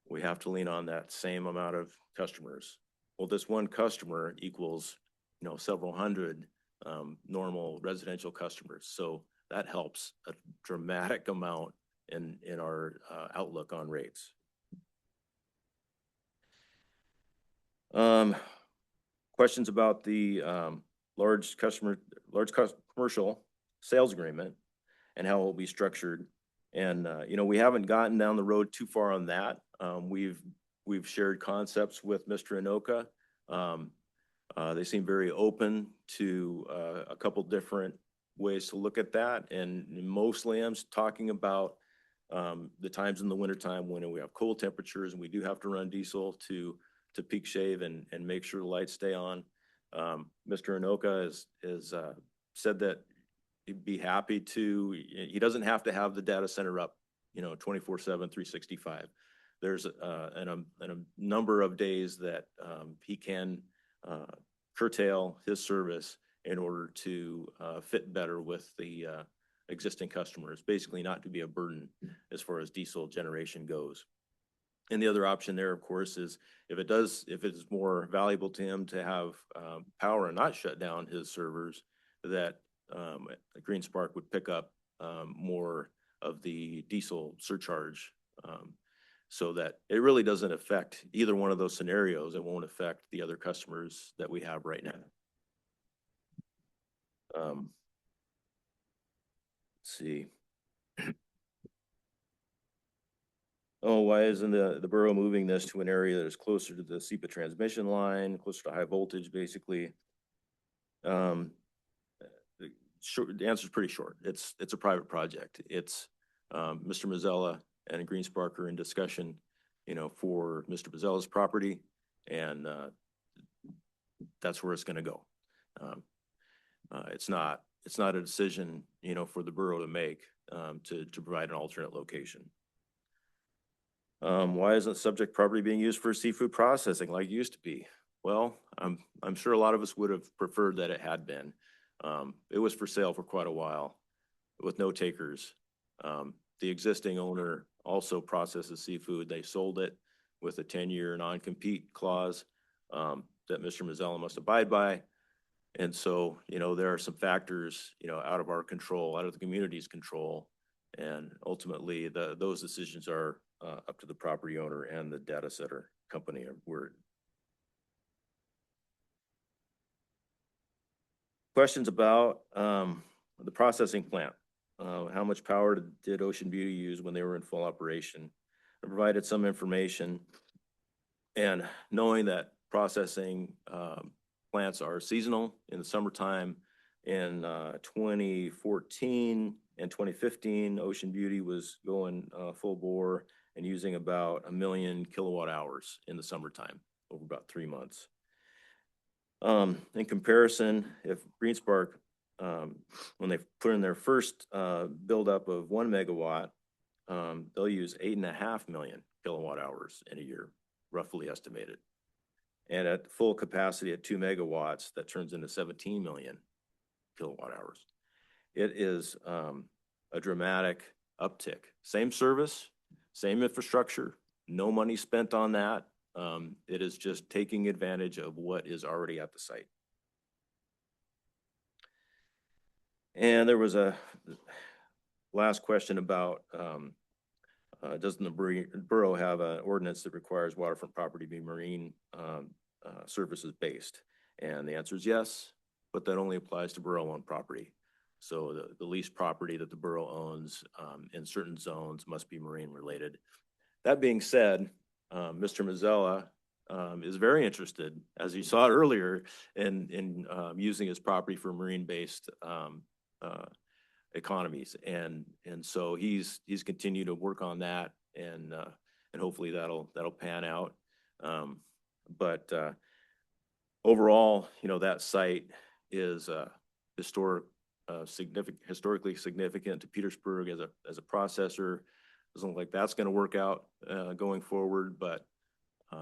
S17: We have to lean on that same amount of customers. Well, this one customer equals, you know, several hundred normal residential customers. So that helps a dramatic amount in our outlook on rates. Questions about the large commercial sales agreement and how it will be structured. And you know, we haven't gotten down the road too far on that. We've shared concepts with Mr. Anoka. They seem very open to a couple different ways to look at that. And mostly I'm talking about the times in the wintertime when we have cold temperatures and we do have to run diesel to peak shave and make sure the lights stay on. Mr. Anoka has said that he'd be happy to, he doesn't have to have the data center up, you know, 24/7, 365. There's a number of days that he can curtail his service in order to fit better with the existing customers, basically not to be a burden as far as diesel generation goes. And the other option there, of course, is if it's more valuable to him to have power and not shut down his servers, that GreenSpark would pick up more of the diesel surcharge, so that it really doesn't affect either one of those scenarios. It won't affect the other customers that we have right now. Let's see. Oh, why isn't the borough moving this to an area that is closer to the SEPA transmission line, closer to high voltage, basically? The answer is pretty short. It's a private project. It's Mr. Mazzella and GreenSpark are in discussion, you know, for Mr. Mazzella's property, and that's where it's going to go. It's not a decision, you know, for the borough to make to provide an alternate location. Why isn't subject property being used for seafood processing like it used to be? Well, I'm sure a lot of us would have preferred that it had been. It was for sale for quite a while with no takers. the existing owner also processes seafood. They sold it with a 10-year non-compete clause that Mr. Mazzella must abide by. And so, there are some factors, out of our control, out of the community's control. And ultimately, those decisions are up to the property owner and the data center company. Questions about the processing plant. How much power did Ocean Beauty use when they were in full operation? I provided some information. And knowing that processing plants are seasonal in the summertime, in 2014 and 2015, Ocean Beauty was going full bore and using about 1 million kilowatt hours in the summertime over about 3 months. In comparison, if GreenSpark, when they put in their first buildup of 1 megawatt, they'll use 8.5 million kilowatt hours in a year, roughly estimated. And at full capacity at 2 megawatts, that turns into 17 million kilowatt hours. It is a dramatic uptick. Same service, same infrastructure, no money spent on that. It is just taking advantage of what is already at the site. And there was a last question about doesn't the borough have an ordinance that requires waterfront property be marine services based? And the answer is yes, but that only applies to borough-owned property. So the leased property that the borough owns in certain zones must be marine related. That being said, Mr. Mazzella is very interested, as you saw earlier, in using his property for marine-based economies, and so he's continued to work on that, and hopefully that'll pan out. But overall, that site is historically significant to Petersburg as a processor. Doesn't look like that's going to work out going forward, but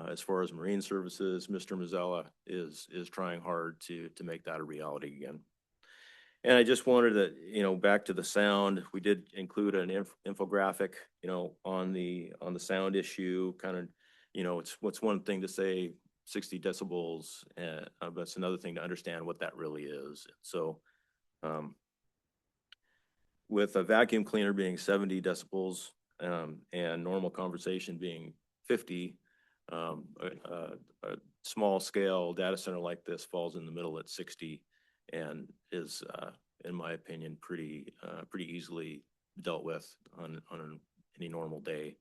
S17: as far as marine services, Mr. Mazzella is trying hard to make that a reality again. And I just wanted to, back to the sound, we did include an infographic, on the sound issue, kind of, it's one thing to say 60 decibels, but it's another thing to understand what that really is. So with a vacuum cleaner being 70 decibels and normal conversation being 50, a small scale data center like this falls in the middle at 60 and is, in my opinion, pretty easily dealt with on any normal day.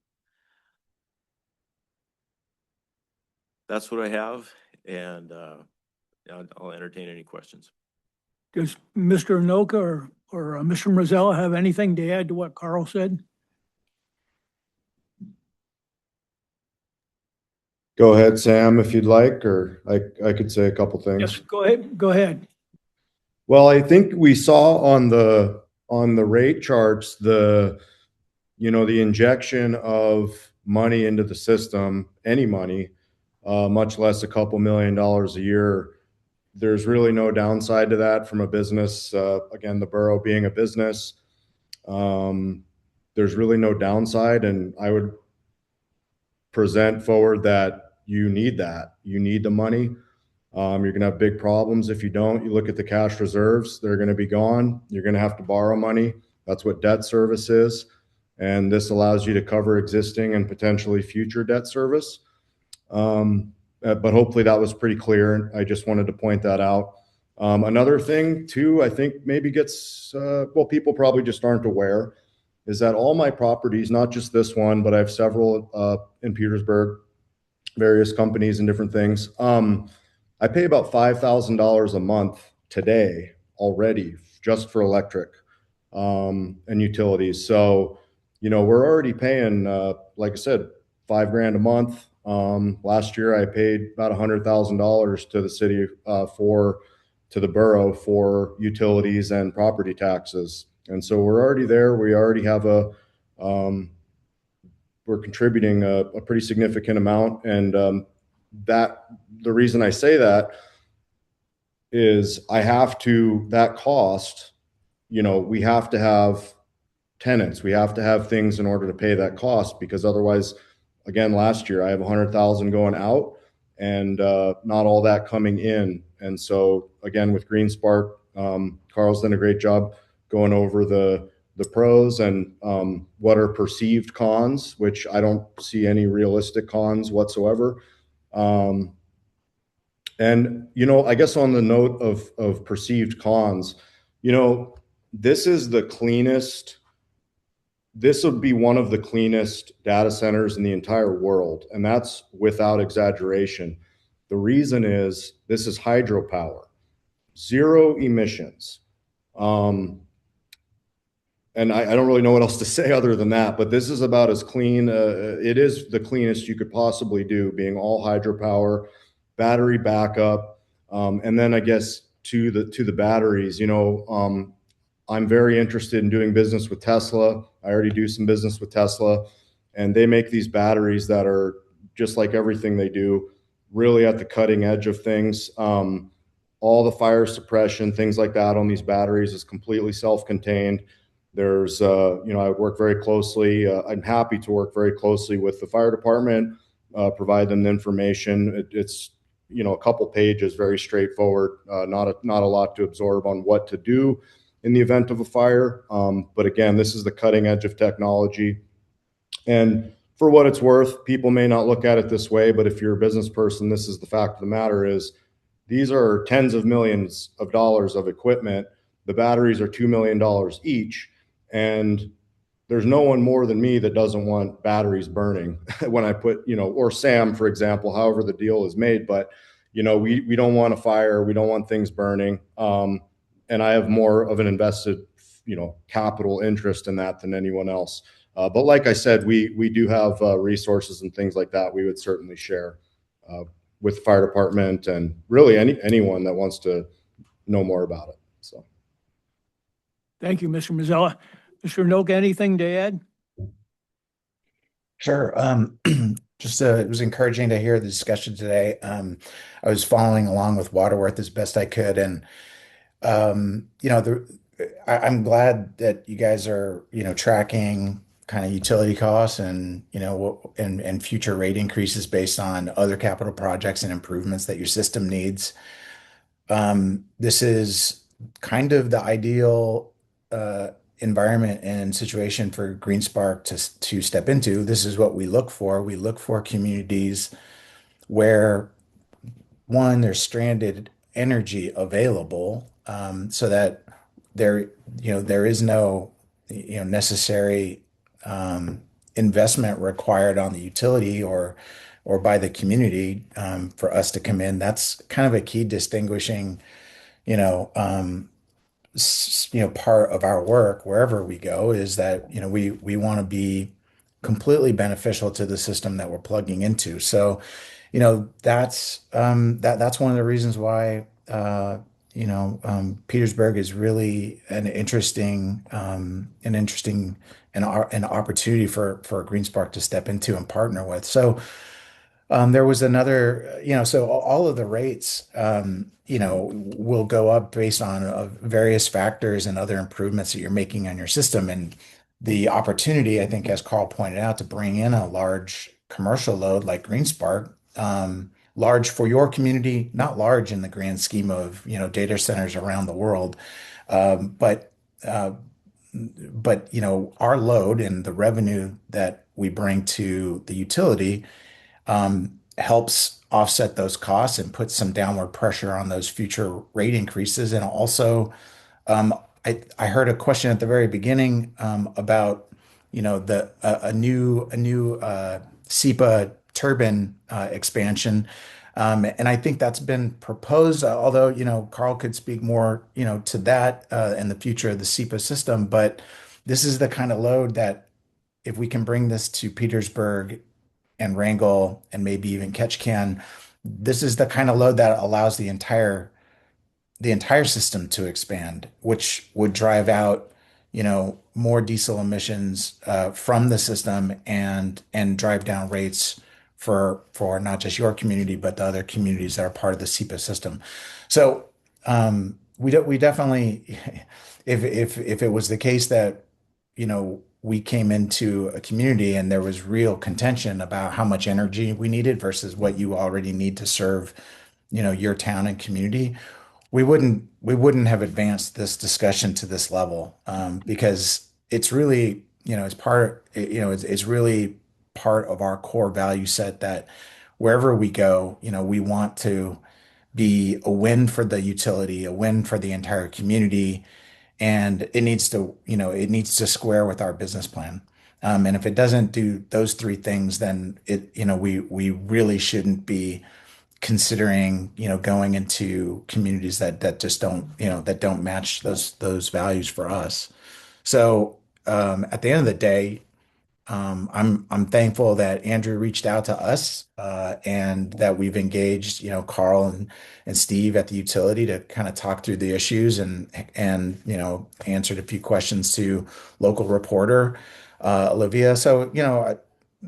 S17: That's what I have, and I'll entertain any questions.
S2: Does Mr. Anoka or Mr. Mazzella have anything to add to what Carl said?
S9: Go ahead, Sam, if you'd like, or I could say a couple things.
S2: Yes, go ahead. Go ahead.
S9: Well, I think we saw on the rate charts, the injection of money into the system, any money, much less a couple $1 million a year. There's really no downside to that from a business. Again, the borough being a business, there's really no downside. And I would present forward that you need that. You need the money. You're going to have big problems if you don't. You look at the cash reserves, they're going to be gone. You're going to have to borrow money. That's what debt service is. And this allows you to cover existing and potentially future debt service. But hopefully that was pretty clear. I just wanted to point that out. Another thing too, I think maybe gets, people probably just aren't aware, is that all my properties, not just this one, but I have several in Petersburg, various companies and different things. I pay about $5,000 a month today already just for electric and utilities. So, we're already paying, like I said, $5,000 a month. Last year I paid about $100,000 to the city to the borough for utilities and property taxes. And so we're already there. We already have we're contributing a pretty significant amount. And that the reason I say that is that cost, we have to have tenants. We have to have things in order to pay that cost, because otherwise, again, last year I have 100,000 going out and not all that coming in. And so again, with Green Spark, Carl's done a great job going over the pros and what are perceived cons, which I don't see any realistic cons whatsoever. And, you know, I guess on the note of perceived cons, you know, this is the cleanest, this would be one of the cleanest data centers in the entire world. And that's without exaggeration. The reason is this is hydropower, 0 emissions. And I don't really know what else to say other than that, but this is about as clean. It is the cleanest you could possibly do, being all hydropower, battery backup. And then I guess to the batteries, you know, I'm very interested in doing business with Tesla. I already do some business with Tesla, and they make these batteries that are just like everything they do, really at the cutting edge of things. All the fire suppression, things like that on these batteries is completely self-contained. There's, you know, I work very closely. I'm happy to work very closely with the fire department, provide them the information. It's, you know, a couple pages, very straightforward, not a lot to absorb on what to do in the event of a fire. But again, this is the cutting edge of technology. And for what it's worth, people may not look at it this way, but if you're a business person, this is the fact of the matter is these are tens of millions of dollars of equipment. The batteries are $2 million each. And there's no one more than me that doesn't want batteries burning when I put, you know, or Sam, for example, however the deal is made. But, you know, we don't want a fire. We don't want things burning. And I have more of an invested, you know, capital interest in that than anyone else. But like I said, we do have resources and things like that we would certainly share with the fire department and really anyone that wants to know more about it. So.
S2: Thank you, Mr. Mazzella. Mr. Noka, anything to add?
S6: Sure. Just it was encouraging to hear the discussion today. I was following along with Waterworth as best I could, and you know, I'm glad that you guys are, you know, tracking kind of utility costs and, you know, and future rate increases based on other capital projects and improvements that your system needs. This is kind of the ideal environment and situation for Green Spark to step into. This is what we look for. We look for communities where, one, there's stranded energy available, so that there is no, you know, necessary investment required on the utility or by the community for us to come in. That's kind of a key distinguishing, part of our work wherever we go, is that, you know, we want to be completely beneficial to the system that we're plugging into. So, you know, that's one of the reasons why, Petersburg is really an interesting an opportunity for Green Spark to step into and partner with. So there was another, so all of the rates, will go up based on various factors and other improvements that you're making on your system. And the opportunity, I think, as Carl pointed out, to bring in a large commercial load like Green Spark, large for your community, not large in the grand scheme of, data centers around the world. But our load and the revenue that we bring to the utility helps offset those costs and put some downward pressure on those future rate increases. And also, I heard a question at the very beginning about, a new SEPA turbine expansion. And I think that's been proposed, although, Carl could speak more, to that and the future of the SEPA system. But this is the kind of load that, if we can bring this to Petersburg and Wrangell and maybe even Ketchikan, this is the kind of load that allows the entire system to expand, which would drive out, more diesel emissions from the system and drive down rates for not just your community, but the other communities that are part of the SEPA system. So we definitely, if it was the case that we came into a community and there was real contention about how much energy we needed versus what you already need to serve, your town and community, we wouldn't have advanced this discussion to this level, because it's really, it's really part of our core value set that wherever we go, we want to be a win for the utility, a win for the entire community, and it needs to square with our business plan. And if it doesn't do those three things, then we really shouldn't be considering, going into communities that just don't match those values for us. So at the end of the day, I'm thankful that Andrew reached out to us, and that we've engaged, Carl and Steve at the utility to kind of talk through the issues and answered a few questions to local reporter Olivia. So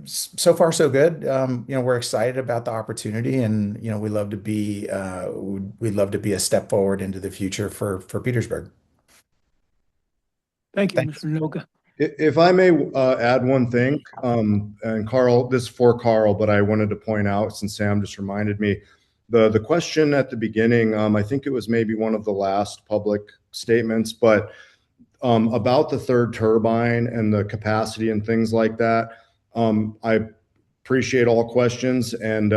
S6: so far so good. We're excited about the opportunity, and we'd love to be a step forward into the future for Petersburg.
S2: Thank you,
S6: Thanks.
S2: Mr. Noka.
S9: If I may add one thing, and Carl, this is for Carl, but I wanted to point out, since Sam just reminded me, the question at the beginning, I think it was maybe one of the last public statements, but about the third turbine and the capacity and things like that. I appreciate all questions, and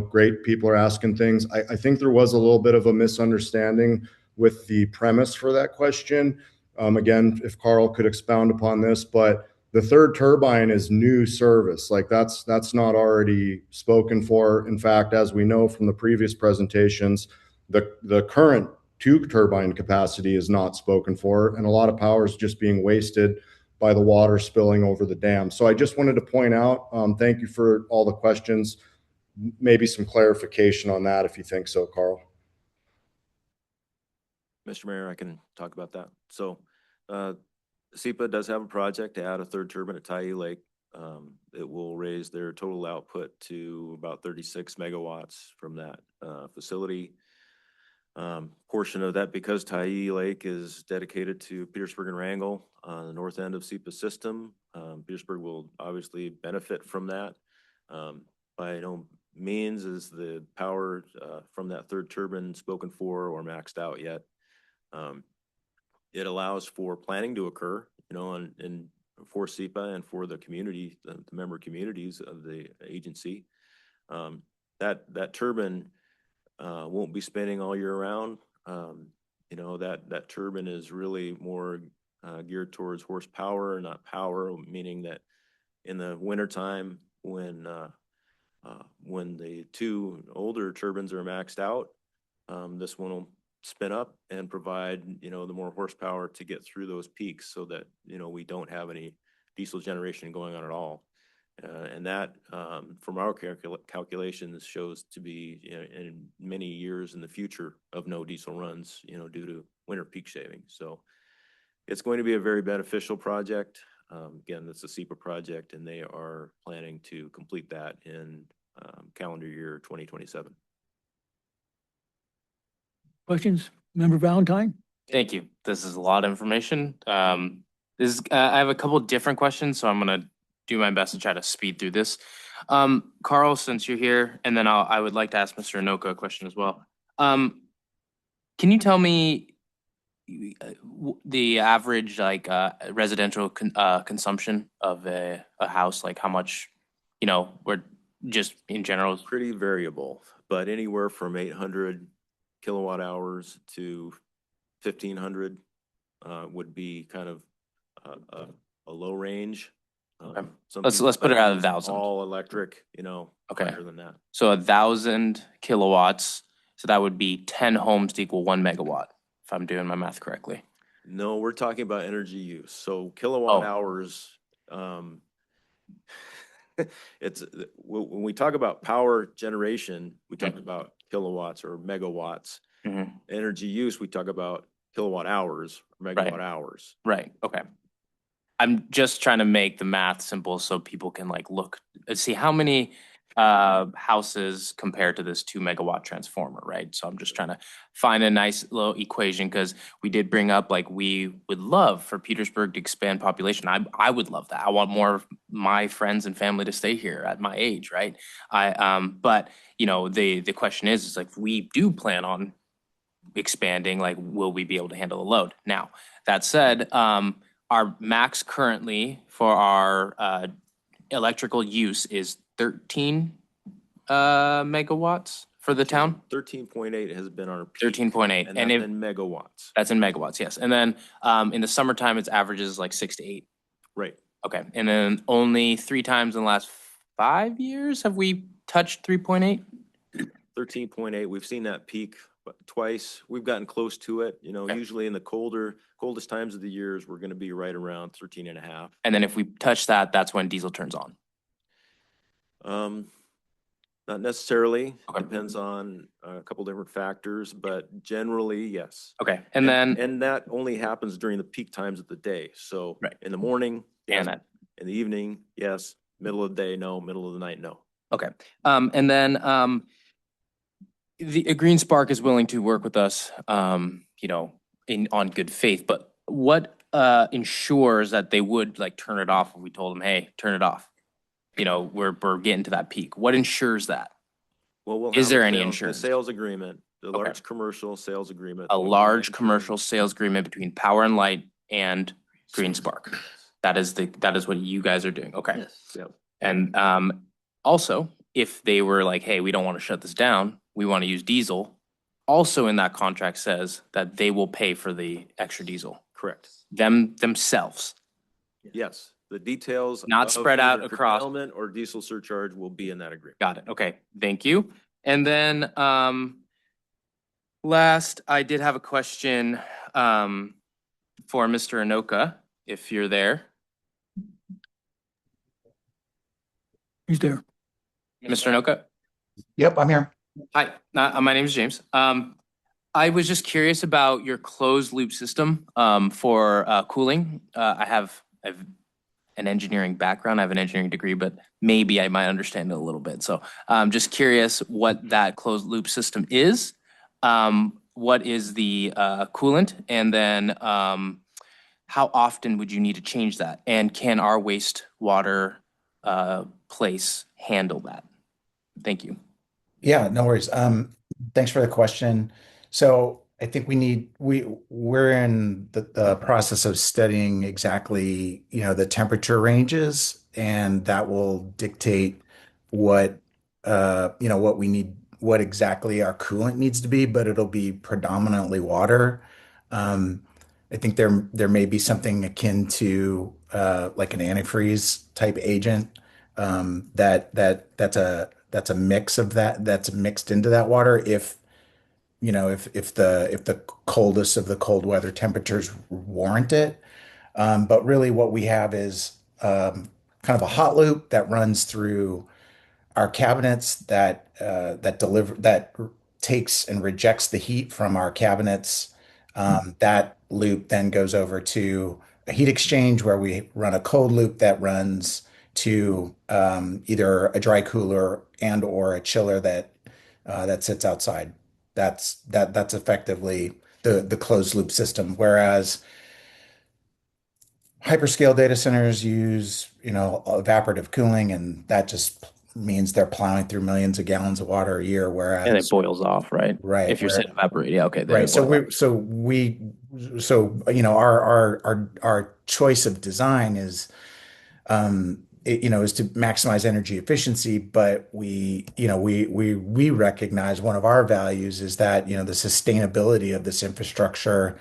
S9: great people are asking things. I think there was a little bit of a misunderstanding with the premise for that question. Again, if Carl could expound upon this, but the third turbine is new service. Like that's not already spoken for. In fact, as we know from the previous presentations, the current 2 turbine capacity is not spoken for, and a lot of power is just being wasted by the water spilling over the dam. So I just wanted to point out, thank you for all the questions. Maybe some clarification on that if you think so, Carl.
S17: Mr. Mayor, I can talk about that. So SEPA does have a project to add a third turbine at Tyee Lake. It will raise their total output to about 36 megawatts from that facility. Portion of that, because Tyee Lake is dedicated to Petersburg and Wrangell on the north end of SEPA's system, Petersburg will obviously benefit from that. By no means is the power from that third turbine spoken for or maxed out yet. It allows for planning to occur, and for SEPA and for the community, the member communities of the agency. That turbine won't be spinning all year round. That turbine is really more geared towards horsepower, not power, meaning that in the wintertime when the 2 older turbines are maxed out, this one will spin up and provide, the more horsepower to get through those peaks so that, we don't have any diesel generation going on at all. And that, from our calculations, shows to be in many years in the future of no diesel runs, due to winter peak shaving. So it's going to be a very beneficial project. Again, that's a SEPA project, and they are planning to complete that in calendar year 2027.
S2: Questions? Member Valentine?
S1: Thank you. This is a lot of information. I have a couple different questions, so I'm going to do my best to try to speed through this. Carl, since you're here, and then I would like to ask Mr. Anoka a question as well. Can you tell me the average residential consumption of a house, like how much, we're just in general?
S17: Pretty variable, but anywhere from 800 kilowatt hours to 1,500 would be kind of a low range.
S1: Okay. Let's put it at 1,000.
S17: All electric,
S1: okay,
S17: higher than that.
S1: So 1,000 kilowatts. So that would be 10 homes to equal 1 megawatt, if I'm doing my math correctly.
S17: No, we're talking about energy use. So kilowatt hours. It's when we talk about power generation, we talk about kilowatts or megawatts. Energy use, we talk about kilowatt hours or megawatt hours.
S1: Right. Okay. I'm just trying to make the math simple so people can look, see how many houses compared to this 2 megawatt transformer, right? So I'm just trying to find a nice little equation because we did bring up like we would love for Petersburg to expand population. I would love that. I want more of my friends and family to stay here at my age, right? But you know, the question is like if we do plan on expanding, like will we be able to handle the load? Now, that said, our max currently for our electrical use is 13 megawatts for the town.
S17: 13.8 has been our peak.
S1: 13.8,
S17: And
S1: and
S17: that's
S1: if
S17: in megawatts.
S1: that's in megawatts, yes. And then in the summertime, its averages like 6 to 8.
S17: Right.
S1: Okay, and then only 3 times in the last 5 years have we touched 3.8.
S17: 13.8, we've seen that peak twice. We've gotten close to it. You know, usually in the coldest times of the years, we're going to be right around 13 and a half.
S1: And then if we touch that, that's when diesel turns on.
S17: Not necessarily. Depends on a couple different factors, but generally, yes.
S1: Okay, and then
S17: and that only happens during the peak times of the day. So in the morning,
S1: and
S17: yes. In the evening, yes. Middle of the day, no. Middle of the night, no.
S1: Okay, and then the Green Spark is willing to work with us, you know, on good faith. But what ensures that they would like turn it off if we told them, hey, turn it off? You know, we're getting to that peak. What ensures that?
S17: Well,
S1: Is there
S17: have
S1: any
S17: the
S1: insurance?
S17: sales agreement, the large commercial sales agreement.
S1: A large commercial sales agreement between Power and Light and Green Spark. That is what you guys are doing. Okay.
S17: Yep.
S1: And also, if they were like, hey, we don't want to shut this down, we want to use diesel, also in that contract says that they will pay for the extra diesel.
S17: Correct.
S1: Themselves.
S17: Yes. The details.
S1: Not
S17: of
S1: spread out
S17: either
S1: across.
S17: curtailment or diesel surcharge will be in that agreement.
S1: Got it. Okay. Thank you. And then last, I did have a question for Mr. Anoka, if you're there.
S2: He's there.
S1: Mr. Anoka?
S6: Yep, I'm here.
S1: Hi, my name is James. I was just curious about your closed loop system for cooling. I have an engineering background. I have an engineering degree, but maybe I might understand it a little bit. So I'm just curious what that closed loop system is. What is the coolant? And then how often would you need to change that? And can our wastewater place handle that? Thank you.
S6: Yeah, no worries. Thanks for the question. So I think we're in the process of studying exactly, you know, the temperature ranges, and that will dictate what you know, what we need, what exactly our coolant needs to be, but it'll be predominantly water. I think there may be something akin to like an antifreeze type agent that's a mix of that's mixed into that water if you know if the coldest of the cold weather temperatures warrant it. But really what we have is kind of a hot loop that runs through our cabinets that takes and rejects the heat from our cabinets. That loop then goes over to a heat exchange where we run a cold loop that runs to either a dry cooler and or a chiller that sits outside. That's effectively the closed loop system. Whereas hyperscale data centers use, you know, evaporative cooling, and that just means they're plowing through millions of gallons of water a year. Whereas
S1: And it boils off, right?
S6: Right.
S1: If you're saying evaporate, yeah, okay.
S6: Right. So you know, our choice of design is is to maximize energy efficiency, but we recognize one of our values is that, you know, the sustainability of this infrastructure,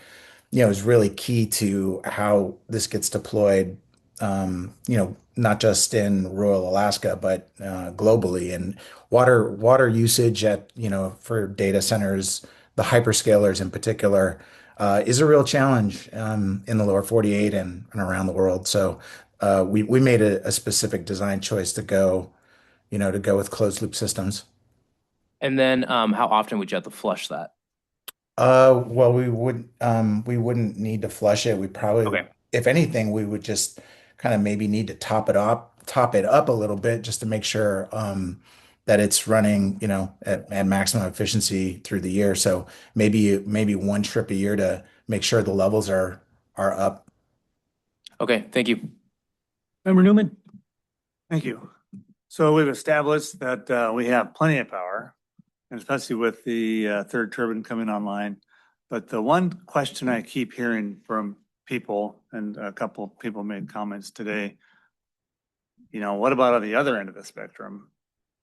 S6: you know, is really key to how this gets deployed, not just in rural Alaska, but globally. And water usage for data centers, the hyperscalers in particular, is a real challenge in the lower 48 and around the world. So we made a specific design choice to go with closed loop systems.
S1: And then how often would you have to flush that?
S6: Well, we wouldn't need to flush it. We probably, if anything, we would just kind of maybe need to top it up a little bit just to make sure, that it's running, at maximum efficiency through the year. So maybe one trip a year to make sure the levels are up.
S1: Okay, thank you.
S2: Member Newman?
S5: Thank you. So we've established that we have plenty of power, and especially with the third turbine coming online. But the one question I keep hearing from people, and a couple of people made comments today, what about on the other end of the spectrum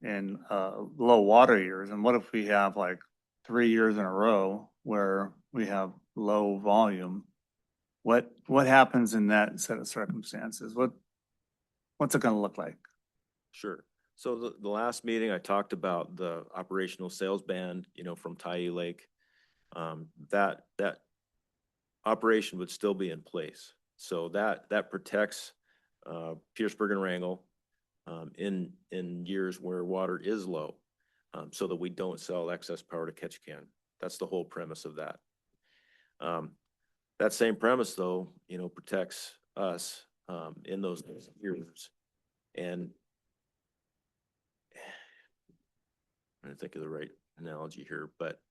S5: in low water years? And what if we have like 3 years in a row where we have low volume? What happens in that set of circumstances? What's it going to look like?
S17: Sure. So the last meeting, I talked about the operational sales band, from Tyee Lake. That operation would still be in place. So that protects Petersburg and Wrangell in years where water is low, so that we don't sell excess power to Ketchikan. That's the whole premise of that. That same premise, though, protects us in those years. And I'm trying to think of the right analogy here, but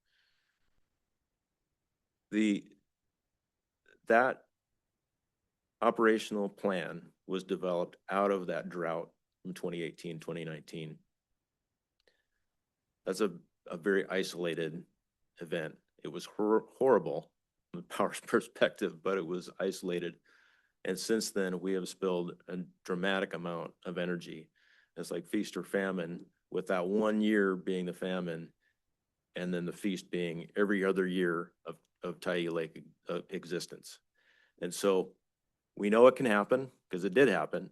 S17: that operational plan was developed out of that drought from 2018, 2019. That's a very isolated event. It was horrible from the power's perspective, but it was isolated. And since then, we have spilled a dramatic amount of energy. It's like feast or famine, with that 1 year being the famine, and then the feast being every other year of Tyee Lake existence. And so we know it can happen, because it did happen.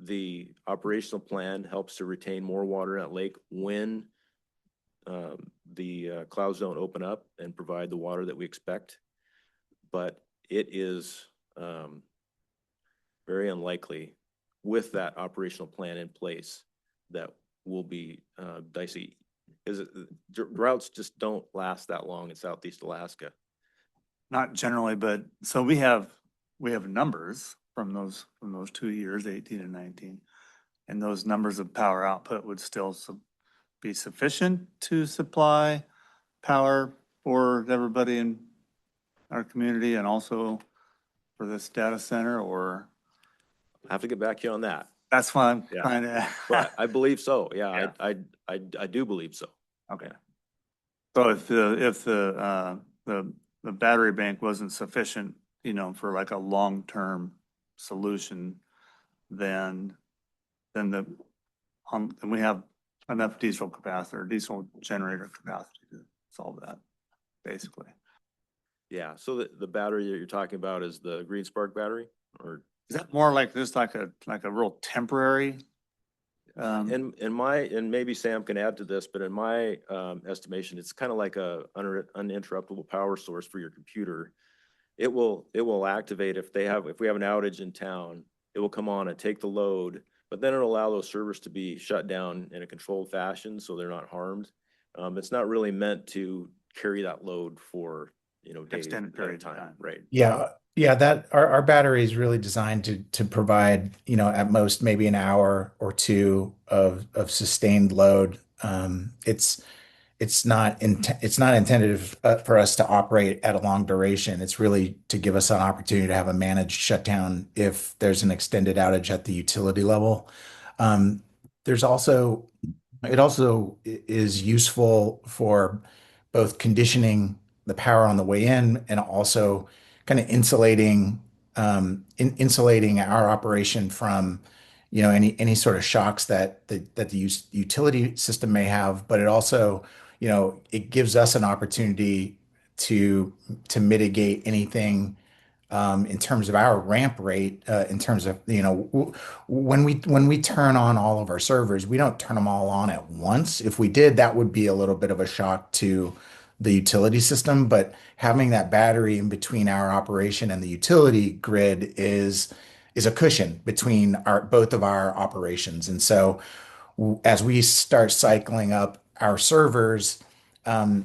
S17: The operational plan helps to retain more water in that lake when the clouds don't open up and provide the water that we expect. But it is very unlikely, with that operational plan in place, that will be dicey. Because droughts just don't last that long in Southeast Alaska.
S5: Not generally, but so we have numbers from those 2 years, 18 and 19, and those numbers of power output would still be sufficient to supply power for everybody in our community and also for this data center, or?
S17: I have to get back to you on that.
S5: That's why I'm trying to.
S17: But I believe so. Yeah. I do believe so.
S5: Okay. So if the battery bank wasn't sufficient, for like a long-term solution, then we have enough diesel capacity or diesel generator capacity to solve that, basically.
S17: Yeah. So the battery that you're talking about is the Green Spark battery, or
S5: is that more like just like a real temporary?
S17: And maybe Sam can add to this, but in my estimation, it's kind of like a uninterruptible power source for your computer. It will activate if we have an outage in town. It will come on and take the load, but then it'll allow those servers to be shut down in a controlled fashion so they're not harmed. It's not really meant to carry that load for days
S5: Extended period of time,
S17: right?
S6: Yeah, that our battery is really designed to provide, at most maybe an hour or two of sustained load. It's not intended for us to operate at a long duration. It's really to give us an opportunity to have a managed shutdown if there's an extended outage at the utility level. It also is useful for both conditioning the power on the way in and also kind of insulating our operation from any sort of shocks that the utility system may have. But it also it gives us an opportunity to mitigate anything in terms of our ramp rate, in terms of when we turn on all of our servers, we don't turn them all on at once. If we did, that would be a little bit of a shock to the utility system. But having that battery in between our operation and the utility grid is a cushion between both of our operations. And so as we start cycling up our servers, our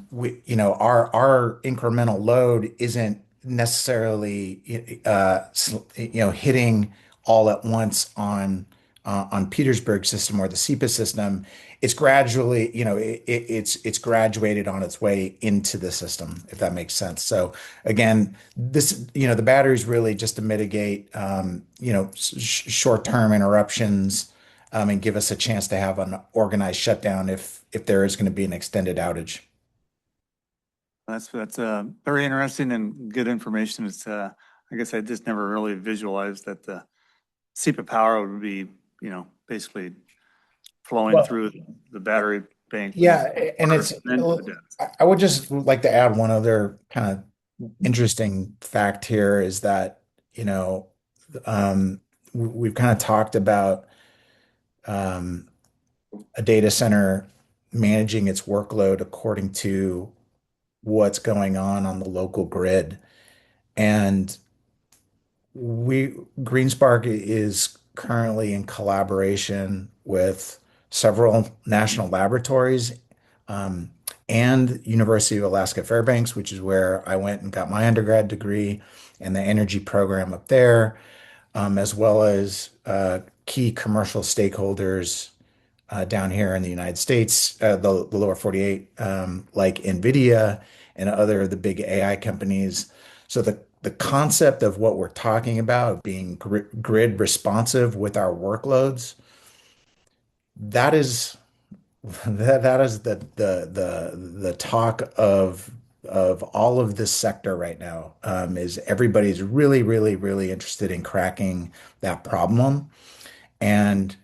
S6: incremental load isn't necessarily hitting all at once on on Petersburg system or the SEPA system, it's gradually, it's graduated on its way into the system, if that makes sense. So again, the battery is really just to mitigate, short-term interruptions, and give us a chance to have an organized shutdown if there is going to be an extended outage.
S5: That's very interesting and good information. It's I guess I just never really visualized that the SEPA power would be, basically flowing through the battery bank.
S6: Yeah, and I would just like to add one other kind of interesting fact here is that, we've kind of talked about a data center managing its workload according to what's going on the local grid. And GreenSpark is currently in collaboration with several national laboratories, and University of Alaska Fairbanks, which is where I went and got my undergrad degree, and the energy program up there, as well as key commercial stakeholders down here in the United States, the lower 48, like NVIDIA and other of the big AI companies. So the concept of what we're talking about being grid responsive with our workloads, that is the talk of all of this sector right now, is everybody's really, really, really interested in cracking that problem. And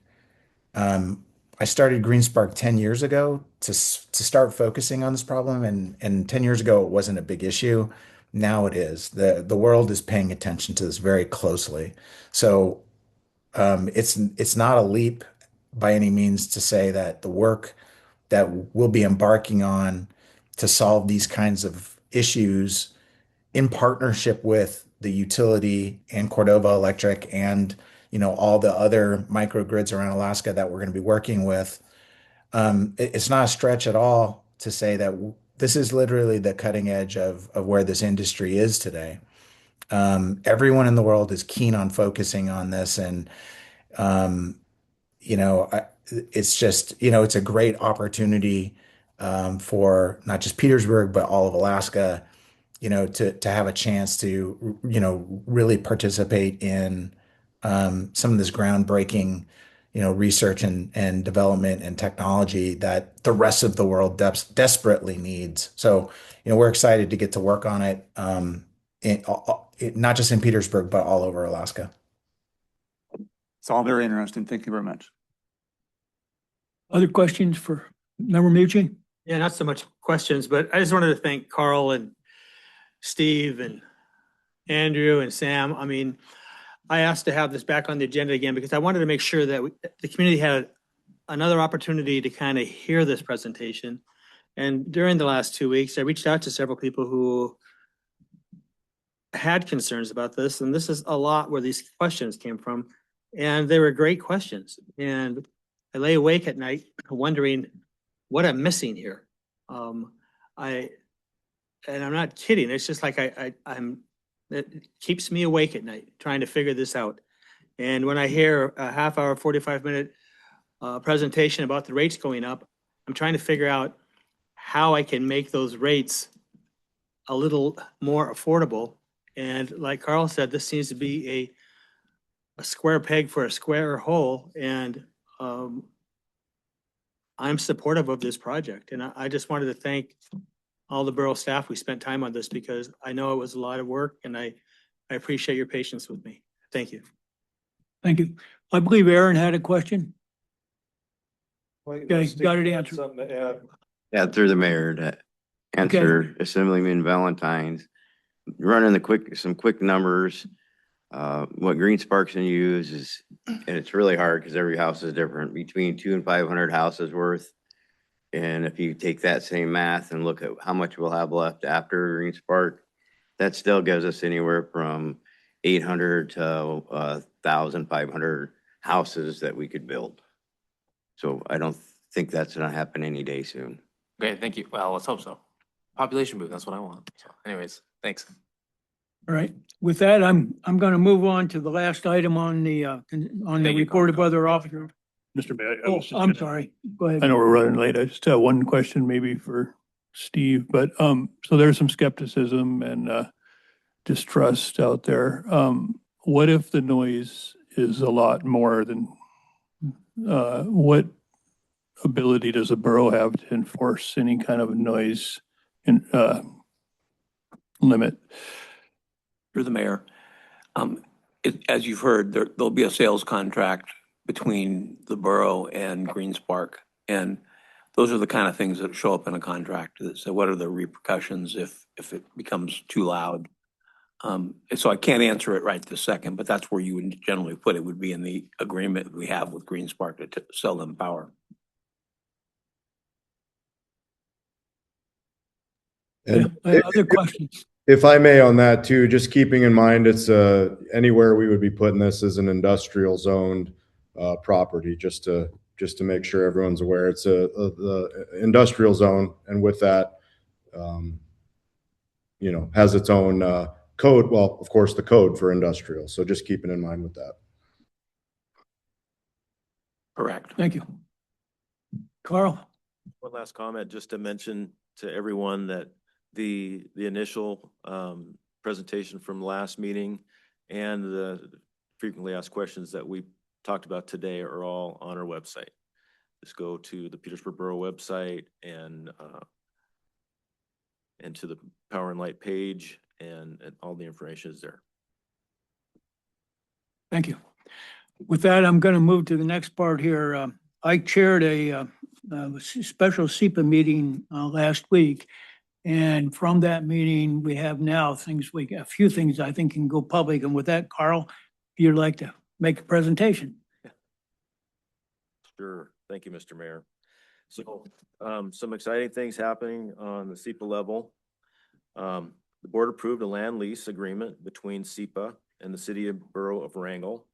S6: I started GreenSpark 10 years ago to start focusing on this problem. And 10 years ago, it wasn't a big issue. Now it is. The world is paying attention to this very closely. So it's not a leap by any means to say that the work that we'll be embarking on to solve these kinds of issues in partnership with the utility and Cordova Electric and all the other microgrids around Alaska that we're going to be working with. It's not a stretch at all to say that this is literally the cutting edge of where this industry is today. Everyone in the world is keen on focusing on this, and it's just, it's a great opportunity for not just Petersburg, but all of Alaska, to have a chance to, really participate in some of this groundbreaking, research and development and technology that the rest of the world desperately needs. So, we're excited to get to work on it, not just in Petersburg, but all over Alaska.
S5: It's all very interesting. Thank you very much.
S2: Other questions for Member Mucci?
S14: Yeah, not so much questions, but I just wanted to thank Carl and Steve and Andrew and Sam. I mean, I asked to have this back on the agenda again because I wanted to make sure that the community had another opportunity to kind of hear this presentation. And during the last 2 weeks, I reached out to several people who had concerns about this. And this is a lot where these questions came from. And they were great questions. And I lay awake at night wondering what I'm missing here. And I'm not kidding. It's just like it keeps me awake at night trying to figure this out. And when I hear a half hour, 45-minute presentation about the rates going up, I'm trying to figure out how I can make those rates a little more affordable. And like Carl said, this seems to be a square peg for a square hole. And I'm supportive of this project. And I just wanted to thank all the borough staff. We spent time on this because I know it was a lot of work, and I appreciate your patience with me. Thank you.
S2: Thank you. I believe Aaron had a question. Okay, got it answered.
S21: Yeah, through the mayor to answer Assemblyman Valentine's. Running some quick numbers. What GreenSpark's gonna use is, and it's really hard because every house is different, between 200 and 500 houses worth. And if you take that same math and look at how much we'll have left after GreenSpark, that still gives us anywhere from 800 to 1,500 houses that we could build. So I don't think that's gonna happen any day soon.
S1: Okay, thank you. Well, let's hope so. Population boom, that's what I want. So anyways, thanks.
S2: All right. With that, I'm going to move on to the last item on the report of other officers.
S7: Mr. Mayor. I
S2: Oh,
S7: was just
S2: I'm
S7: gonna-
S2: sorry. Go ahead.
S7: I know we're running late. I just have one question maybe for Steve, but, so there's some skepticism and, distrust out there. What if the noise is a lot more than, what ability does the borough have to enforce any kind of noise in, limit?
S20: Through the mayor. As you've heard, there'll be a sales contract between the borough and Greens Park. And those are the kind of things that show up in a contract. So what are the repercussions if it becomes too loud? And so I can't answer it right this second, but that's where you would generally put it, would be in the agreement we have with Greens Park to sell them power.
S9: And
S2: Other questions?
S9: if I may on that too, just keeping in mind, it's anywhere we would be putting this as an industrial zoned property, just to make sure everyone's aware. It's the industrial zone, and with that, has its own code. Well, of course, the code for industrial. So just keeping in mind with that.
S20: Correct.
S2: Thank you. Carl?
S17: One last comment, just to mention to everyone that the initial presentation from last meeting and the frequently asked questions that we talked about today are all on our website. Just go to the Petersburg Borough website and to the Power and Light page, and all the information is there.
S2: Thank you. With that, I'm going to move to the next part here. I chaired a special SEPA meeting last week. And from that meeting, we have now a few things I think can go public. And with that, Carl, if you'd like to make a presentation.
S17: Sure. Thank you, Mr. Mayor. So some exciting things happening on the SEPA level. The board approved a land lease agreement between SEPA and the City of Borough of Wrangell.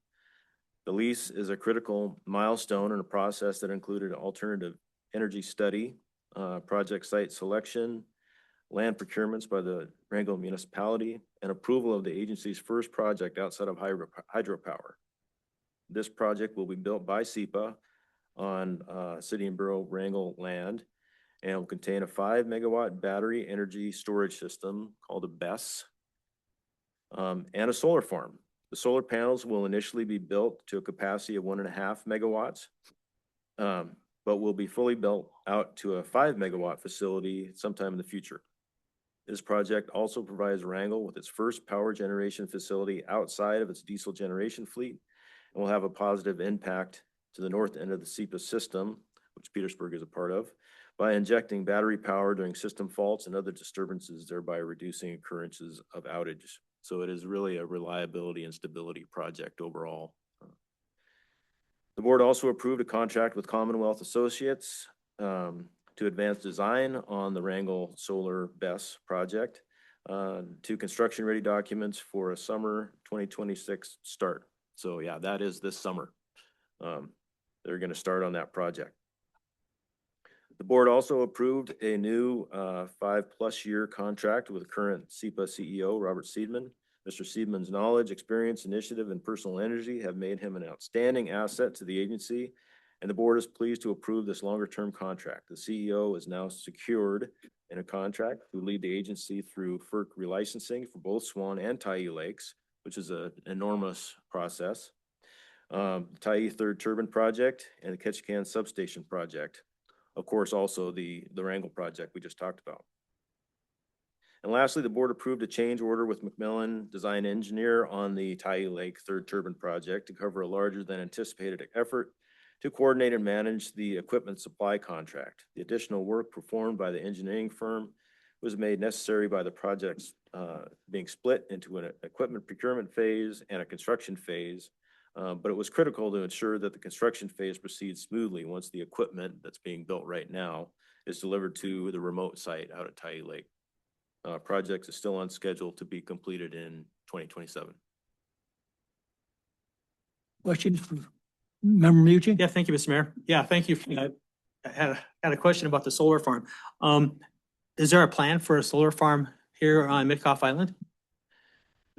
S17: The lease is a critical milestone in a process that included alternative energy study, project site selection, land procurements by the Wrangell municipality, and approval of the agency's first project outside of hydropower. This project will be built by SEPA on City and Borough Wrangell land, and will contain a 5 megawatt battery energy storage system called a BESS, and a solar farm. The solar panels will initially be built to a capacity of 1.5 megawatts, but will be fully built out to a 5 megawatt facility sometime in the future. This project also provides Wrangell with its first power generation facility outside of its diesel generation fleet, and will have a positive impact to the north end of the SEPA system, which Petersburg is a part of, by injecting battery power during system faults and other disturbances, thereby reducing occurrences of outage. So it is really a reliability and stability project overall. The board also approved a contract with Commonwealth Associates to advance design on the Wrangell Solar BESS project to construction-ready documents for a summer 2026 start. So yeah, that is this summer. They're going to start on that project. The board also approved a new 5+ year contract with current SEPA CEO, Robert Seidman. Mr. Seidman's knowledge, experience, initiative, and personal energy have made him an outstanding asset to the agency, and the board is pleased to approve this longer-term contract. The CEO is now secured in a contract to lead the agency through FERC relicensing for both Swan and Tyee Lakes, which is an enormous process. Tyee Third Turbine Project and the Ketchikan Substation Project. Of course, also the Wrangell project we just talked about. And lastly, the board approved a change order with McMillan Design Engineer on the Tyee Lake Third Turbine Project to cover a larger than anticipated effort to coordinate and manage the equipment supply contract. The additional work performed by the engineering firm was made necessary by the projects being split into an equipment procurement phase and a construction phase. But it was critical to ensure that the construction phase proceeds smoothly once the equipment that's being built right now is delivered to the remote site out at Tyee Lake. Project is still on schedule to be completed in 2027.
S2: Questions for Member Mnuchin?
S14: Yeah, thank you, Mr. Mayor. Yeah, thank you. I had a question about the solar farm. Is there a plan for a solar farm here on Mitkoff Island?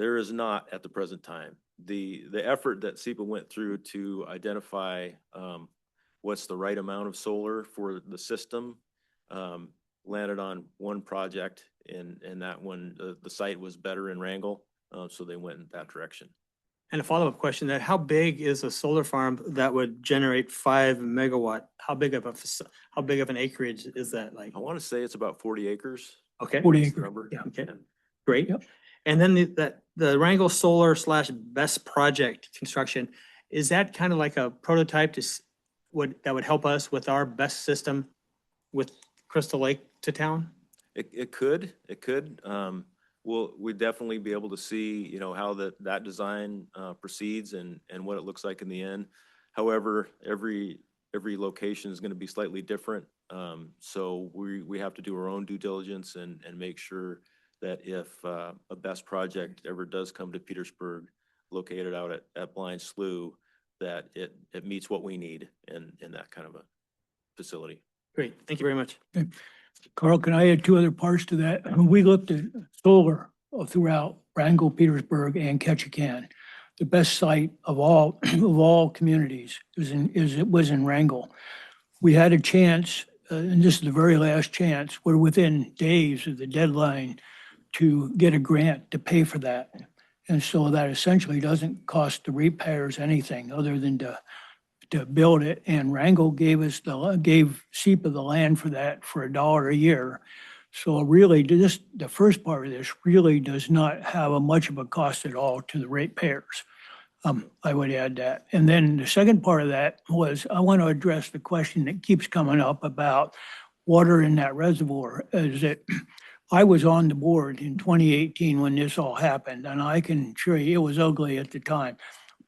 S17: There is not at the present time. The effort that SEPA went through to identify what's the right amount of solar for the system landed on one project, and that one, the site was better in Wrangell, so they went in that direction.
S14: And a follow-up question, that how big is a solar farm that would generate 5 megawatt? How big of an acreage is that like?
S17: I want to say it's about 40 acres.
S14: Okay.
S2: 40
S17: That's the
S2: acre.
S17: number.
S14: Yeah, okay, great. And then the Wrangell Solar / BEST project construction, is that kind of like a prototype that would help us with our BEST system with Crystal Lake to town?
S17: It could. We'd definitely be able to see, how that design proceeds and what it looks like in the end. However, every location is going to be slightly different. So we have to do our own due diligence and make sure that if a BEST project ever does come to Petersburg, located out at Blind Slough, that it meets what we need in that kind of a facility.
S14: Great, thank you very much.
S2: Carl, can I add two other parts to that? We looked at solar throughout Wrangell, Petersburg, and Ketchikan. The best site of all communities was in Wrangell. We had a chance, and this is the very last chance, we're within days of the deadline to get a grant to pay for that. And so that essentially doesn't cost the ratepayers anything other than to build it. And Wrangell gave SEPA the land for that for $1 a year. So really, the first part of this really does not have much of a cost at all to the ratepayers. I would add that. And then the second part of that was, I want to address the question that keeps coming up about water in that reservoir. Is that I was on the board in 2018 when this all happened, and I can assure you it was ugly at the time.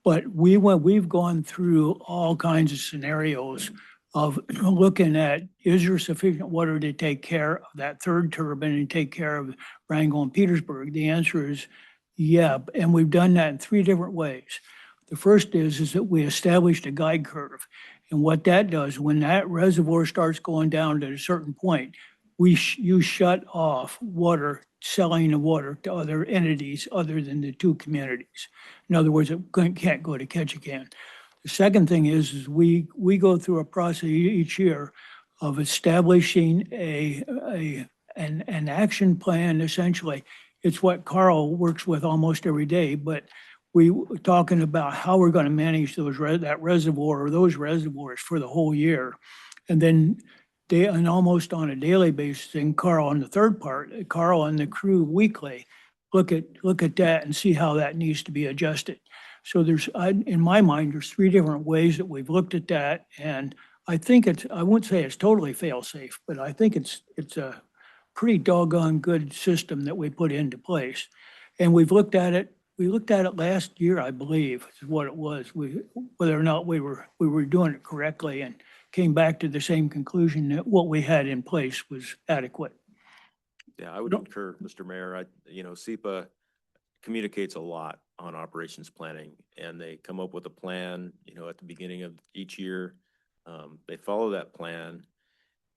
S2: But we've gone through all kinds of scenarios of looking at, is there sufficient water to take care of that third turbine and take care of Wrangell and Petersburg? The answer is yeah, and we've done that in 3 different ways. The first is that we established a guide curve. And what that does, when that reservoir starts going down to a certain point, you shut off water, selling the water to other entities other than the 2 communities. In other words, it can't go to Ketchikan. The second thing is we go through a process each year of establishing an action plan. Essentially, it's what Carl works with almost every day, but we were talking about how we're going to manage that reservoir or those reservoirs for the whole year. And then and almost on a daily basis, and Carl on the third part, Carl and the crew weekly look at that and see how that needs to be adjusted. So in my mind, there's 3 different ways that we've looked at that. And I think I wouldn't say it's totally fail-safe, but I think it's a pretty doggone good system that we put into place. And we looked at it last year, I believe, is what it was, whether or not we were doing it correctly, and came back to the same conclusion that what we had in place was adequate.
S17: Yeah, I would concur, Mr. Mayor. SEPA communicates a lot on operations planning, and they come up with a plan, at the beginning of each year. They follow that plan,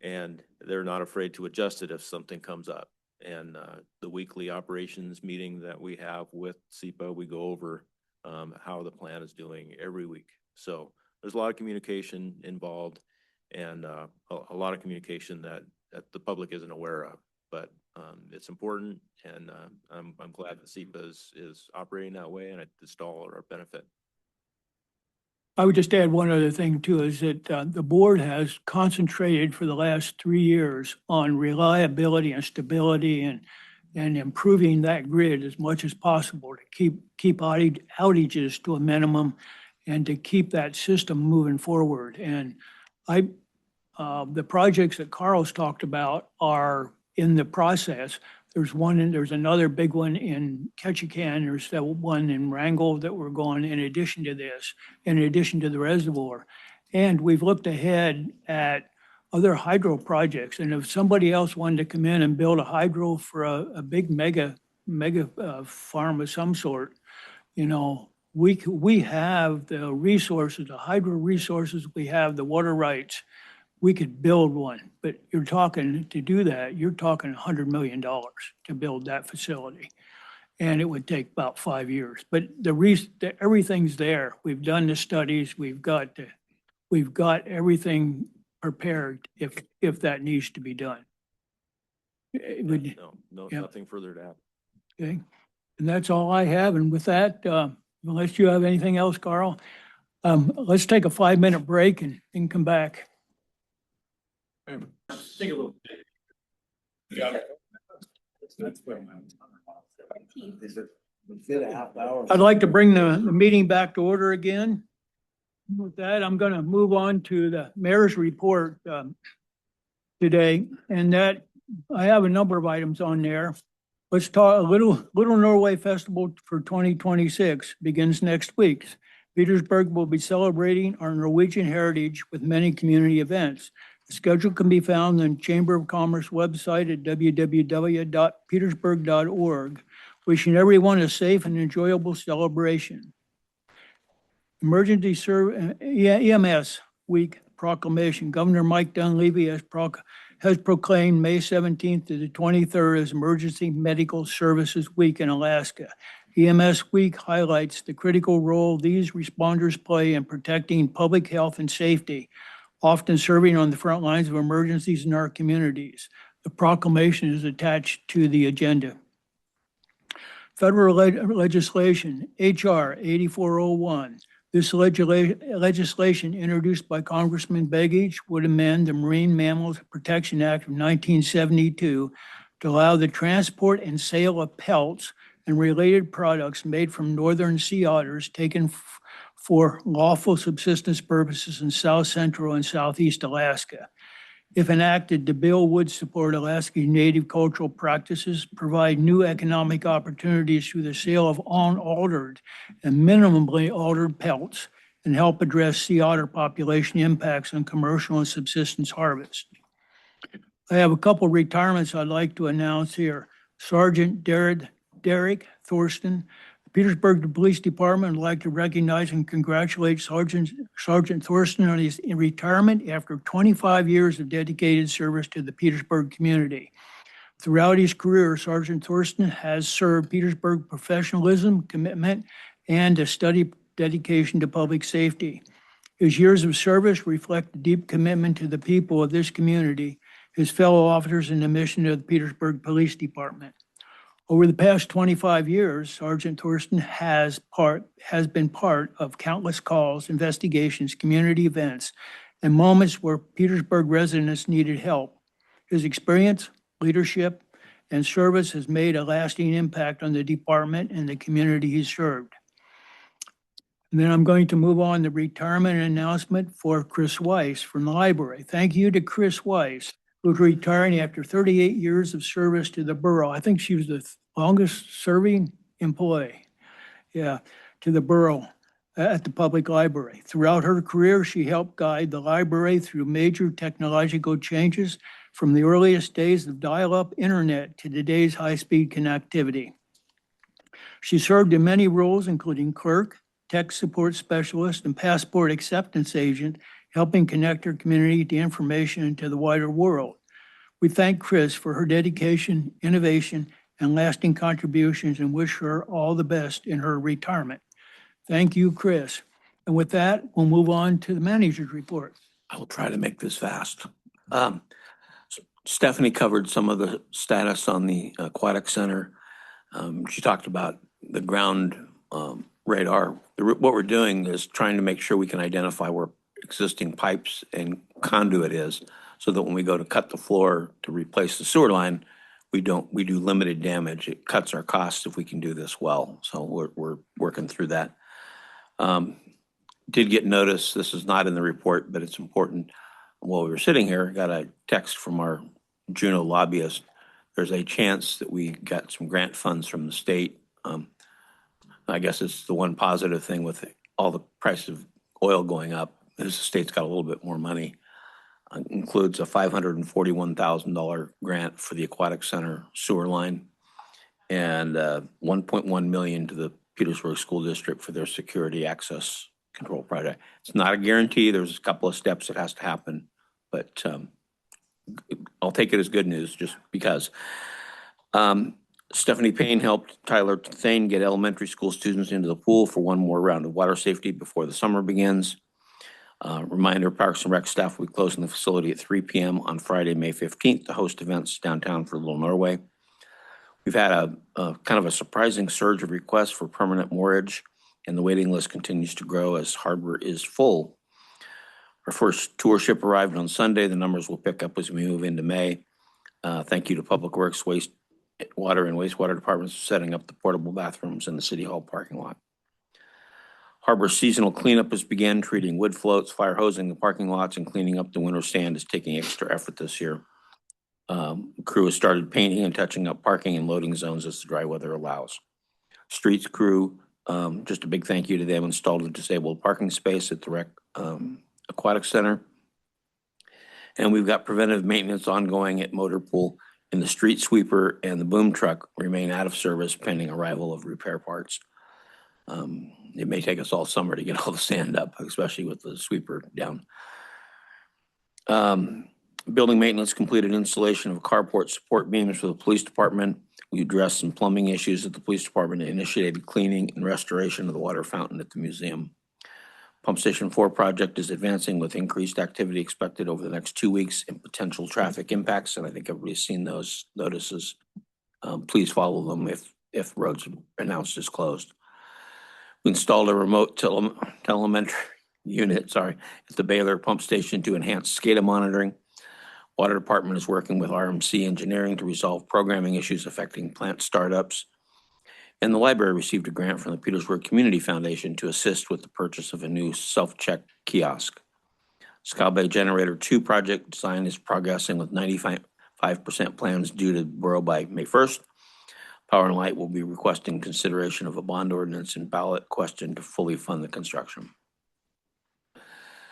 S17: and they're not afraid to adjust it if something comes up. And the weekly operations meeting that we have with SEPA, we go over how the plan is doing every week. So there's a lot of communication involved, and a lot of communication that the public isn't aware of. But it's important, and I'm glad that SEPA is operating that way, and it's to all our benefit.
S2: I would just add one other thing too, is that the board has concentrated for the last 3 years on reliability and stability and improving that grid as much as possible to keep outages to a minimum and to keep that system moving forward. And the projects that Carl's talked about are in the process. There's another big one in Ketchikan. There's that one in Wrangell that we're going in addition to this, in addition to the reservoir. And we've looked ahead at other hydro projects. And if somebody else wanted to come in and build a hydro for a big mega farm of some sort, we have the resources, the hydro resources, we have the water rights. We could build one, but to do that, you're talking $100 million to build that facility. and it would take about 5 years. But everything's there. We've done the studies. We've got everything prepared if that needs to be done.
S17: No,
S2: yeah.
S17: nothing further to add.
S2: Okay, and that's all I have. And with that, unless you have anything else, Carl, let's take a 5-minute break and come back.
S14: Take a little.
S2: I'd like to bring the meeting back to order again. With that, I'm going to move on to the mayor's report today, and that I have a number of items on there. Let's talk Little Norway Festival for 2026 begins next week. Petersburg will be celebrating our Norwegian heritage with many community events. The schedule can be found on Chamber of Commerce website at www.petersburg.org. Wishing everyone a safe and enjoyable celebration. EMS Week proclamation. Governor Mike Dunleavy has proclaimed May 17th to the 23rd as Emergency Medical Services Week in Alaska. EMS Week highlights the critical role these responders play in protecting public health and safety, often serving on the front lines of emergencies in our communities. The proclamation is attached to the agenda. Federal legislation, H.R. 8401. This legislation, introduced by Congressman Begich, would amend the Marine Mammals Protection Act of 1972 to allow the transport and sale of pelts and related products made from northern sea otters taken for lawful subsistence purposes in South Central and Southeast Alaska. If enacted, the bill would support Alaska's native cultural practices, provide new economic opportunities through the sale of unaltered and minimally altered pelts, and help address sea otter population impacts on commercial and subsistence harvest. I have a couple retirements I'd like to announce here. Sergeant Derek Thorsten. The Petersburg Police Department would like to recognize and congratulate Sergeant Thorsten on his retirement after 25 years of dedicated service to the Petersburg community. Throughout his career, Sergeant Thorsten has served Petersburg professionalism, commitment, and a steady dedication to public safety. His years of service reflect a deep commitment to the people of this community, his fellow officers, and the mission of the Petersburg Police Department. Over the past 25 years, Sergeant Thorsten has been part of countless calls, investigations, community events, and moments where Petersburg residents needed help. His experience, leadership, and service has made a lasting impact on the department and the community he served. And then I'm going to move on to retirement announcement for Chris Weiss from the library. Thank you to Chris Weiss, who's retiring after 38 years of service to the borough. I think she was the longest serving employee, to the borough at the public library. Throughout her career, she helped guide the library through major technological changes from the earliest days of dial-up internet to today's high-speed connectivity. She served in many roles, including clerk, tech support specialist, and passport acceptance agent, helping connect her community to information and to the wider world. We thank Chris for her dedication, innovation, and lasting contributions, and wish her all the best in her retirement. Thank you, Chris. And with that, we'll move on to the manager's report.
S20: I will try to make this fast. Stephanie covered some of the status on the aquatic center. She talked about the ground radar. What we're doing is trying to make sure we can identify where existing pipes and conduit is, so that when we go to cut the floor to replace the sewer line, we do limited damage. It cuts our costs if we can do this well. So we're working through that. Did get notice, this is not in the report, but it's important. While we were sitting here, got a text from our Juneau lobbyist. There's a chance that we got some grant funds from the state. I guess it's the one positive thing with all the price of oil going up is the state's got a little bit more money. Includes a $541,000 grant for the aquatic center sewer line and $1.1 million to the Petersburg School District for their security access control project. It's not a guarantee. There's a couple of steps that has to happen, but I'll take it as good news just because. Stephanie Payne helped Tyler Thane get elementary school students into the pool for one more round of water safety before the summer begins. Reminder, Parks and Rec staff will be closing the facility at 3 p.m. on Friday, May 15th to host events downtown for Little Norway. We've had a kind of a surprising surge of requests for permanent moorage, and the waiting list continues to grow as harbor is full. Our first tour ship arrived on Sunday. The numbers will pick up as we move into May. Thank you to Public Works, Water and Wastewater Departments for setting up the portable bathrooms in the City Hall parking lot. Harbor seasonal cleanup has begun, treating wood floats, fire hosing the parking lots, and cleaning up the winter sand is taking extra effort this year. Crew has started painting and touching up parking and loading zones as the dry weather allows. Streets crew, just a big thank you to them, installed a disabled parking space at the Rec Aquatic Center. And we've got preventive maintenance ongoing at Motor Pool, and the street sweeper and the boom truck remain out of service pending arrival of repair parts. It may take us all summer to get all the sand up, especially with the sweeper down. Building maintenance completed installation of carport support beams for the police department. We addressed some plumbing issues at the police department and initiated cleaning and restoration of the water fountain at the museum. Pump Station 4 project is advancing with increased activity expected over the next 2 weeks and potential traffic impacts, and I think everybody's seen those notices. Please follow them if roads announced as closed. We installed a remote telemetry unit, at the Baylor Pump Station to enhance SCADA monitoring. Water Department is working with RMC Engineering to resolve programming issues affecting plant startups. And the library received a grant from the Petersburg Community Foundation to assist with the purchase of a new self-check kiosk. Scow Bay Generator 2 project design is progressing with 95% plans due to the borough by May 1st. Power and Light will be requesting consideration of a bond ordinance and ballot question to fully fund the construction.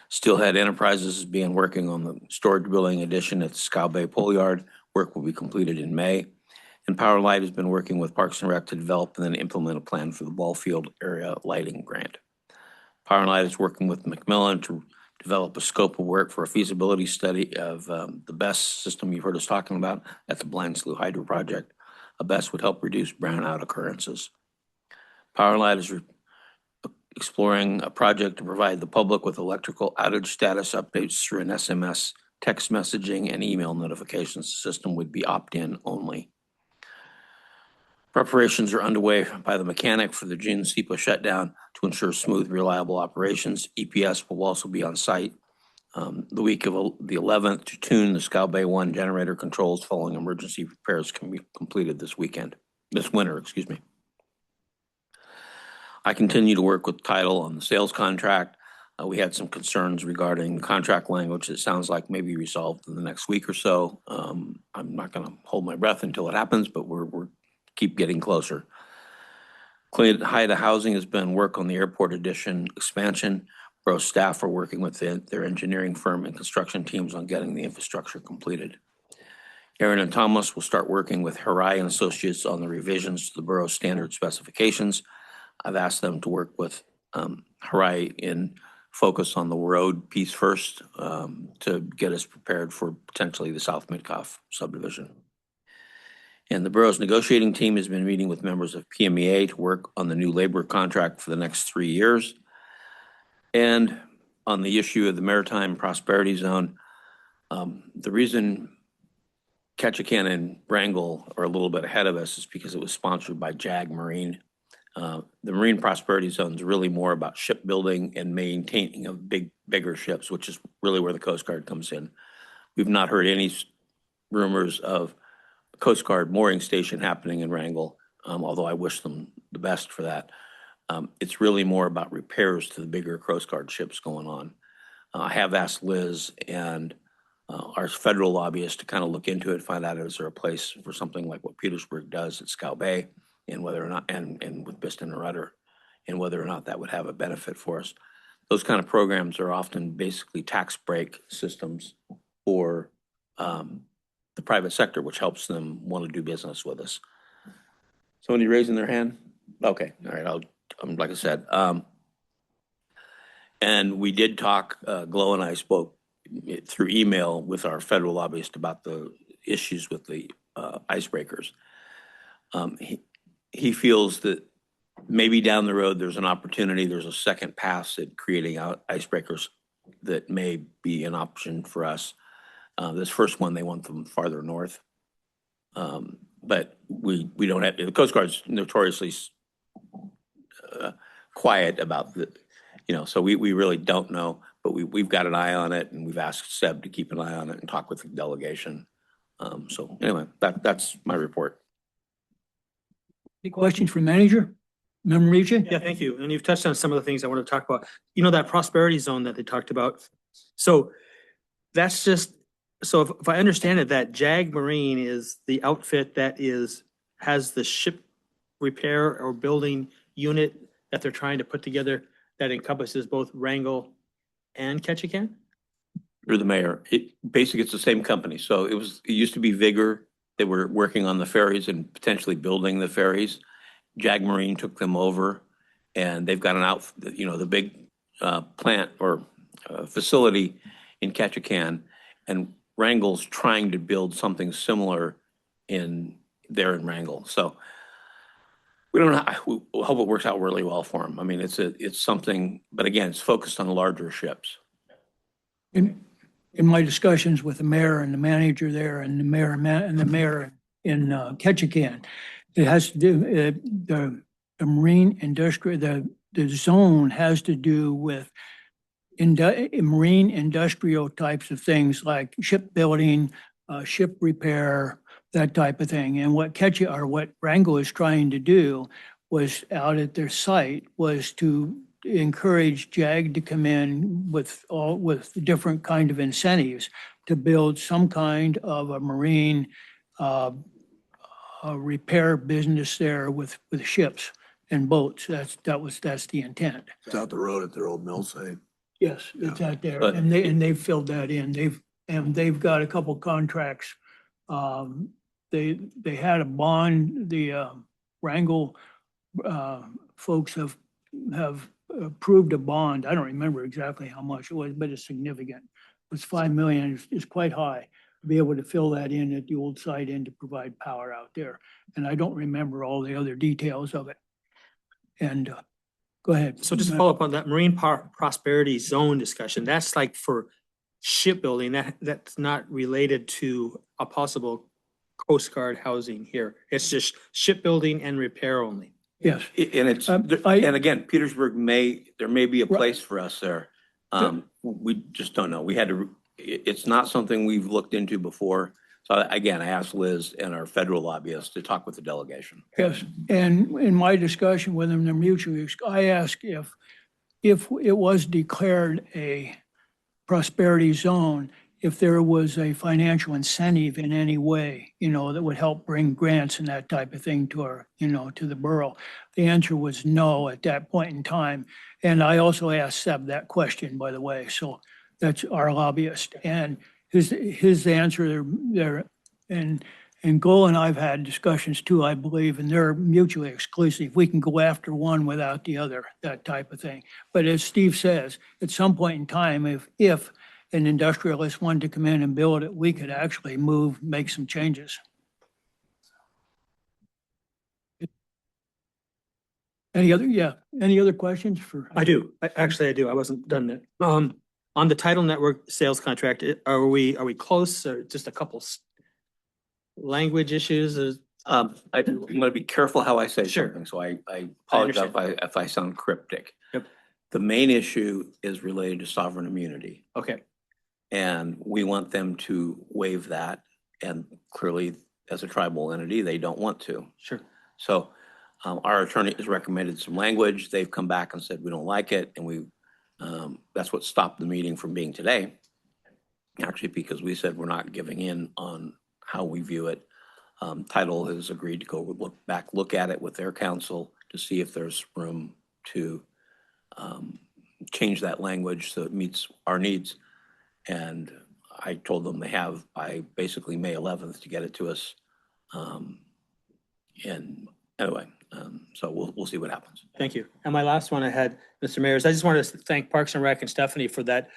S20: Steelhead Enterprises is being working on the storage building addition at the Scow Bay Pole Yard. Work will be completed in May. And Power and Light has been working with Parks and Rec to develop and then implement a plan for the ball field area lighting grant. Power and Light is working with Macmillan to develop a scope of work for a feasibility study of the BESS system you've heard us talking about at the Blind Slough Hydro Project. A BESS would help reduce brownout occurrences. Power and Light is exploring a project to provide the public with electrical outage status updates through an SMS text messaging and email notifications. The system would be opt-in only. Preparations are underway by the mechanic for the June SEPA shutdown to ensure smooth, reliable operations. EPS will also be on site the week of the 11th to tune the Scow Bay 1 generator controls following emergency repairs can be completed this winter. I continue to work with Tidal on the sales contract. We had some concerns regarding the contract language that sounds like may be resolved in the next week or so. I'm not going to hold my breath until it happens, but we're keep getting closer. Haida Housing has been work on the airport addition expansion. Borough staff are working with their engineering firm and construction teams on getting the infrastructure completed. Aaron and Thomas will start working with Harai and Associates on the revisions to the borough standard specifications. I've asked them to work with Harai in focus on the road piece first to get us prepared for potentially the South Midcoff subdivision. And the borough's negotiating team has been meeting with members of PMEA to work on the new labor contract for the next 3 years. And on the issue of the Maritime Prosperity Zone, the reason Ketchikan and Wrangell are a little bit ahead of us is because it was sponsored by JAG Marine. The Marine Prosperity Zone is really more about shipbuilding and maintaining of bigger ships, which is really where the Coast Guard comes in. We've not heard any rumors of a Coast Guard mooring station happening in Wrangell, although I wish them the best for that. It's really more about repairs to the bigger Coast Guard ships going on. I have asked Liz and our federal lobbyists to kind of look into it, find out is there a place for something like what Petersburg does at Scow Bay, and whether or not, and with Biston and Rudder, and whether or not that would have a benefit for us. Those kind of programs are often basically tax break systems for the private sector, which helps them want to do business with us. Somebody raising their hand? Okay, all right, like I said. And we did talk, Glow and I spoke through email with our federal lobbyist about the issues with the icebreakers. He feels that maybe down the road, there's an opportunity, there's a second pass at creating out icebreakers that may be an option for us. This first one, they want them farther north. But we don't have, the Coast Guard's notoriously quiet about the, so we really don't know, but we've got an eye on it, and we've asked Seb to keep an eye on it and talk with the delegation. So anyway, that's my report.
S2: Any questions for manager? Member Reach?
S14: Yeah, thank you. And you've touched on some of the things I want to talk about. That prosperity zone that they talked about. So that's just, so if I understand it, that Jag Marine is the outfit that has the ship repair or building unit that they're trying to put together that encompasses both Wrangell and Ketchikan?
S20: You're the mayor. Basically, it's the same company. So it used to be Vigor. They were working on the ferries and potentially building the ferries. Jag Marine took them over, and they've got the big plant or facility in Ketchikan, and Wrangell's trying to build something similar in Wrangell. So we don't know. We hope it works out really well for them. I mean, it's something, but again, it's focused on larger ships.
S2: In my discussions with the mayor and the manager there and the mayor in Ketchikan, it has to do, the marine industry, the zone has to do with marine industrial types of things like shipbuilding, ship repair, that type of thing. And what Wrangell is trying to do was out at their site was to encourage JAG to come in with different kind of incentives to build some kind of a marine repair business there with ships and boats. That's the intent.
S19: It's out the road at their old mill site.
S2: Yes, it's out there,
S20: But-
S2: and they've filled that in. They've got a couple contracts. They had a bond. The Wrangell folks have approved a bond. I don't remember exactly how much it was, but it's significant. It's $5 million. It's quite high to be able to fill that in at the old site and to provide power out there. And I don't remember all the other details of it. And go ahead.
S14: So just to follow up on that marine prosperity zone discussion, that's like for shipbuilding, that's not related to a possible Coast Guard housing here. It's just shipbuilding and repair only.
S2: Yes.
S20: And it's, and again, Petersburg there may be a place for us there. We just don't know. It's not something we've looked into before. So again, I asked Liz and our federal lobbyists to talk with the delegation.
S2: Yes, and in my discussion with them, I asked if it was declared a prosperity zone, if there was a financial incentive in any way, that would help bring grants and that type of thing to to the borough. The answer was no at that point in time. And I also asked Seb that question, by the way. So that's our lobbyist. And his answer there, and Goal and I've had discussions too, I believe, and they're mutually exclusive. We can go after one without the other, that type of thing. But as Steve says, at some point in time, if an industrialist wanted to come in and build it, we could actually make some changes. Any other questions for?
S14: I do. Actually, I do. I wasn't done yet. On the Tidal Network sales contract, are we close or just a couple language issues?
S20: I'm going to be careful how I say
S14: Sure.
S20: something, so I apologize if I sound cryptic.
S14: Yep.
S20: The main issue is related to sovereign immunity,
S14: Okay.
S20: and we want them to waive that. And clearly, as a tribal entity, they don't want to.
S14: Sure.
S20: So our attorney has recommended some language. They've come back and said we don't like it, and that's what stopped the meeting from being today. Actually, because we said we're not giving in on how we view it. Tidal has agreed to go look at it with their counsel to see if there's room to change that language so it meets our needs. And I told them they have by basically May 11th to get it to us. And anyway, so we'll see what happens.
S14: Thank you. And my last one I had, Mr. Mayor, is I just wanted to thank Parks and Rec and Stephanie for that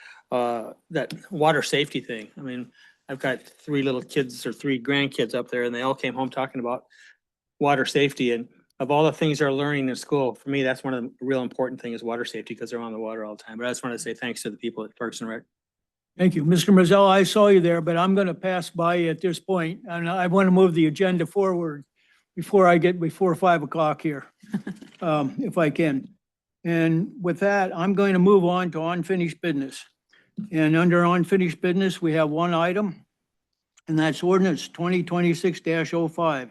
S14: water safety thing. I mean, I've got 3 little kids or 3 grandkids up there, and they all came home talking about water safety. And of all the things they're learning in school, for me, that's one of the real important things is water safety because they're on the water all the time. But I just want to say thanks to the people at Parks and Rec.
S2: Thank you. Mr. Mazzella, I saw you there, but I'm going to pass by you at this point, and I want to move the agenda forward before 5 o'clock here, if I can. And with that, I'm going to move on to unfinished business. And under unfinished business, we have one item, and that's ordinance 2026-05.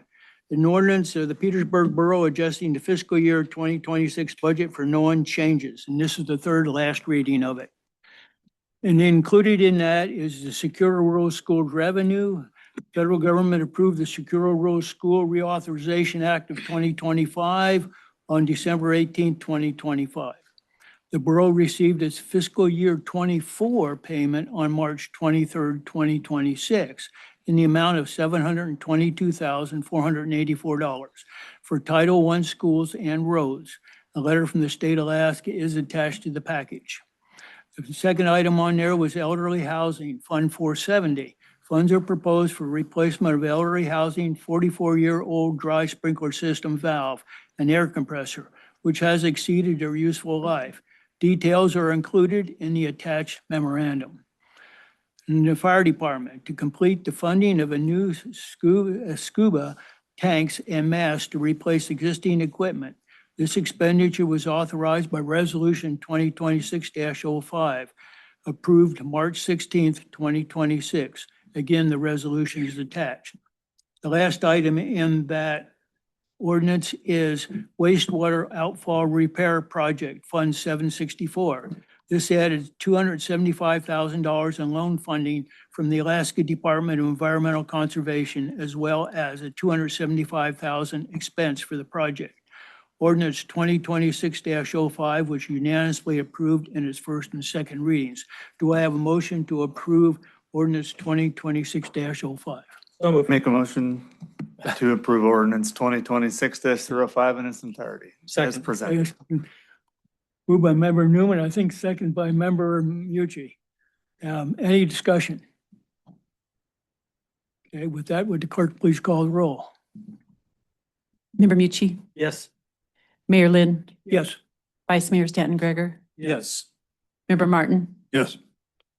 S2: An ordinance of the Petersburg Borough adjusting the fiscal year 2026 budget for known changes. And this is the third last reading of it. And included in that is the Secure Rural Schools revenue. Federal government approved the Secure Rural School Reauthorization Act of 2025 on December 18, 2025. The borough received its fiscal year 24 payment on March 23, 2026 in the amount of $722,484 for Title I schools and roads. A letter from the state of Alaska is attached to the package. The second item on there was elderly housing, Fund 470. Funds are proposed for replacement of elderly housing 44-year-old dry sprinkler system valve and air compressor, which has exceeded their useful life. Details are included in the attached memorandum. In the fire department, to complete the funding of a new scuba tanks and masts to replace existing equipment. This expenditure was authorized by Resolution 2026-05, approved March 16th, 2026. Again, the resolution is attached. The last item in that ordinance is wastewater outfall repair project, Fund 764. This added $275,000 in loan funding from the Alaska Department of Environmental Conservation, as well as a $275,000 expense for the project. Ordinance 2026-05 was unanimously approved in its first and second readings. Do I have a motion to approve ordinance 2026-05?
S5: Make a motion to approve ordinance 2026-05 in its entirety. As presented.
S2: Moved by member Newman, I think second by member Mucci. Any discussion? Okay, with that, would the clerk please call the roll?
S3: Member Mucci,
S14: Yes.
S3: Mayor Lynn,
S2: Yes.
S3: Vice Mayor Stanton Greger,
S7: Yes.
S3: Member Martin,
S7: Yes.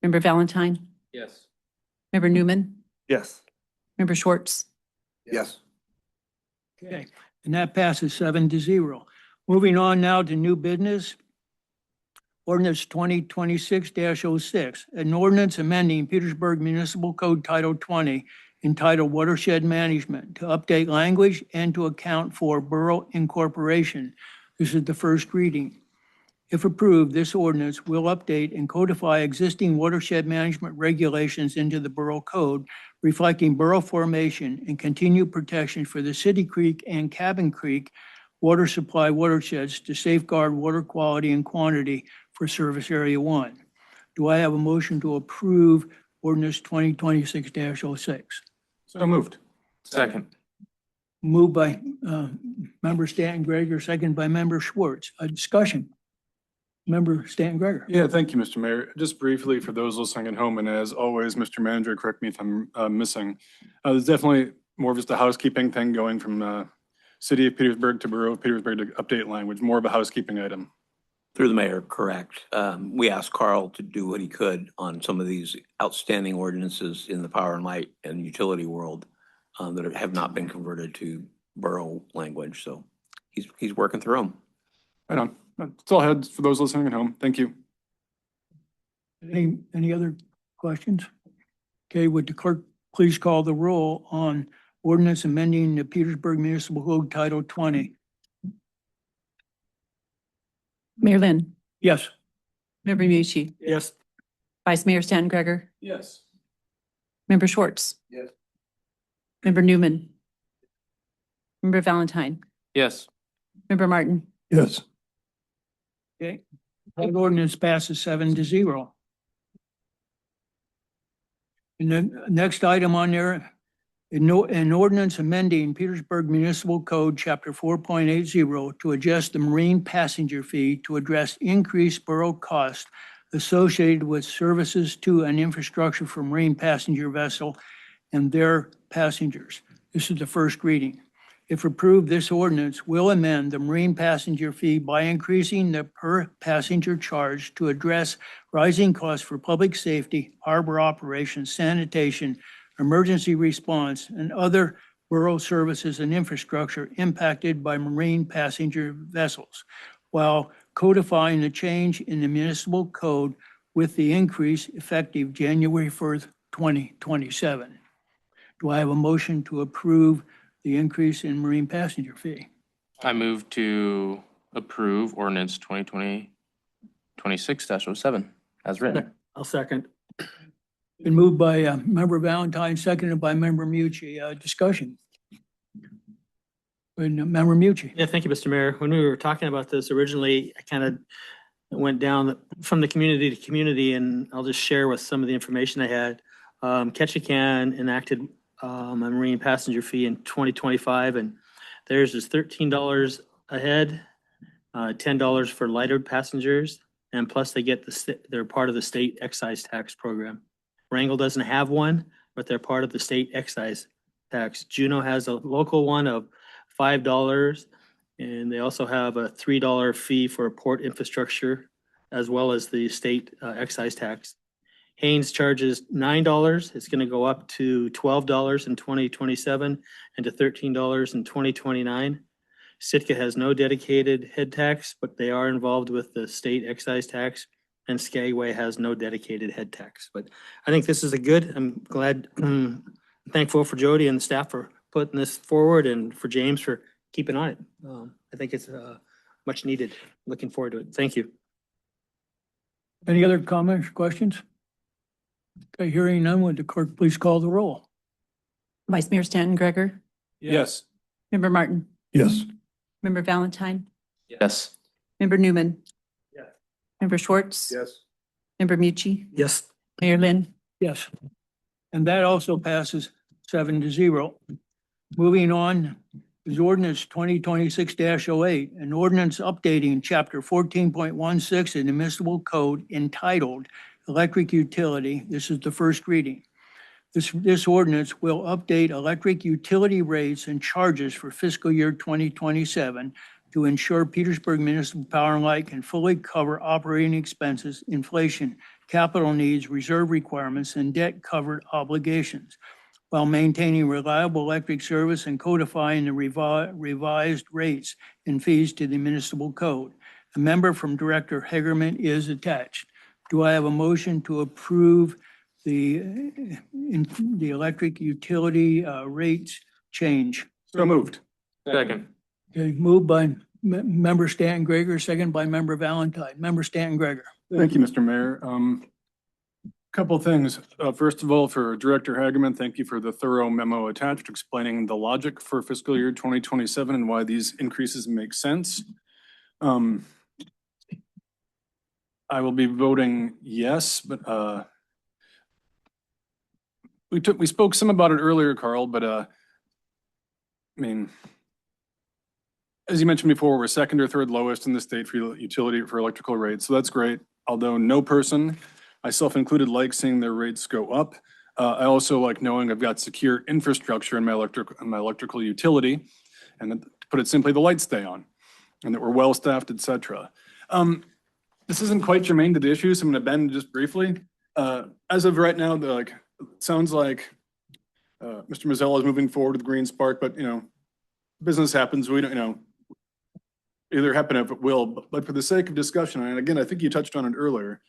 S3: Member Valentine,
S1: Yes.
S3: Member Newman,
S5: Yes.
S3: Member Schwartz.
S19: Yes.
S2: Okay, and that passes 7-0. Moving on now to new business. Ordinance 2026-06, an ordinance amending Petersburg Municipal Code Title 20 entitled Watershed Management to update language and to account for borough incorporation. This is the first reading. If approved, this ordinance will update and codify existing watershed management regulations into the borough code, reflecting borough formation and continued protection for the City Creek and Cabin Creek water supply watersheds to safeguard water quality and quantity for Service Area 1. Do I have a motion to approve ordinance 2026-06?
S7: So moved.
S1: Second.
S2: Moved by member Stanton Greger, second by member Schwartz. A discussion. Member Stanton Greger.
S4: Yeah, thank you, Mr. Mayor. Just briefly for those listening at home, and as always, Mr. Manager, correct me if I'm missing. There's definitely more of just a housekeeping thing going from City of Petersburg to Borough of Petersburg to update language, more of a housekeeping item.
S20: Through the mayor, correct. We asked Carl to do what he could on some of these outstanding ordinances in the power and light and utility world that have not been converted to borough language. So he's working through them.
S4: Right on. That's all I had for those listening at home. Thank you.
S2: Any other questions? Okay, would the clerk please call the roll on ordinance amending the Petersburg Municipal Code Title 20?
S3: Mayor Lynn,
S2: Yes.
S3: Member Mucci,
S14: Yes.
S3: Vice Mayor Stanton Greger,
S4: Yes.
S3: Member Schwartz.
S19: Yes.
S3: Member Newman, Member Valentine,
S1: Yes.
S3: Member Martin,
S7: Yes.
S2: Okay, that ordinance passes 7-0. And then next item on there, an ordinance amending Petersburg Municipal Code, Chapter 4.80 to adjust the marine passenger fee to address increased borough costs associated with services to and infrastructure for marine passenger vessel and their passengers. This is the first reading. If approved, this ordinance will amend the marine passenger fee by increasing the per passenger charge to address rising costs for public safety, harbor operations, sanitation, emergency response, and other borough services and infrastructure impacted by marine passenger vessels, while codifying the change in the municipal code with the increase effective January 1st, 2027. Do I have a motion to approve the increase in marine passenger fee?
S1: I move to approve ordinance 2020-26-07 as written.
S14: I'll second.
S2: Been moved by Member Valentine, seconded by Member Mucci. Discussion. Member Mucci.
S14: Yeah, thank you, Mr. Mayor. When we were talking about this originally, I kind of went down from the community to community, and I'll just share with some of the information I had. Ketchikan enacted a marine passenger fee in 2025, and theirs is $13 a head, $10 for lighter passengers, and plus they get they're part of the state excise tax program. Wrangell doesn't have one, but they're part of the state excise tax. Juneau has a local one of $5, and they also have a $3 fee for port infrastructure, as well as the state excise tax. Haynes charges $9. It's going to go up to $12 in 2027 and to $13 in 2029. Sitka has no dedicated head tax, but they are involved with the state excise tax, and Skagway has no dedicated head tax. But I think this is I'm glad, thankful for Jody and the staff for putting this forward, and for James for keeping on it. I think it's much needed. Looking forward to it. Thank you.
S2: Any other comments, questions? Okay, hearing none, would the clerk please call the roll?
S3: Vice Mayor Stanton Gregor,
S4: Yes.
S3: Member Martin,
S7: Yes.
S3: Member Valentine,
S1: Yes.
S3: Member Newman.
S4: Yes.
S3: Member Schwartz.
S4: Yes.
S3: Member Mucci,
S14: Yes.
S3: Mayor Lynn.
S2: Yes. And that also passes 7-0. Moving on is ordinance 2026-08, an ordinance updating chapter 14.16 in the municipal code entitled Electric Utility. This is the first reading. This ordinance will update electric utility rates and charges for fiscal year 2027 to ensure Petersburg Municipal Power and Light can fully cover operating expenses, inflation, capital needs, reserve requirements, and debt-covered obligations, while maintaining reliable electric service and codifying the revised rates and fees to the municipal code. A member from Director Hagerman is attached. Do I have a motion to approve the electric utility rates change?
S4: So moved.
S1: Second.
S2: Okay, moved by Member Stanton Gregor, second by Member Valentine. Member Stanton Gregor.
S4: Thank you, Mr. Mayor. Couple of things. First of all, for Director Hageman, thank you for the thorough memo attached explaining the logic for fiscal year 2027 and why these increases make sense. I will be voting yes, but we spoke some about it earlier, Carl, but I mean, as you mentioned before, we're second or third lowest in the state for utility for electrical rates, so that's great. Although no person, myself included, like seeing their rates go up. I also like knowing I've got secure infrastructure in my electrical utility, and to put it simply, the lights stay on, and that we're well staffed, et cetera. This isn't quite germane to the issue, so I'm going to bend just briefly. As of right now, it sounds like Mr. Mazzella is moving forward with Green Spark, but business happens. We don't, either happen if it will. But for the sake of discussion, and again, I think you touched on it earlier.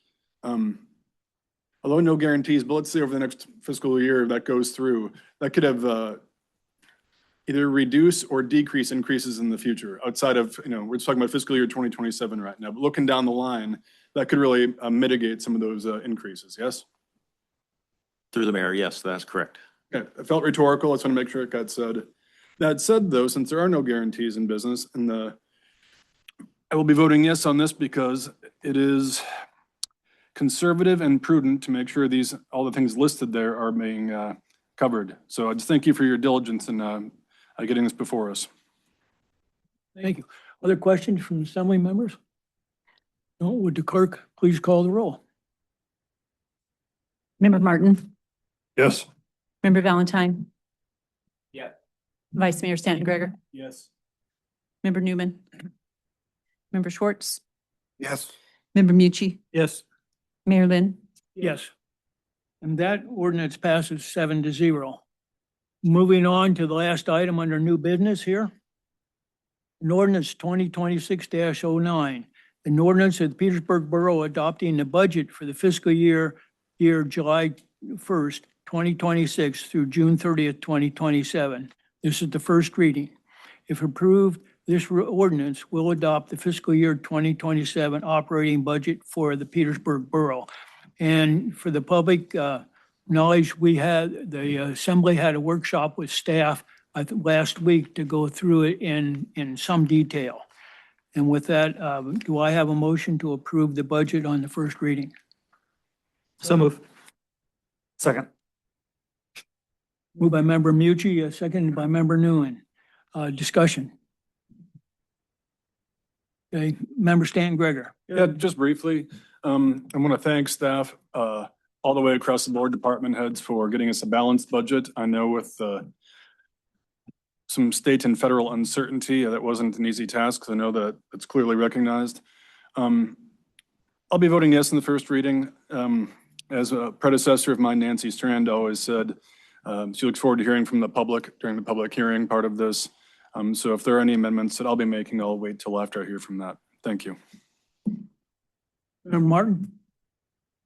S4: Although no guarantees, but let's say over the next fiscal year that goes through, that could have either reduce or decrease increases in the future outside of, we're just talking about fiscal year 2027 right now, but looking down the line, that could really mitigate some of those increases, yes?
S20: Through the mayor, yes, that's correct.
S4: Okay, I felt rhetorical, I just want to make sure it got said. That said though, since there are no guarantees in business, I will be voting yes on this because it is conservative and prudent to make sure all the things listed there are being covered. So I just thank you for your diligence in getting this before us.
S2: Thank you. Other questions from assembly members? No, would the clerk please call the roll?
S3: Member Martin,
S7: Yes.
S3: Member Valentine.
S1: Yeah.
S3: Vice Mayor Stanton Greger,
S4: Yes.
S3: Member Newman, Member Schwartz,
S19: Yes.
S3: Member Mucci,
S4: Yes.
S3: Mayor Lynn.
S2: Yes. And that ordinance passes 7-0. Moving on to the last item under new business here. An ordinance 2026-09. An ordinance of the Petersburg Borough adopting the budget for the fiscal year July 1st, 2026 through June 30th, 2027. This is the first reading. If approved, this ordinance will adopt the fiscal year 2027 operating budget for the Petersburg Borough. And for the public knowledge, the assembly had a workshop with staff last week to go through it in some detail. And with that, do I have a motion to approve the budget on the first reading?
S14: So move.
S5: Second.
S2: Moved by Member Mucci, seconded by Member Nguyen. Discussion. Okay, Member Stanton Greger.
S4: Yeah, just briefly, I want to thank staff all the way across the board, department heads, for getting us a balanced budget. I know with some state and federal uncertainty, that wasn't an easy task, because I know that it's clearly recognized. I'll be voting yes in the first reading. As a predecessor of mine, Nancy Strand, always said she looks forward to hearing from the public during the public hearing part of this. So if there are any amendments that I'll be making, I'll wait till after I hear from that. Thank you.
S2: Member Martin?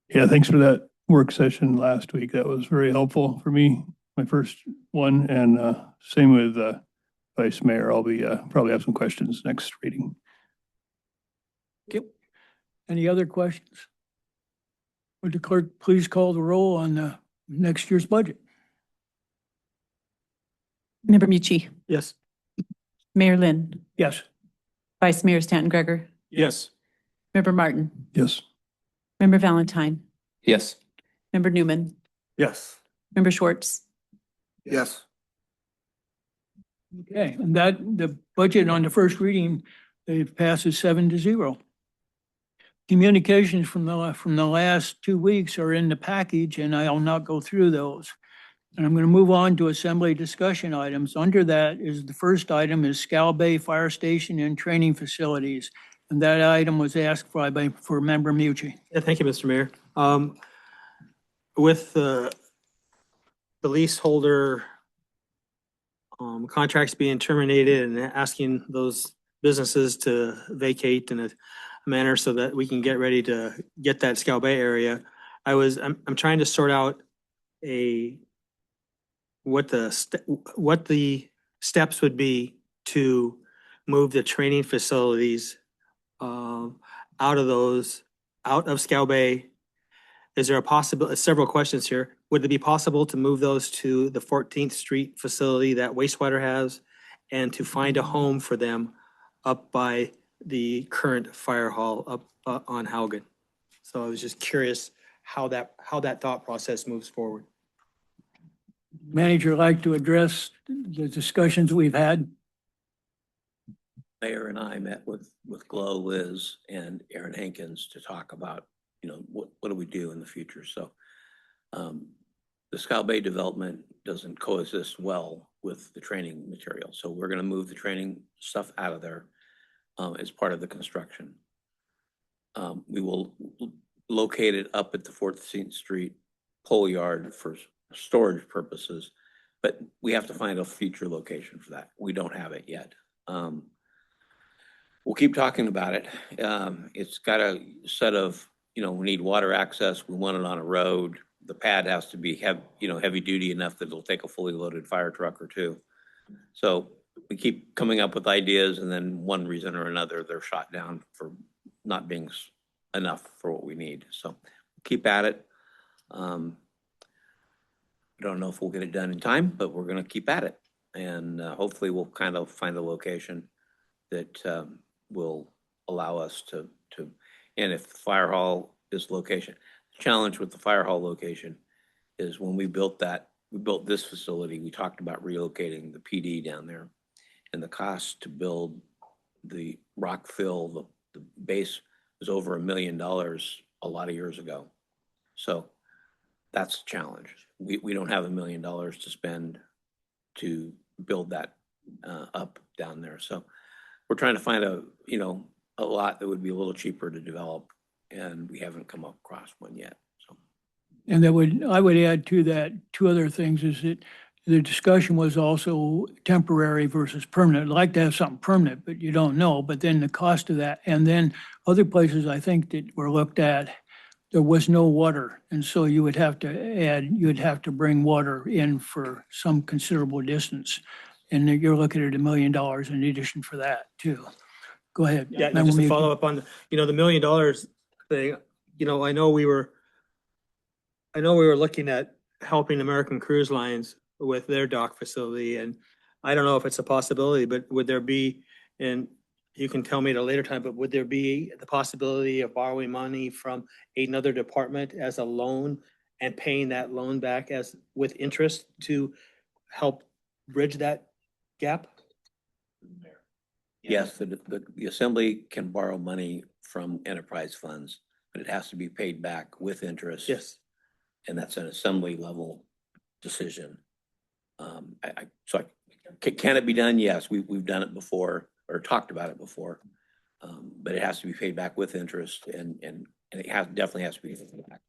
S7: Yeah, thanks for that work session last week. That was very helpful for me, my first one, and same with Vice Mayor. I'll be probably have some questions next reading.
S2: Okay. Any other questions? Would the clerk please call the roll on next year's budget?
S3: Member Mucci,
S14: Yes.
S3: Mayor Lynn,
S2: Yes.
S3: Vice Mayor Stanton Greger,
S4: Yes.
S3: Member Martin,
S7: Yes.
S3: Member Valentine,
S1: Yes.
S3: Member Newman,
S5: Yes.
S3: Member Schwartz,
S19: Yes.
S2: Okay, and the budget on the first reading, it passes 7-0. Communications from the last 2 weeks are in the package, and I'll not go through those. And I'm going to move on to assembly discussion items. Under that is the first item is Scal Bay Fire Station and Training Facilities. And that item was asked for Member Mucci.
S14: Yeah, thank you, Mr. Mayor. With the leaseholder contracts being terminated and asking those businesses to vacate in a manner so that we can get ready to get that Scal Bay area, I'm trying to sort out what the steps would be to move the training facilities out of Scal Bay. Is there a possibility, several questions here. Would it be possible to move those to the 14th Street facility that wastewater has and to find a home for them up by the current fire hall up on Haugen? So I was just curious how that thought process moves forward.
S2: Manager, like to address the discussions we've had?
S20: Mayor and I met with Glo, Liz, and Aaron Hankins to talk about, what do we do in the future? So the Scal Bay development doesn't coexist well with the training material. So we're going to move the training stuff out of there as part of the construction. We will locate it up at the 14th Street pole yard for storage purposes, but we have to find a future location for that. We don't have it yet. We'll keep talking about it. It's got a set of, we need water access. We want it on a road. The pad has to be heavy duty enough that it'll take a fully loaded fire truck or two. So we keep coming up with ideas, and then one reason or another, they're shot down for not being enough for what we need. So keep at it. I don't know if we'll get it done in time, but we're going to keep at it. And hopefully we'll kind of find a location that will allow us to, and if the fire hall is location, the challenge with the fire hall location is when we built this facility, we talked about relocating the PD down there, and the cost to build the rock fill, the base was over $1 million a lot of years ago. So that's a challenge. We don't have $1 million to spend to build that up down there. So we're trying to find a lot that would be a little cheaper to develop, and we haven't come across one yet. So
S2: And I would add to that, two other things is that the discussion was also temporary versus permanent. I'd like to have something permanent, but you don't know. But then the cost of that, and then other places I think that were looked at, there was no water. And so you would have to bring water in for some considerable distance. And you're looking at $1 million in addition for that too. Go ahead.
S14: Yeah, no,
S2: Member
S14: just to
S2: Mucci.
S14: follow up on, the $1 million thing, I know we were looking at helping American Cruise Lines with their dock facility, and I don't know if it's a possibility, but would there be, and you can tell me at a later time, but would there be the possibility of borrowing money from another department as a loan and paying that loan back with interest to help bridge that gap?
S20: yes, the assembly can borrow money from enterprise funds, but it has to be paid back with interest.
S14: Yes.
S20: And that's an assembly level decision. Can it be done? Yes, we've done it before or talked about it before. But it has to be paid back with interest and it definitely has to be paid back.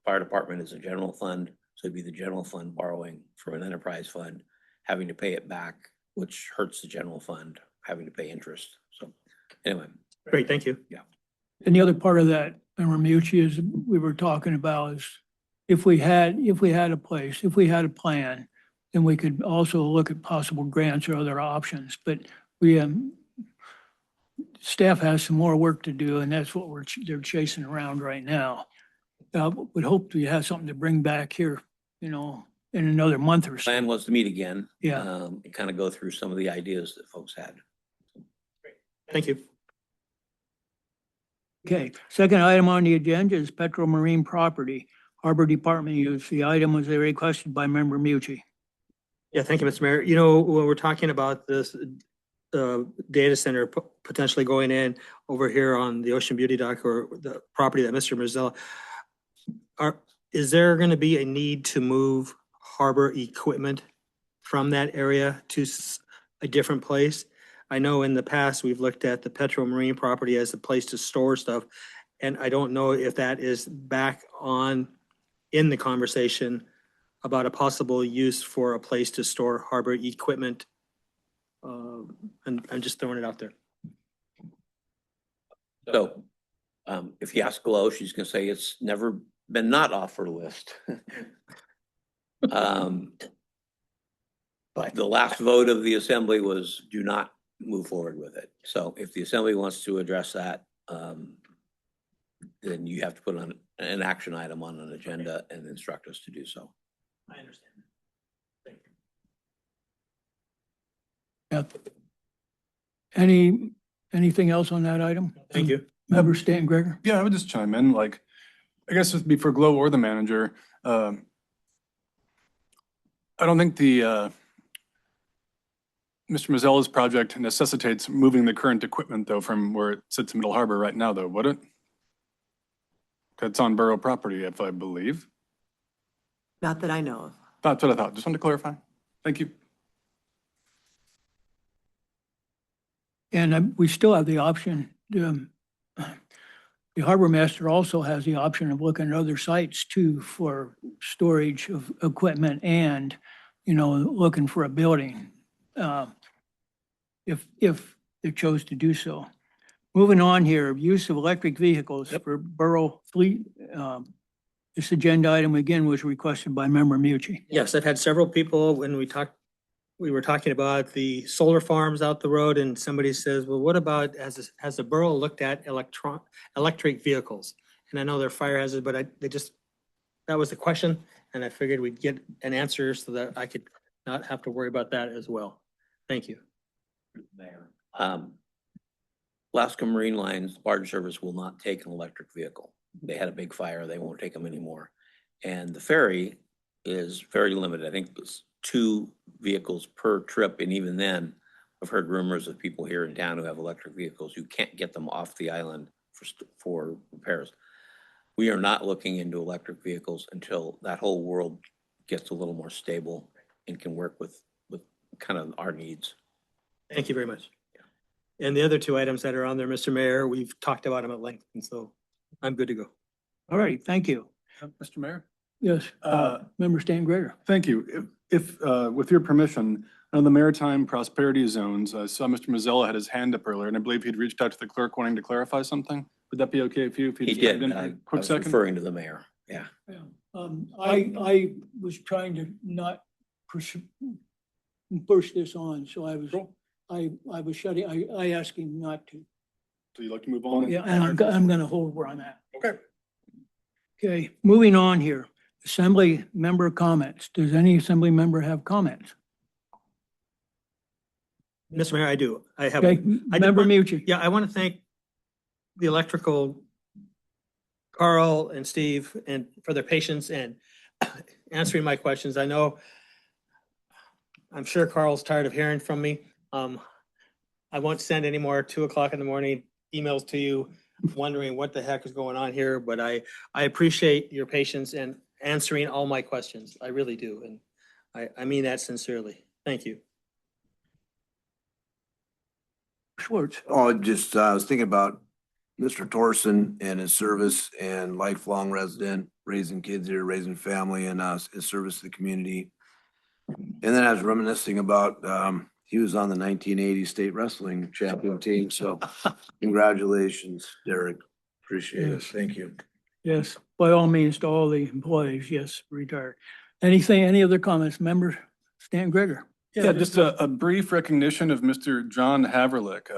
S20: Fire department is a general fund, so it'd be the general fund borrowing from an enterprise fund, having to pay it back, which hurts the general fund, having to pay interest. So anyway.
S14: Great, thank you.
S20: Yeah.
S2: And the other part of that, Member Mucci, is we were talking about is if we had a place, if we had a plan, then we could also look at possible grants or other options. But staff has some more work to do, and that's what they're chasing around right now. Would hope to have something to bring back here, in another month or so.
S20: Plan was to meet again.
S2: Yeah.
S20: And kind of go through some of the ideas that folks had.
S14: Thank you.
S2: Okay, second item on the agenda is Petro Marine Property, Harbor Department use. The item was requested by Member Mucci.
S14: Yeah, thank you, Mr. Mayor. When we're talking about this data center potentially going in over here on the Ocean Beauty dock or the property that Mr. Mazzella, is there going to be a need to move harbor equipment from that area to a different place? I know in the past, we've looked at the Petro Marine property as a place to store stuff. And I don't know if that is back on in the conversation about a possible use for a place to store harbor equipment. And I'm just throwing it out there.
S20: So if you ask Glo, she's going to say it's never been not off her list. But the last vote of the assembly was do not move forward with it. So if the assembly wants to address that, then you have to put on an action item on an agenda and instruct us to do so.
S14: I understand. Thank you.
S2: Yeah. Anything else on that item?
S14: Thank you.
S2: Member Stanton Gregor?
S8: Yeah, I would just chime in, I guess it'd be for Glo or the manager. I don't think Mr. Mazzella's project necessitates moving the current equipment though from where it sits in Middle Harbor right now though, would it? It's on borough property, if I believe.
S15: Not that I know of.
S8: That's what I thought. Just wanted to clarify. Thank you.
S2: And we still have the option. The harbor master also has the option of looking at other sites too for storage of equipment and, looking for a building. If they chose to do so. Moving on here, use of electric vehicles for borough fleet. This agenda item again was requested by Member Mucci.
S14: Yes, I've had several people when we were talking about the solar farms out the road and somebody says, well, what about, has the borough looked at electric vehicles? And I know they're fire hazards, but that was the question. And I figured we'd get an answer so that I could not have to worry about that as well. Thank you.
S20: Mayor. Alaska Marine Line's barge service will not take an electric vehicle. They had a big fire. They won't take them anymore. And the ferry is very limited. I think it's 2 vehicles per trip. And even then, I've heard rumors of people here in town who have electric vehicles. You can't get them off the island for repairs. We are not looking into electric vehicles until that whole world gets a little more stable and can work with kind of our needs.
S14: Thank you very much. And the other two items that are on there, Mr. Mayor, we've talked about them at length, and so I'm good to go.
S2: All right, thank you.
S8: Mr. Mayor?
S2: Yes, Member Stan Grader.
S8: Thank you. If, with your permission, on the maritime prosperity zones, I saw Mr. Mazzella had his hand up earlier, and I believe he'd reached out to the clerk wanting to clarify something. Would that be okay if you?
S20: He
S8: just
S20: did.
S8: chimed in for
S20: I
S8: a quick
S20: was
S8: second?
S20: referring to the mayor. Yeah.
S2: I was trying to not push this on, so I was shutting, I asked him not to.
S8: So you'd like to move on?
S2: Yeah, and I'm gonna hold where I'm at.
S8: Okay.
S2: Okay, moving on here. Assembly member comments. Does any assembly member have comments?
S14: Mr. Mayor, I do. I have.
S2: Okay,
S14: I did
S2: Member
S14: want-
S2: Mucci.
S14: Yeah, I want to thank the electrical, Carl and Steve, and for their patience and answering my questions. I know, I'm sure Carl's tired of hearing from me. I won't send any more 2:00 in the morning emails to you wondering what the heck is going on here, but I appreciate your patience and answering all my questions. I really do, and I mean that sincerely. Thank you.
S2: Schwartz.
S19: Oh, just, I was thinking about Mr. Torson and his service and lifelong resident, raising kids here, raising family and his service to the community. And then I was reminiscing about, he was on the 1980 state wrestling champion team. So congratulations, Derek. Appreciate it.
S2: Yes.
S19: Thank you.
S2: Yes, by all means to all the employees, yes, retired. Any other comments? Member Stan Gregor?
S8: Yeah, just a brief recognition of Mr. John Haverlick.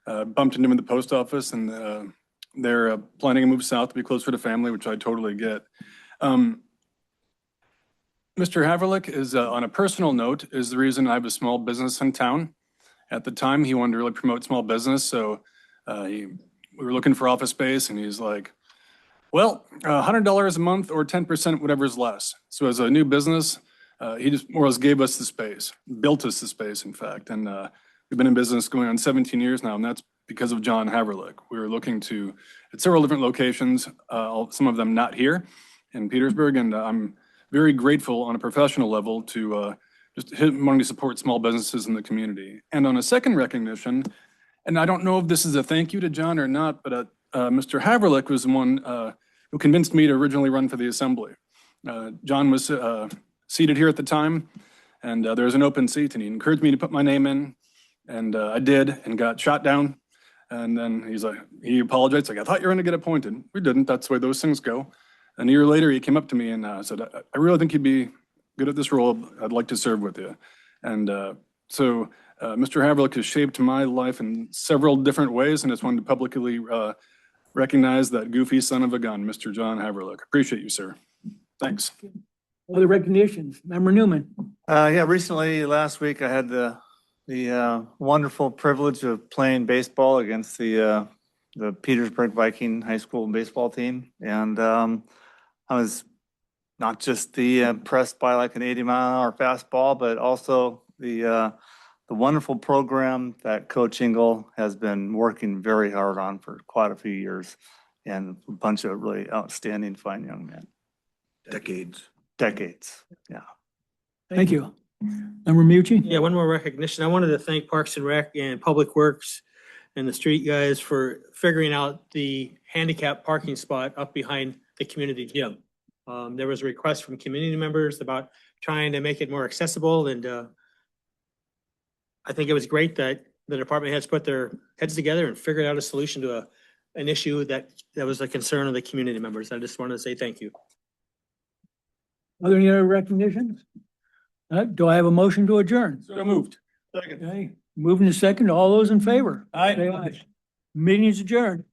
S8: Bumped into him in the post office and they're planning to move south to be closer to family, which I totally get. Mr. Haverlick is, on a personal note, is the reason I have a small business in town. At the time, he wanted to really promote small business, so we were looking for office space and he's like, well, $100 a month or 10%, whatever's less. So as a new business, he just more or less gave us the space, built us the space, in fact. And we've been in business going on 17 years now, and that's because of John Haverlick. We were looking to, at several different locations, some of them not here in Petersburg, and I'm very grateful on a professional level to just wanting to support small businesses in the community. And on a second recognition, and I don't know if this is a thank you to John or not, but Mr. Haverlick was the one who convinced me to originally run for the assembly. John was seated here at the time, and there was an open seat, and he encouraged me to put my name in, and I did, and got shot down. And then he apologized, like, I thought you were gonna get appointed. We didn't, that's the way those things go. And a year later, he came up to me and said, I really think you'd be good at this role. I'd like to serve with you. And so Mr. Haverlick has shaped my life in several different ways, and just wanted to publicly recognize that goofy son of a gun, Mr. John Haverlick. Appreciate you, sir. Thanks.
S2: Other recognitions? Member Newman?
S5: Yeah, recently, last week, I had the wonderful privilege of playing baseball against the Petersburg Viking High School baseball team. And I was not just impressed by like an 80-mile-an-hour fastball, but also the wonderful program that Coach Engel has been working very hard on for quite a few years, and a bunch of really outstanding, fine young men. Decades, yeah.
S2: Thank you. Member Mucci?
S14: Yeah, one more recognition. I wanted to thank Parks and Rec and Public Works and the street guys for figuring out the handicap parking spot up behind the community gym. There was a request from community members about trying to make it more accessible, and I think it was great that the department heads put their heads together and figured out a solution to an issue that was a concern of the community members. I just wanted to say thank you.
S2: Are there any other recognitions? Do I have a motion to adjourn?
S8: So moved.
S2: Okay, moving to second, all those in favor? Say aye. Meeting is adjourned.